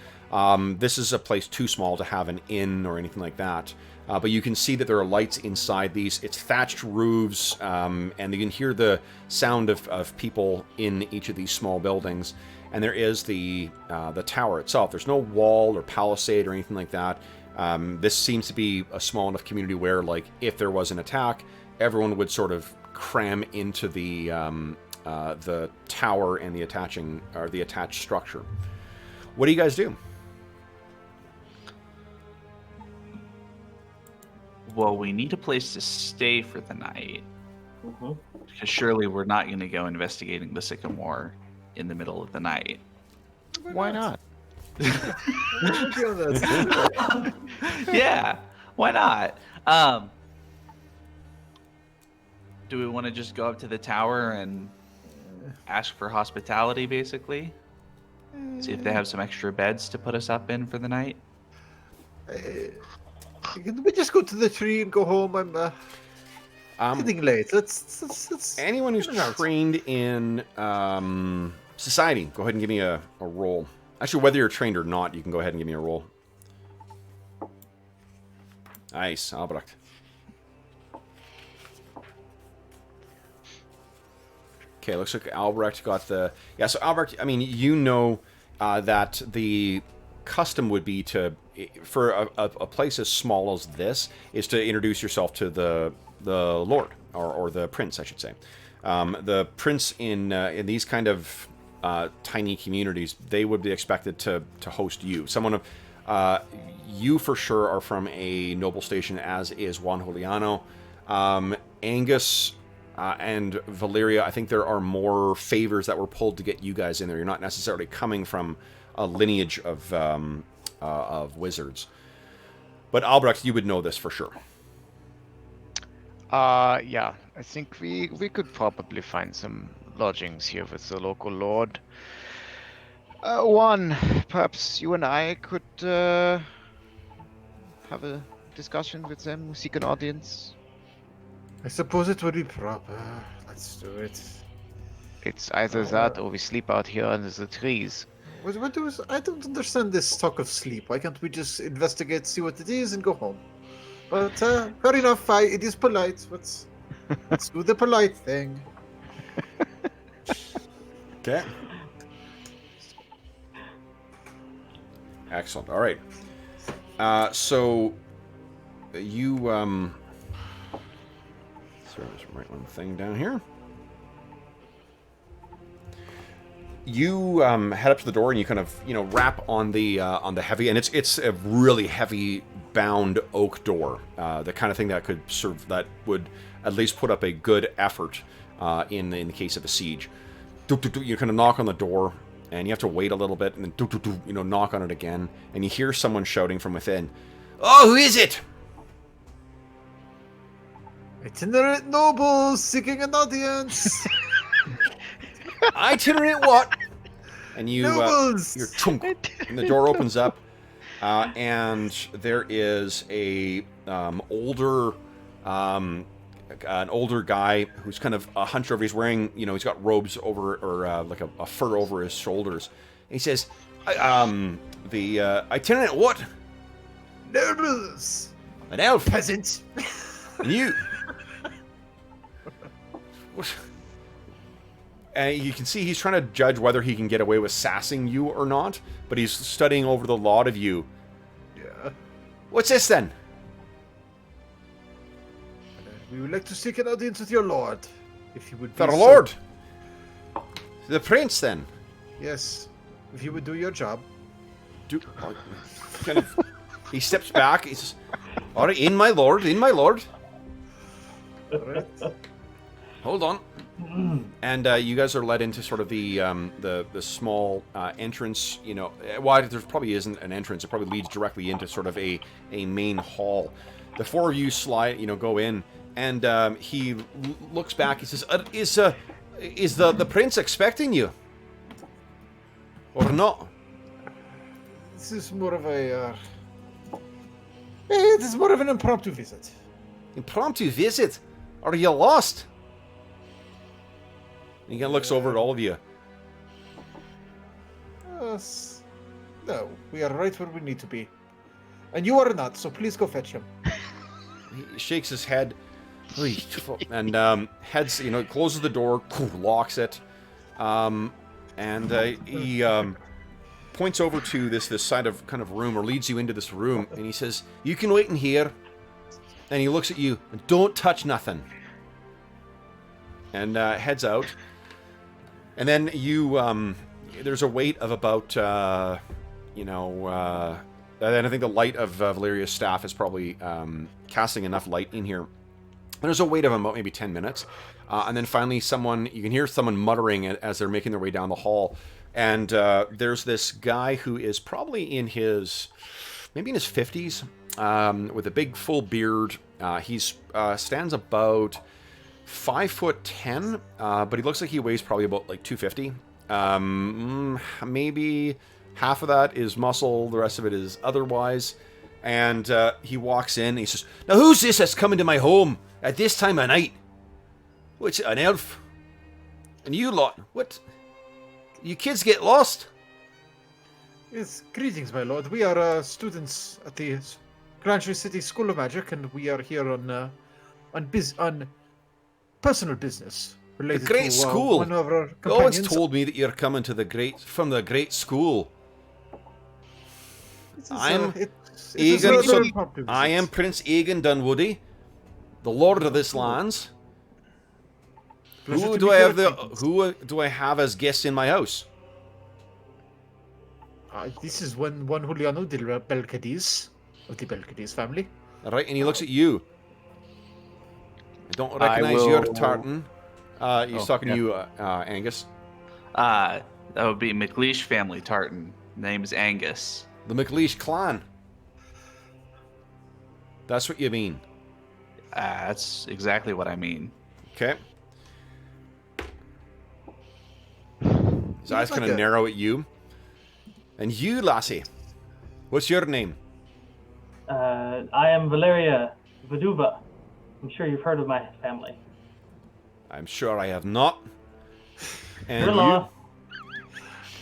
this is a place too small to have an inn or anything like that. But you can see that there are lights inside these. It's thatched roofs, and you can hear the sound of people in each of these small buildings. And there is the tower itself. There's no wall or palisade or anything like that. This seems to be a small enough community where, like, if there was an attack, everyone would sort of cram into the tower and the attached structure. What do you guys do? Well, we need a place to stay for the night. Because surely we're not going to go investigating the Sycamore in the middle of the night. Why not? Yeah, why not? Do we want to just go up to the tower and ask for hospitality, basically? See if they have some extra beds to put us up in for the night? Can we just go to the tree and go home? I'm getting late. Let's anyone who's trained in society, go ahead and give me a roll. Actually, whether you're trained or not, you can go ahead and give me a roll. Nice, Albrecht. Okay, looks like Albrecht got the... Yeah, so Albrecht, I mean, you know that the custom would be to, for a place as small as this, is to introduce yourself to the lord, or the prince, I should say. The prince in these kind of tiny communities, they would be expected to host you. Someone of... you for sure are from a noble station, as is Juan Juliano. Angus... and Valeria, I think there are more favors that were pulled to get you guys in there. You're not necessarily coming from a lineage of wizards. But Albrecht, you would know this for sure. Yeah, I think we could probably find some lodgings here with the local lord. One, perhaps you and I could have a discussion with them, seek an audience. I suppose it would be proper. Let's do it. It's either that or we sleep out here under the trees. I don't understand this talk of sleep. Why can't we just investigate, see what it is, and go home? But fair enough. It is polite. Let's do the polite thing. Okay. Excellent. All right. So you Sorry, just write one thing down here. You head up to the door and you kind of, rap on the heavy, and it's a really heavy bound oak door, the kind of thing that could that would at least put up a good effort in the case of a siege. You kind of knock on the door, and you have to wait a little bit, and then knock on it again, and you hear someone shouting from within, "Oh, who is it?" Itinerant nobles seeking an audience. Itinerant what? And you, nobles. You're chunk, and the door opens up, and there is an older guy who's kind of hunched over. He's wearing, he's got robes over, or like a fur over his shoulders. And he says, the itinerant what? Nobles. An elf. Peasant. And you. And you can see he's trying to judge whether he can get away with sassing you or not, but he's studying over the lot of you. Yeah. What's this then? We would like to seek an audience with your lord, if you would be The so... lord? The prince, then? Yes, if you would do your job. He steps back, he says, all right, in my lord. All right. Hold on. And you guys are led into sort of the small entrance. There probably isn't an entrance. It probably leads directly into sort of a main hall. The four of you go in, and he looks back. He says, "Is the prince expecting you, or not?" This is more of a. It is more of an impromptu visit. Impromptu visit? Are you lost? And he kind of looks over at all of you. No, we are right where we need to be. And you are not, so please go fetch him. He shakes his head. And heads, closes the door, locks it. And he points over to this side of kind of room, or leads you into this room, and he says, "You can wait in here." And he looks at you, and don't touch nothing. And heads out. And then you, there's a wait of about, and I think the light of Valeria's staff is probably casting enough light in here. There's a wait of about maybe 10 minutes. And then finally you can hear someone muttering as they're making their way down the hall. And there's this guy who is probably maybe in his 50s, with a big full beard. He stands about 5'10", but he looks like he weighs probably about like 250. Maybe half of that is muscle, the rest of it is otherwise. And he walks in and he says, "Now who's this that's coming to my home at this time of night? What's it, an elf? And you lot, what? You kids get lost?" Yes, greetings, my lord. We are students at the Glantri City School of Magic, and we are here on personal business related The great to school. one of our No one's companions. told me that you're coming to from the great school. I'm I am Prince Aegon Dunwoody, the Lord of this lands. Who do I have as guests in my house? This is one Juliano de Belcadiz, of the Belcadiz family. All right, and he looks at you. I don't recognize your tartan. He's talking to you, Angus. That would be McLeish family tartan. Name is Angus. The McLeish clan. That's what you mean. That's exactly what I mean. Okay. His eyes kind of narrow at you. And you, lassie, what's your name? I am Valeria Vaduva. I'm sure you've heard of my family. I'm sure I have not. And Your-in-law.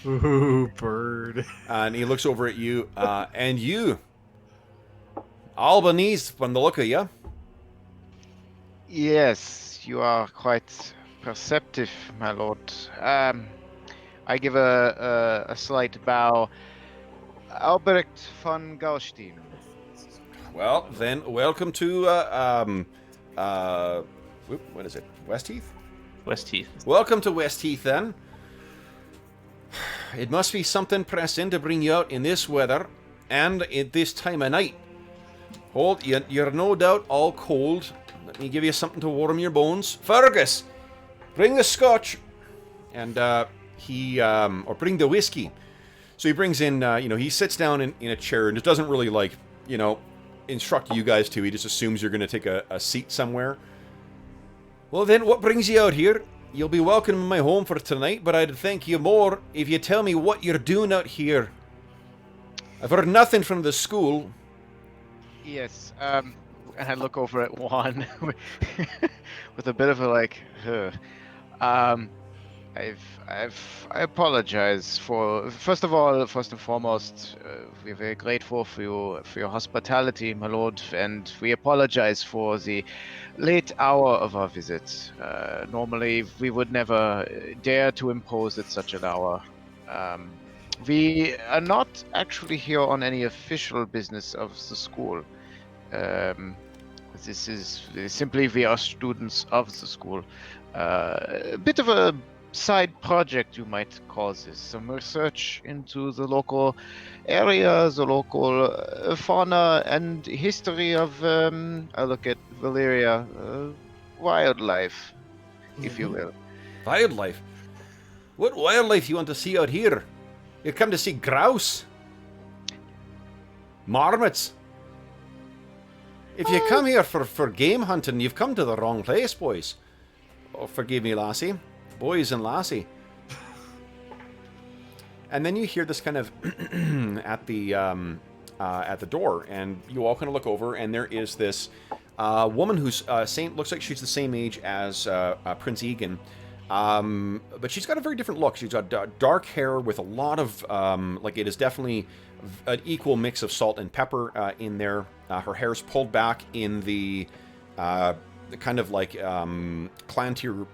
Ooh, bird. And he looks over at you. And you, Albanese, from the look of you. Yes, you are quite perceptive, my lord. I give a slight bow. Albrecht von Gaustein. Well, then, welcome to, what is it? Westheath? Westheath. Welcome to Westheath, then. It must be something pressing to bring you out in this weather and at this time of night. You're no doubt all cold. Let me give you something to warm your bones. Fergus, bring the scotch. And or bring the whiskey. So he brings in, he sits down in a chair and just doesn't really instruct you guys to. He just assumes you're going to take a seat somewhere. Well then, what brings you out here? You'll be welcome in my home for tonight, but I'd thank you more if you tell me what you're doing out here. I've heard nothing from the school. Yes, and I look over at Juan with a bit of a I apologize for, first and foremost, we're very grateful for your hospitality, my lord, and we apologize for the late hour of our visit. Normally, we would never dare to impose at such an hour. We are not actually here on any official business of the school. This is simply we are students of the school. A bit of a side project, you might call this. Some research into the local area, the local fauna and history of, I look at Valeria, wildlife, if you will. Wildlife? What wildlife you want to see out here? You come to see grouse? Marmots? If you come here for game hunting, you've come to the wrong place, boys. Oh, forgive me, lassie. Boys and lassie. And then you hear this kind of at the door, and you all kind of look over, and there is this A woman who's looks like she's the same age as Prince Egan, but she's got a very different look. She's got dark hair with a lot of it is definitely an equal mix of salt and pepper in there. Her hair's pulled back in the kind of like Glantri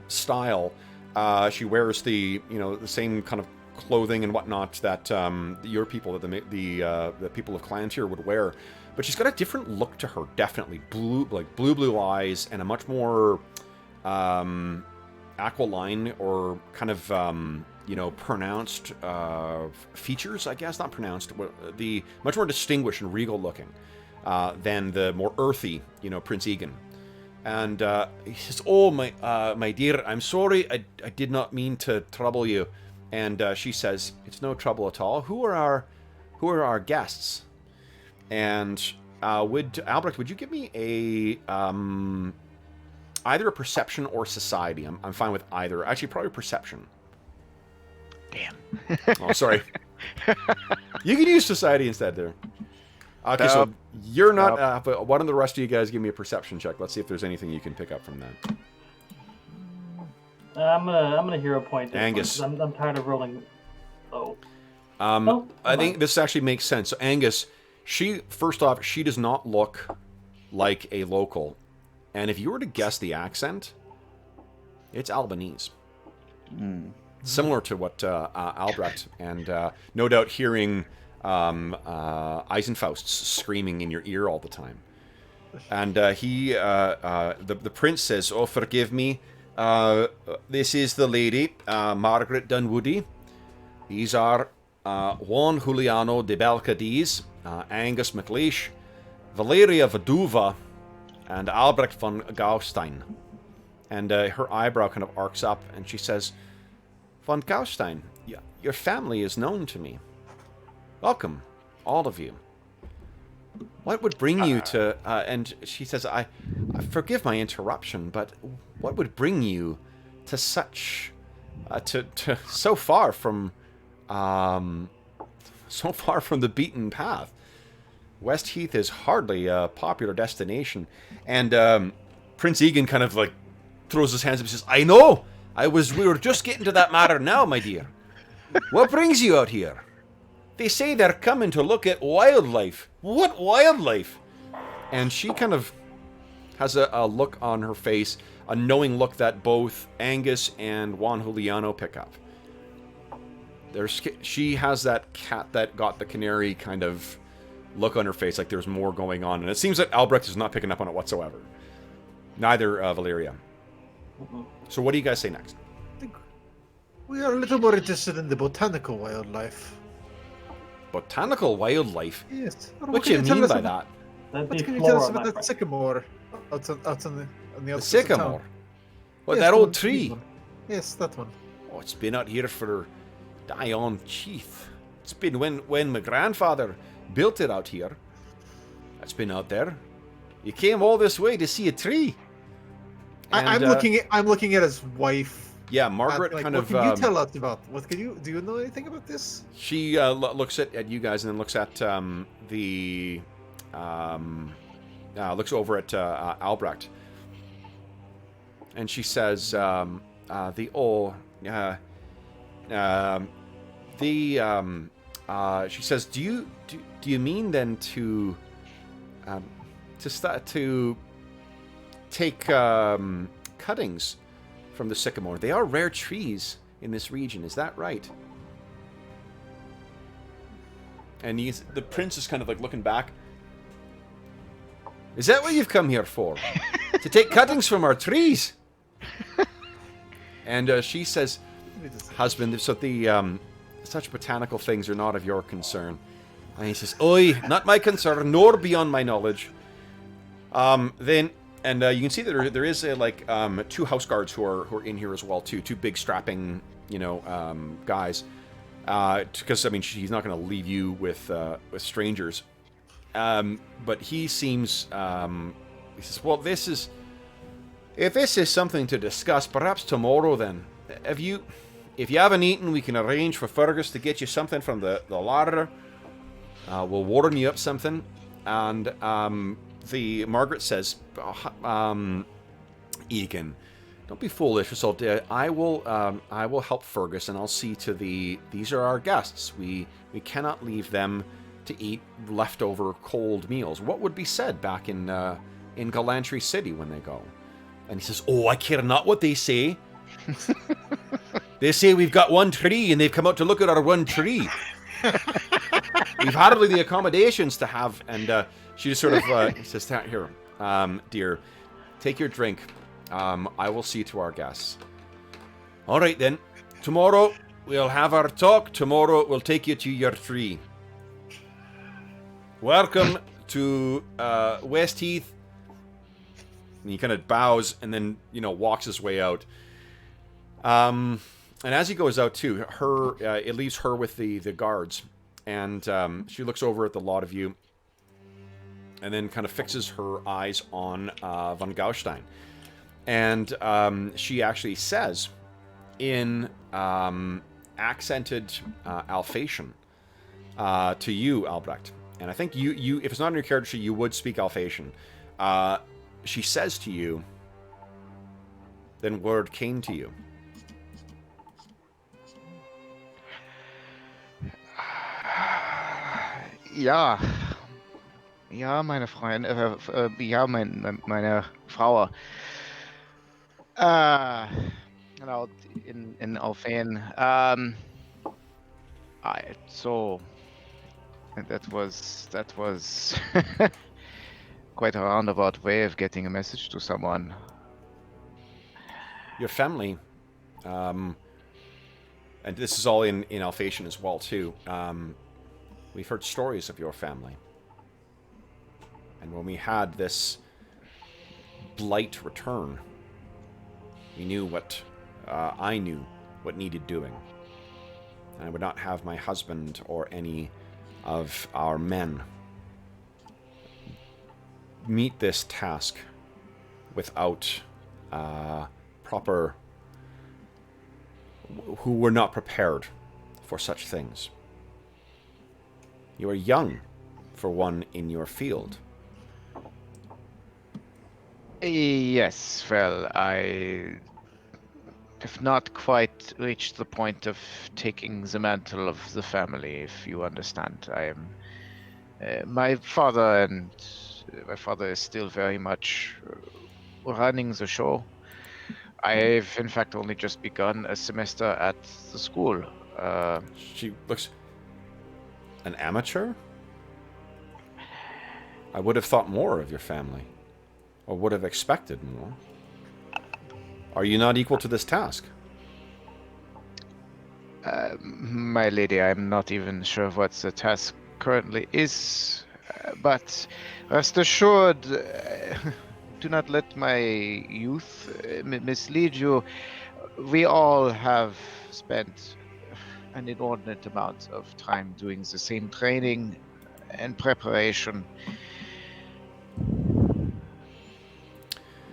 style. She wears the same kind of clothing and whatnot that your people, that the people of Glantri would wear, but she's got a different look to her. Definitely blue eyes and a much more aquiline or kind of pronounced features. I guess not pronounced, the much more distinguished and regal looking than the more earthy, Prince Egan. And he says, "Oh, my dear, I'm sorry. I did not mean to trouble you." And she says, "It's no trouble at all. Who are our guests?" And Albrecht, would you give me a either a perception or society? I'm fine with either. Actually, probably perception. Damn. Oh, sorry. You can use society instead there. Okay, so you're not. But why don't the rest of you guys give me a perception check? Let's see if there's anything you can pick up from that. I'm gonna hero point this Angus. one, 'cause I'm tired of rolling low. I think this actually makes sense. So Angus, first off, she does not look like a local, and if you were to guess the accent, it's Albanese. Similar to what Albrecht, and no doubt hearing Eisenfaust's screaming in your ear all the time. And the prince says, "Oh, forgive me. This is the lady, Margaret Dunwoody. These are Juan Juliano de Belcadiz, Angus MacLeish, Valeria Vaduva, and Albrecht von Gaustein." And her eyebrow kind of arcs up, and she says, "Von Gaustein, your family is known to me. Welcome, all of you. What would bring you to..." and she says, I forgive my interruption, but what would bring you to such... to so far from... so far from the beaten path? West Heath is hardly a popular destination. And Prince Egan kind of like throws his hands up and says, "I know! We were just getting to that matter now, my dear. What brings you out here? They say they're coming to look at wildlife. What wildlife?" And she kind of has a look on her face, a knowing look that both Angus and Juan Juliano pick up. She has that cat that got the canary kind of look on her face, like there's more going on. And it seems that Albrecht is not picking up on it whatsoever. Neither Valeria. So what do you guys say next? I think we are a little more interested in the botanical wildlife. Botanical wildlife? Yes. What do you mean by that? That'd What be can you tell us flora, about my that friend. sycamore out on the The outskirts of sycamore? town? What, Yes, that the old one- tree? one. Yes, that one. Oh, it's been out here for Dion Cheath. It's been when my grandfather built it out here. It's been out there. You came all this way to see a tree. I'm And, looking at his wife. Yeah, Margaret Like, kind what of. can you tell us about? Do you know anything about this? She looks at you guys and then looks at looks over at Albrecht, and she says, she says, do you mean then to take cuttings from the sycamore? They are rare trees in this region, is that right? And the prince is kind of like looking back. Is that what you've come here for? To take cuttings from our trees? And she says, "Husband, so such botanical things are not of your concern." And he says, "Oi, not my concern, nor beyond my knowledge." Then you can see that there is two house guards who are in here as well too. Two big strapping, guys. Because I mean, he's not going to leave you with strangers. But he seems. He says, "Well, if this is something to discuss, perhaps tomorrow then. If you haven't eaten, we can arrange for Fergus to get you something from the larder. We'll warm you up something, and Margaret says, Egan, don't be foolish. So I will help Fergus, and I'll see to these are our guests. We cannot leave them to eat leftover cold meals. What would be said back in Glantri City when they go? And he says, oh, I care not what they say. They say we've got one tree, and they've come out to look at our one tree. We've hardly the accommodations to have. And she just sort of says, here, dear, take your drink. I will see to our guests. All right, then. Tomorrow, we'll have our talk. Tomorrow, we'll take you to your tree. Welcome to West Heath. And he kind of bows and then, walks his way out. And as he goes out, too, it leaves her with the guards. And she looks over at the lot of you and then kind of fixes her eyes on von Gaustein. And she actually says in accented Alsatian to you, Albrecht. And I think you if it's not in your character sheet, you would speak Alsatian. She says to you, then word came to you. Ja. Ja, meine Freundin, ja, meine Frau. Genau, in Alphen. So that was quite a roundabout way of getting a message to someone. Your family, and this is all in Alsatian as well too. We've heard stories of your family, and when we had this blight return, we knew what I knew what needed doing. And I would not have my husband or any of our men meet this task without who were not prepared for such things. You are young for one in your field. Yes, well, I have not quite reached the point of taking the mantle of the family, if you understand. I am my father is still very much running the show. I've in fact only just begun a semester at the school. She looks an amateur? I would have thought more of your family, or would have expected more. Are you not equal to this task? My lady, I'm not even sure what the task currently is, but rest assured, do not let my youth mislead you. We all have spent an inordinate amount of time doing the same training and preparation.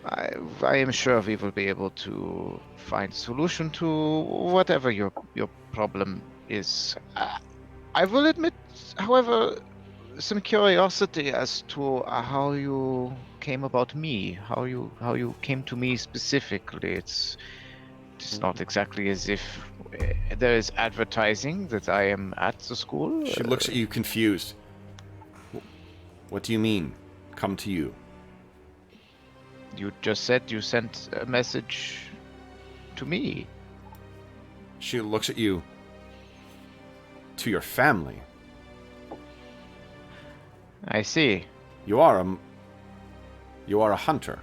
I am sure we will be able to find a solution to whatever your problem is. I will admit, however, some curiosity as to how you came about me, how you came to me specifically. It's not exactly as if there is advertising that I am at the school. She looks at you confused. What do you mean, come to you? You just said you sent a message to me. She looks at you. To your family. I see. You are a hunter.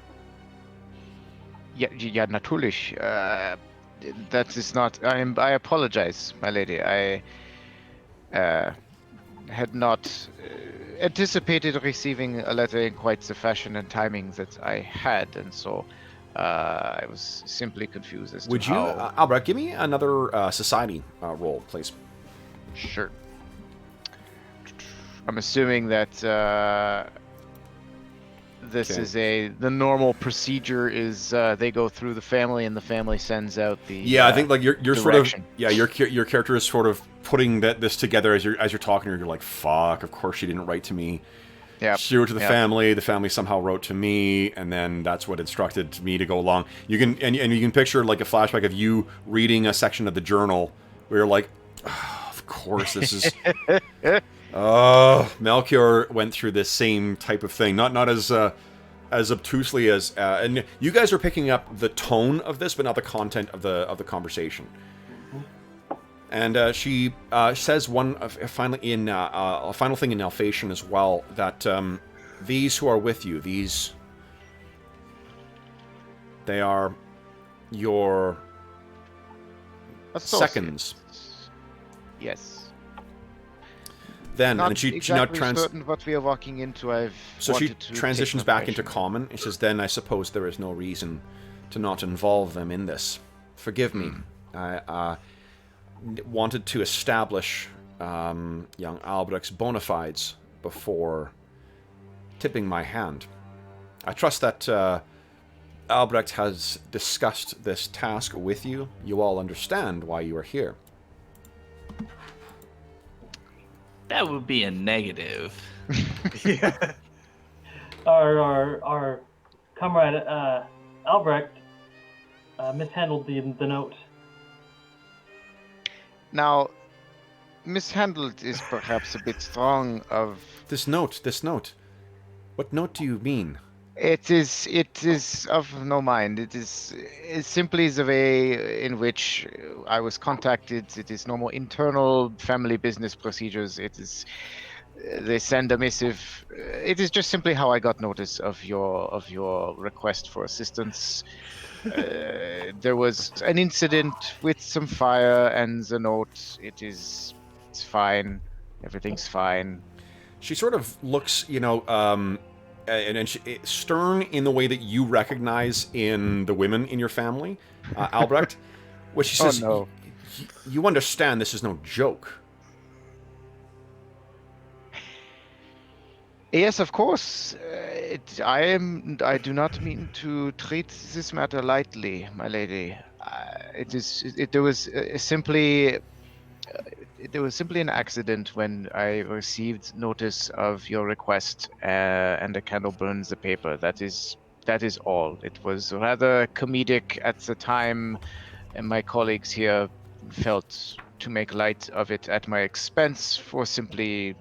Ja, natürlich. That is not. I apologize, my lady. I had not anticipated receiving a letter in quite the fashion and timing that I had, and so I was simply confused as to Would you, Albrecht, give me another society roll, please? Sure. I'm assuming that this is the normal procedure is they go through the family and the family sends out the yeah. I think like you're direction. Sort of your character is sort of putting this together as you're talking. You're like, fuck. Of course she didn't write to me. Yeah. She wrote to the family. The family somehow wrote to me, and then that's what instructed me to go along. You can and you can picture like a flashback of you reading a section of the journal where you're like, oh, of course this is. Oh, Melchior went through this same type of thing. Not as obtusely as and you guys are picking up the tone of this, but not the content of the conversation. And she says a final thing in Alphatian as well, that these who are with you, they are your seconds. Yes. Then, Not and she exactly now certain what we are walking into. So she transitions back into common. It says, "Then I suppose there is no reason to not involve them in this. Forgive me. I wanted to establish young Albrecht's bona fides before tipping my hand. I trust that Albrecht has discussed this task with you. You all understand why you are here." That would be a negative. Yeah. Our comrade Albrecht mishandled the note. Now, mishandled is perhaps a bit strong of... This note. What note do you mean? It is of no mind. It's simply the way in which I was contacted. It is normal internal family business procedures. It is they send a missive. It is just simply how I got notice of your request for assistance. There was an incident with some fire and the note. It's fine. Everything's fine. She sort of looks, and stern in the way that you recognize in the women in your family, Albrecht, where she says, "Oh no, you understand this is no joke." Yes, of course. I do not mean to treat this matter lightly, my lady. There was simply an accident when I received notice of your request, and the candle burns the paper. That is all. It was rather comedic at the time, and my colleagues here felt to make light of it at my expense for simply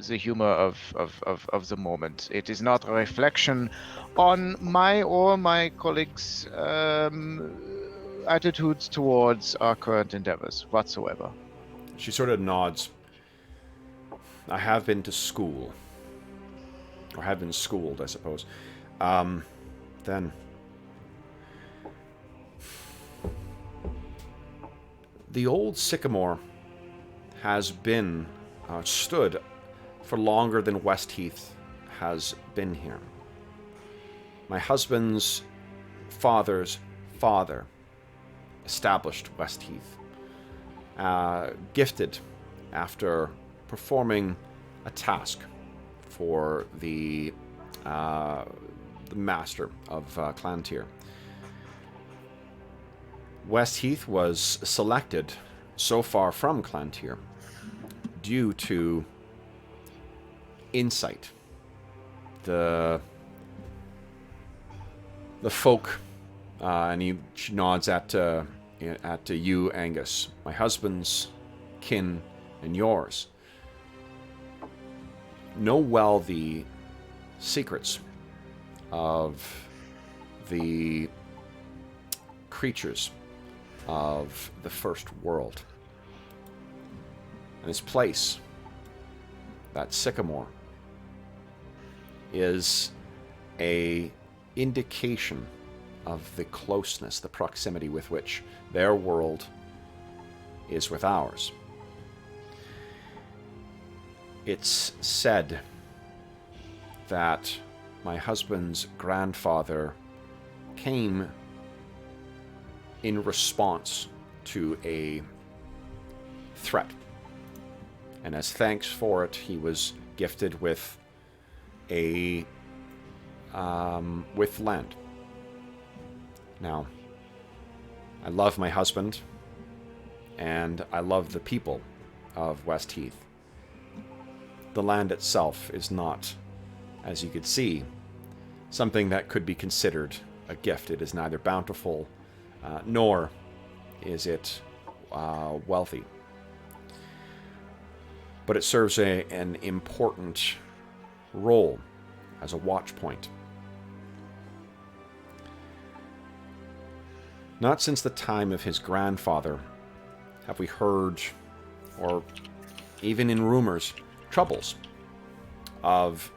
the humor of the moment. It is not a reflection on my or my colleagues' attitudes towards our current endeavors whatsoever. She sort of nods. I have been to school. Or have been schooled, I suppose. Then... The old sycamore has been... stood for longer than Westheath has been here. My husband's father's father established Westheath. Gifted after performing a task for the master of Glantri. Westheath was selected so far from Glantri due to insight. The folk, and she nods at you, Angus, my husband's kin and yours, know well the secrets of the creatures of the first world. And its place, that sycamore, is a indication of the closeness, the proximity with which their world is with ours. It's said that my husband's grandfather came in response to a threat. And as thanks for it, he was gifted with with land. Now, I love my husband, and I love the people of Westheath. The land itself is not as you could see, something that could be considered a gift. It is neither bountiful, nor is it wealthy. But it serves an important role as a watch point. Not since the time of his grandfather have we heard, or even in rumors, troubles of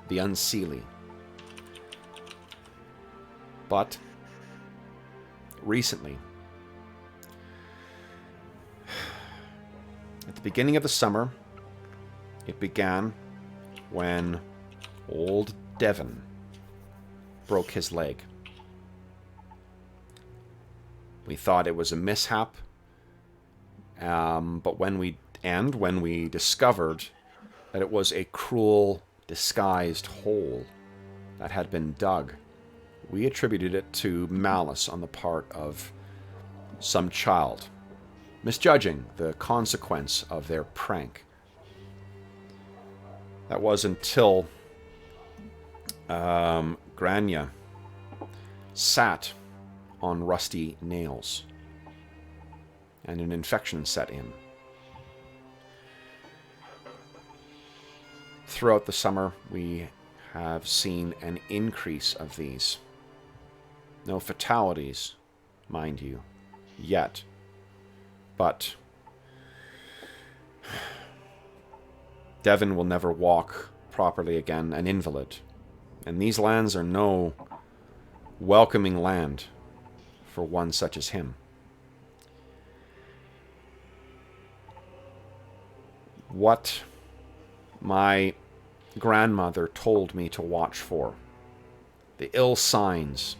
the unseelie. But recently, at the beginning of the summer, it began when old Devon broke his leg. We thought it was a mishap, but when we discovered that it was a cruel, disguised hole that had been dug, we attributed it to malice on the part of some child, misjudging the consequence of their prank. That was until Grania sat on rusty nails, and an infection set in. Throughout the summer, we have seen an increase of these. No fatalities, mind you, yet. But Devon will never walk properly again, an invalid. And these lands are no welcoming land for one such as him. What my grandmother told me to watch for, the ill signs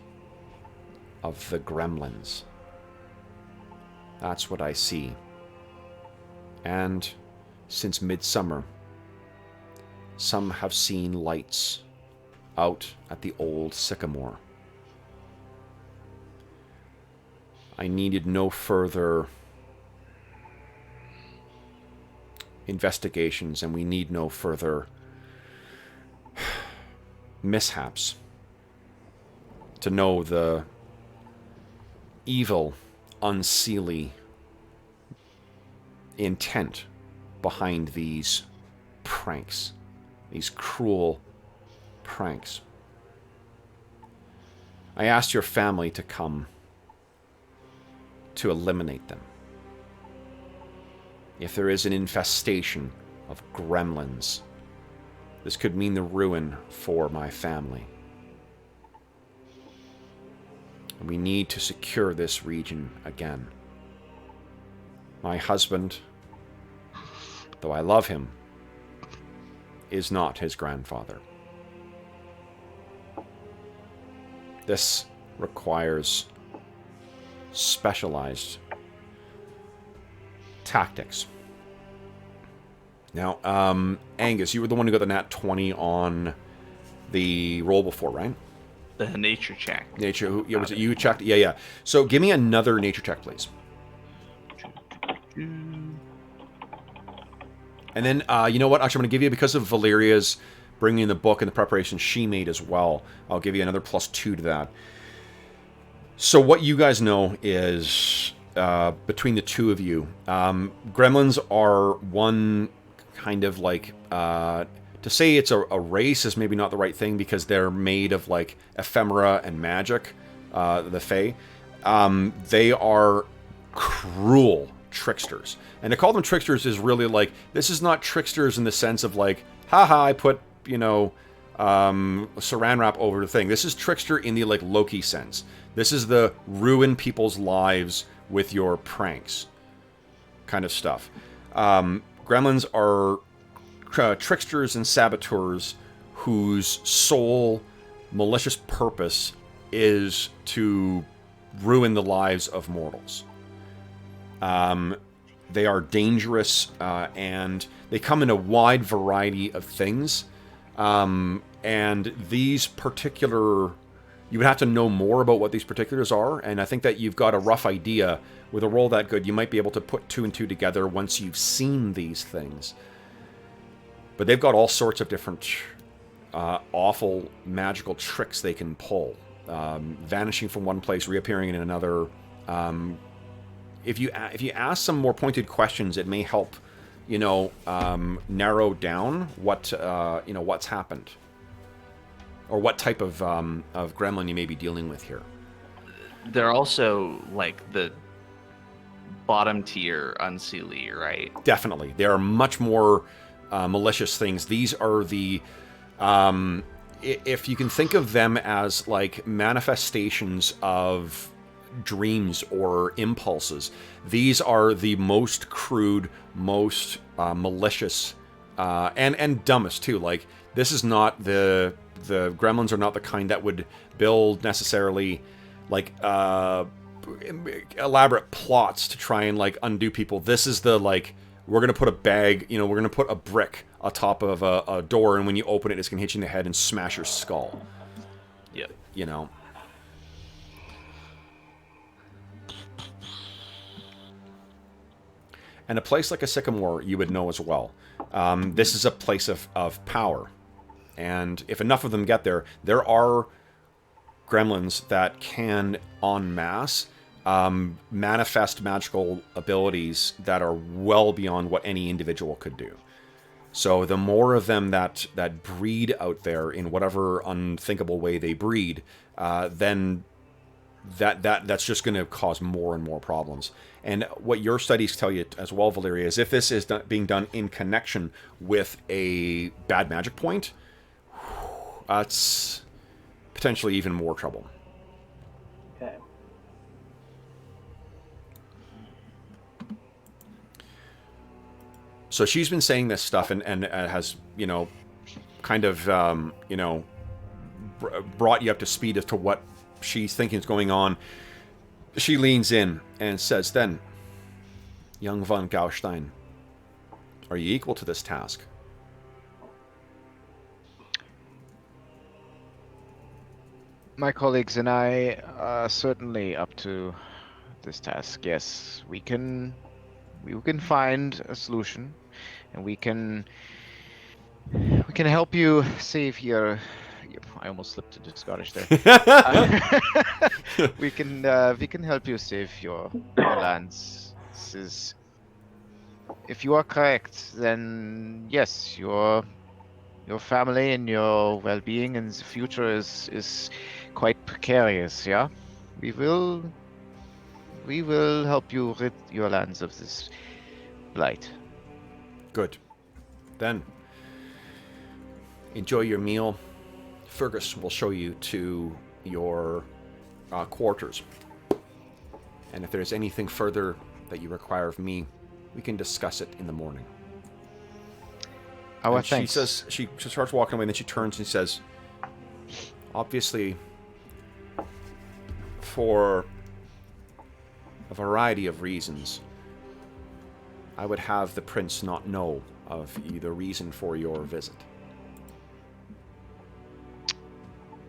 of the gremlins. That's what I see. And since midsummer, some have seen lights out at the old sycamore. I needed no further investigations, and we need no further mishaps to know the evil, unseelie intent behind these pranks, these cruel pranks. I asked your family to come to eliminate them. If there is an infestation of gremlins, this could mean the ruin for my family. We need to secure this region again. My husband, though I love him, is not his grandfather. This requires specialized tactics. Now, Angus, you were the one who got the nat 20 on the roll before, right? The nature check. Nature, yeah, was it you checked? Yeah, yeah. So give me another nature check, please. And then, you know what? Actually, I'm going to give you, because of Valeria's bringing in the book and the preparation she made as well, I'll give you another +2 to that. So what you guys know is, between the two of you, gremlins are one kind of like, to say it's a race is maybe not the right thing, because they're made of like ephemera and magic, the Fae. They are cruel tricksters. And to call them tricksters is really like, this is not tricksters in the sense of like, haha, I put, you know, saran wrap over the thing. This is trickster in the like Loki sense. This is the ruin people's lives with your pranks kind of stuff. Gremlins are tricksters and saboteurs whose sole malicious purpose is to ruin the lives of mortals. They are dangerous, and they come in a wide variety of things. And these particular... You would have to know more about what these particulars are, and I think that you've got a rough idea. With a roll that good, you might be able to put 2 and 2 together once you've seen these things. But they've got all sorts of different awful magical tricks they can pull, vanishing from one place, reappearing in another. If you ask some more pointed questions, it may help, narrow down what what's happened, or what type of gremlin you may be dealing with here. They're also like the bottom tier Unseelie, right? Definitely, they are much more malicious things. These are the if you can think of them as like manifestations of dreams or impulses, these are the most crude, most malicious, and dumbest too. Like, this is not the gremlins are not the kind that would build necessarily like elaborate plots to try and like undo people. This is the like, we're gonna put a bag, we're gonna put a brick atop of a door, and when you open it, it's gonna hit you in the head and smash your skull. Yep. And a place like a Sycamore, you would know as well. This is a place of power. And if enough of them get there, there are gremlins that can, en masse, manifest magical abilities that are well beyond what any individual could do. So the more of them that breed out there in whatever unthinkable way they breed, then that's just going to cause more and more problems. And what your studies tell you as well, Valeria, is if this is being done in connection with a bad magic point, it's potentially even more trouble. Okay. So she's been saying this stuff and has, kind of, brought you up to speed as to what she's thinking is going on. She leans in and says, then, young von Gaustein, are you equal to this task? My colleagues and I are certainly up to this task. Yes, we can find a solution, and we can help you save your. I almost slipped into Scottish there. We can help you save your lands. This is, if you are correct, then yes, your family and your well-being and the future is quite precarious. Yeah, we will help you rid your lands of this blight. Good. Then, enjoy your meal. Fergus will show you to your quarters. And if there's anything further that you require of me, we can discuss it in the morning. Our and thanks. She says, she starts walking away, and then she turns and says, obviously, for a variety of reasons, I would have the prince not know of the reason for your visit.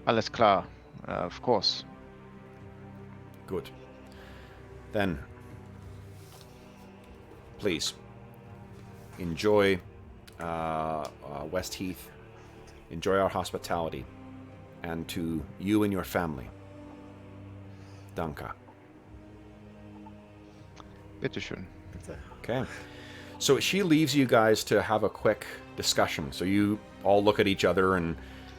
Alles klar, of course. Good. Then, please, enjoy West Heath. Enjoy our hospitality. And to you and your family, danke. Bitteschön. Okay. So she leaves you guys to have a quick discussion. So you all look at each other, and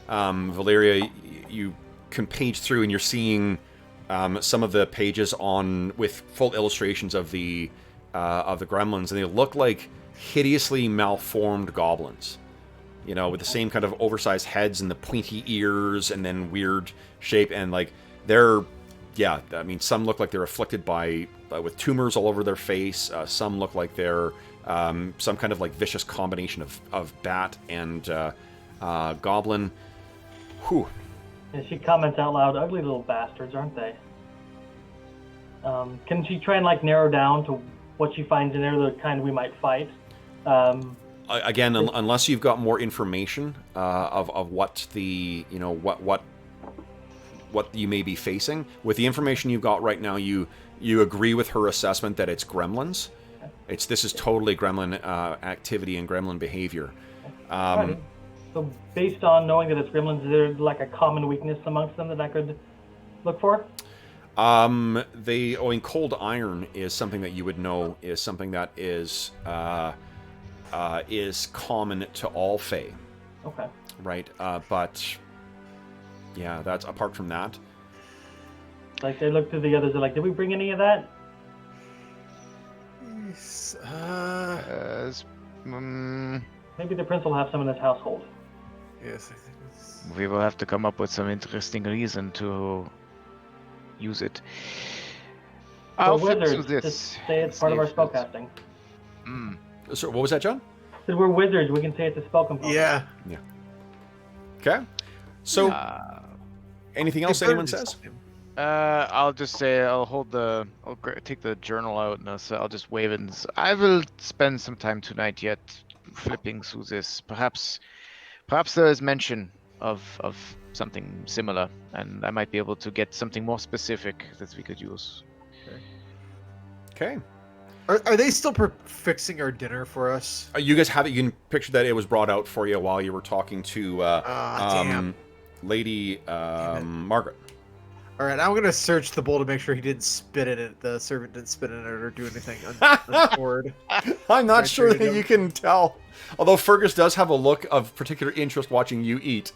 Valeria, you can page through, and you're seeing some of the pages with full illustrations of the gremlins, and they look like hideously malformed goblins. With the same kind of oversized heads and the pointy ears, and then weird shape, and like some look like they're afflicted with tumors all over their face. Some look like they're some kind of like vicious combination of bat and goblin. Whew. And she comments out loud, "Ugly little bastards, aren't they?" Can she try and like narrow down to what she finds in there, the kind we might fight? Again, unless you've got more information of what the what you may be facing. With the information you've got right now, you agree with her assessment that it's gremlins. This is totally gremlin activity and gremlin behavior. So based on knowing that it's gremlins, is there like a common weakness amongst them that I could look for? Cold iron is something that you would know is something that is common to all Fae. Okay. Right, but yeah, that's apart from that. Like they look to the others, they're like, did we bring any of that? Maybe the prince will have some in his household. Yes, I think it's... We will have to come up with some interesting reason to use it. We're I'll flip wizards. through this. Just say it's part of our spellcasting. So what was that, John? Because we're wizards, we can say it's a spell component. Yeah. Okay. So, anything else anyone says? I'll just say I'll take the journal out and I'll just wave it. I will spend some time tonight yet flipping through this. Perhaps there is mention of something similar, and I might be able to get something more specific that we could use. Okay. Are they still fixing our dinner for us? You guys have it. You can picture that it was brought out for you while you were talking to Lady Margaret. All right, I'm gonna search the bowl to make sure he didn't spit in it. The servant didn't spit in it or do anything untoward. I'm not sure that you can tell. Although Fergus does have a look of particular interest watching you eat.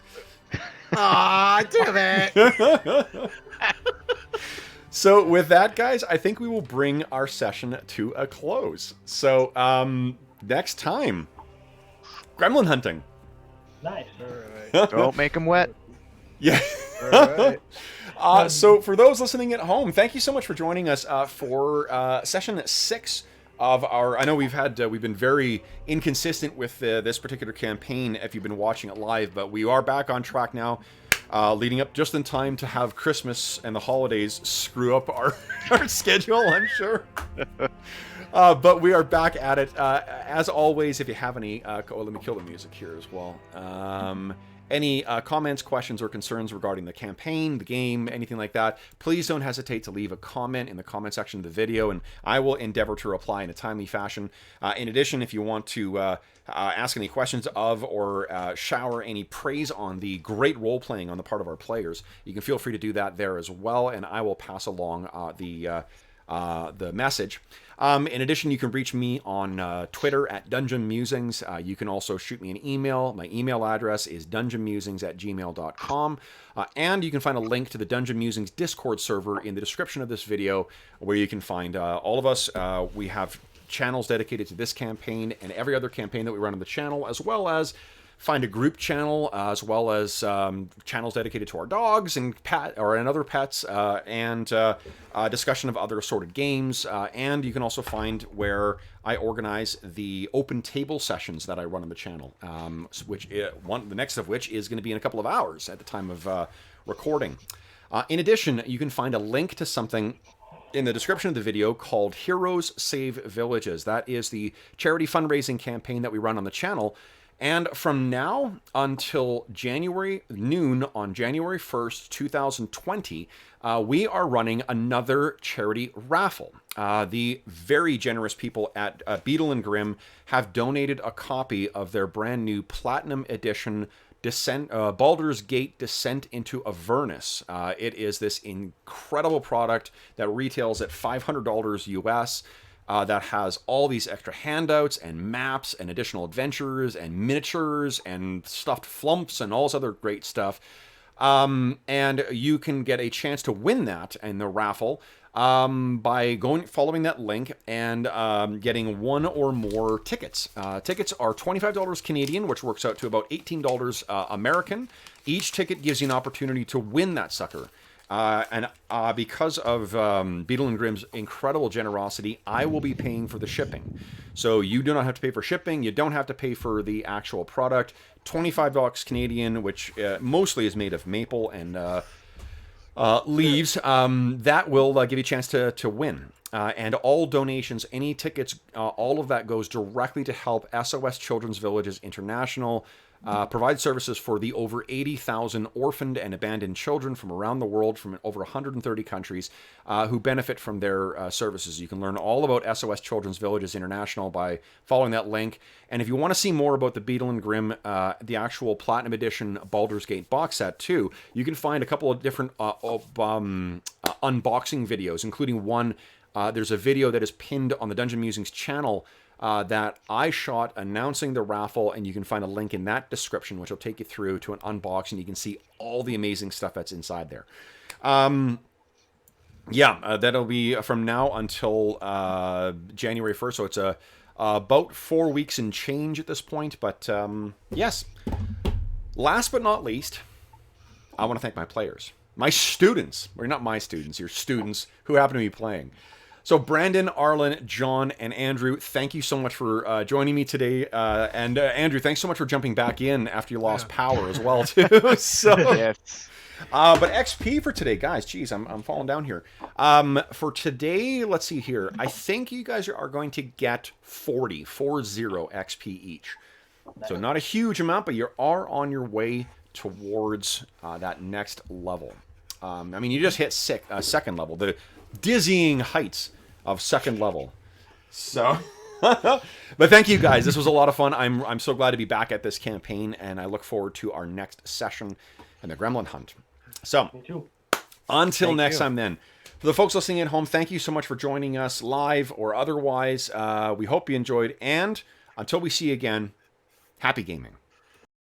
Ah, damn it! So with that, guys, I think we will bring our session to a close. So next time, gremlin hunting. Nice. All right. Don't make them wet. Yeah. All right. So for those listening at home, thank you so much for joining us for session 6 of our. I know we've been very inconsistent with this particular campaign if you've been watching it live, but we are back on track now. Leading up just in time to have Christmas and the holidays screw up our schedule, I'm sure. But we are back at it. As always, if you have any... let me kill the music here as well. Any comments, questions, or concerns regarding the campaign, the game, anything like that, please don't hesitate to leave a comment in the comment section of the video, and I will endeavor to reply in a timely fashion. In addition, if you want to ask any questions of or shower any praise on the great role-playing on the part of our players, you can feel free to do that there as well, and I will pass along the message. In addition, you can reach me on Twitter at Dungeon Musings. You can also shoot me an email. My email address is dungeonmusings@gmail.com. And you can find a link to the Dungeon Musings Discord server in the description of this video, where you can find all of us. We have channels dedicated to this campaign and every other campaign that we run on the channel, as well as find a group channel, as well as channels dedicated to our dogs and other pets, and discussion of other assorted games. And you can also find where I organize the open table sessions that I run on the channel, the next of which is going to be in a couple of hours at the time of recording. In addition, you can find a link to something in the description of the video called Heroes Save Villages. That is the charity fundraising campaign that we run on the channel. And from now until noon on January 1st, 2020, we are running another charity raffle. The very generous people at Beetle and Grimm have donated a copy of their brand new Platinum Edition Baldur's Gate Descent into Avernus. It is this incredible product that retails at $500 US. That has all these extra handouts and maps and additional adventures and miniatures and stuffed flumps and all this other great stuff. And you can get a chance to win that in the raffle by following that link and getting one or more tickets. Tickets are $25 Canadian, which works out to about $18 American. Each ticket gives you an opportunity to win that sucker. And because of Beetle and Grimm's incredible generosity, I will be paying for the shipping. So you do not have to pay for shipping. You don't have to pay for the actual product. $25 Canadian, which mostly is made of maple and leaves. That will give you a chance to win. And all donations, any tickets, all of that goes directly to help SOS Children's Villages International. provides services for the over 80,000 orphaned and abandoned children from around the world, from over 130 countries, who benefit from their services. You can learn all about SOS Children's Villages International by following that link. And if you want to see more about the Beetle and Grimm, the actual Platinum Edition Baldur's Gate box set too, you can find a couple of different unboxing videos, including one. There's a video that is pinned on the Dungeon Musings channel that I shot announcing the raffle, and you can find a link in that description, which will take you through to an unboxing. You can see all the amazing stuff that's inside there. That'll be from now until January 1st, so it's about 4 weeks and change at this point. But yes, last but not least, I want to thank my players, my students, or not my students, your students who happen to be playing. So Brandon, Arlen, John, and Andrew, thank you so much for joining me today. And Andrew, thanks so much for jumping back in after you lost power as well, too. So, Yes. but XP for today, guys. Geez, I'm falling down here. For today, let's see here. I think you guys are going to get 40 XP each. So not a huge amount, but you are on your way towards that next level. I mean, you just hit second level, the dizzying heights of second level. So, but thank you guys. This was a lot of fun. I'm so glad to be back at this campaign, and I look forward to our next session in the Gremlin Hunt. So, Me too. until Thank next you. time then. For the folks listening at home, thank you so much for joining us live or otherwise. We hope you enjoyed, and until we see you again, happy gaming.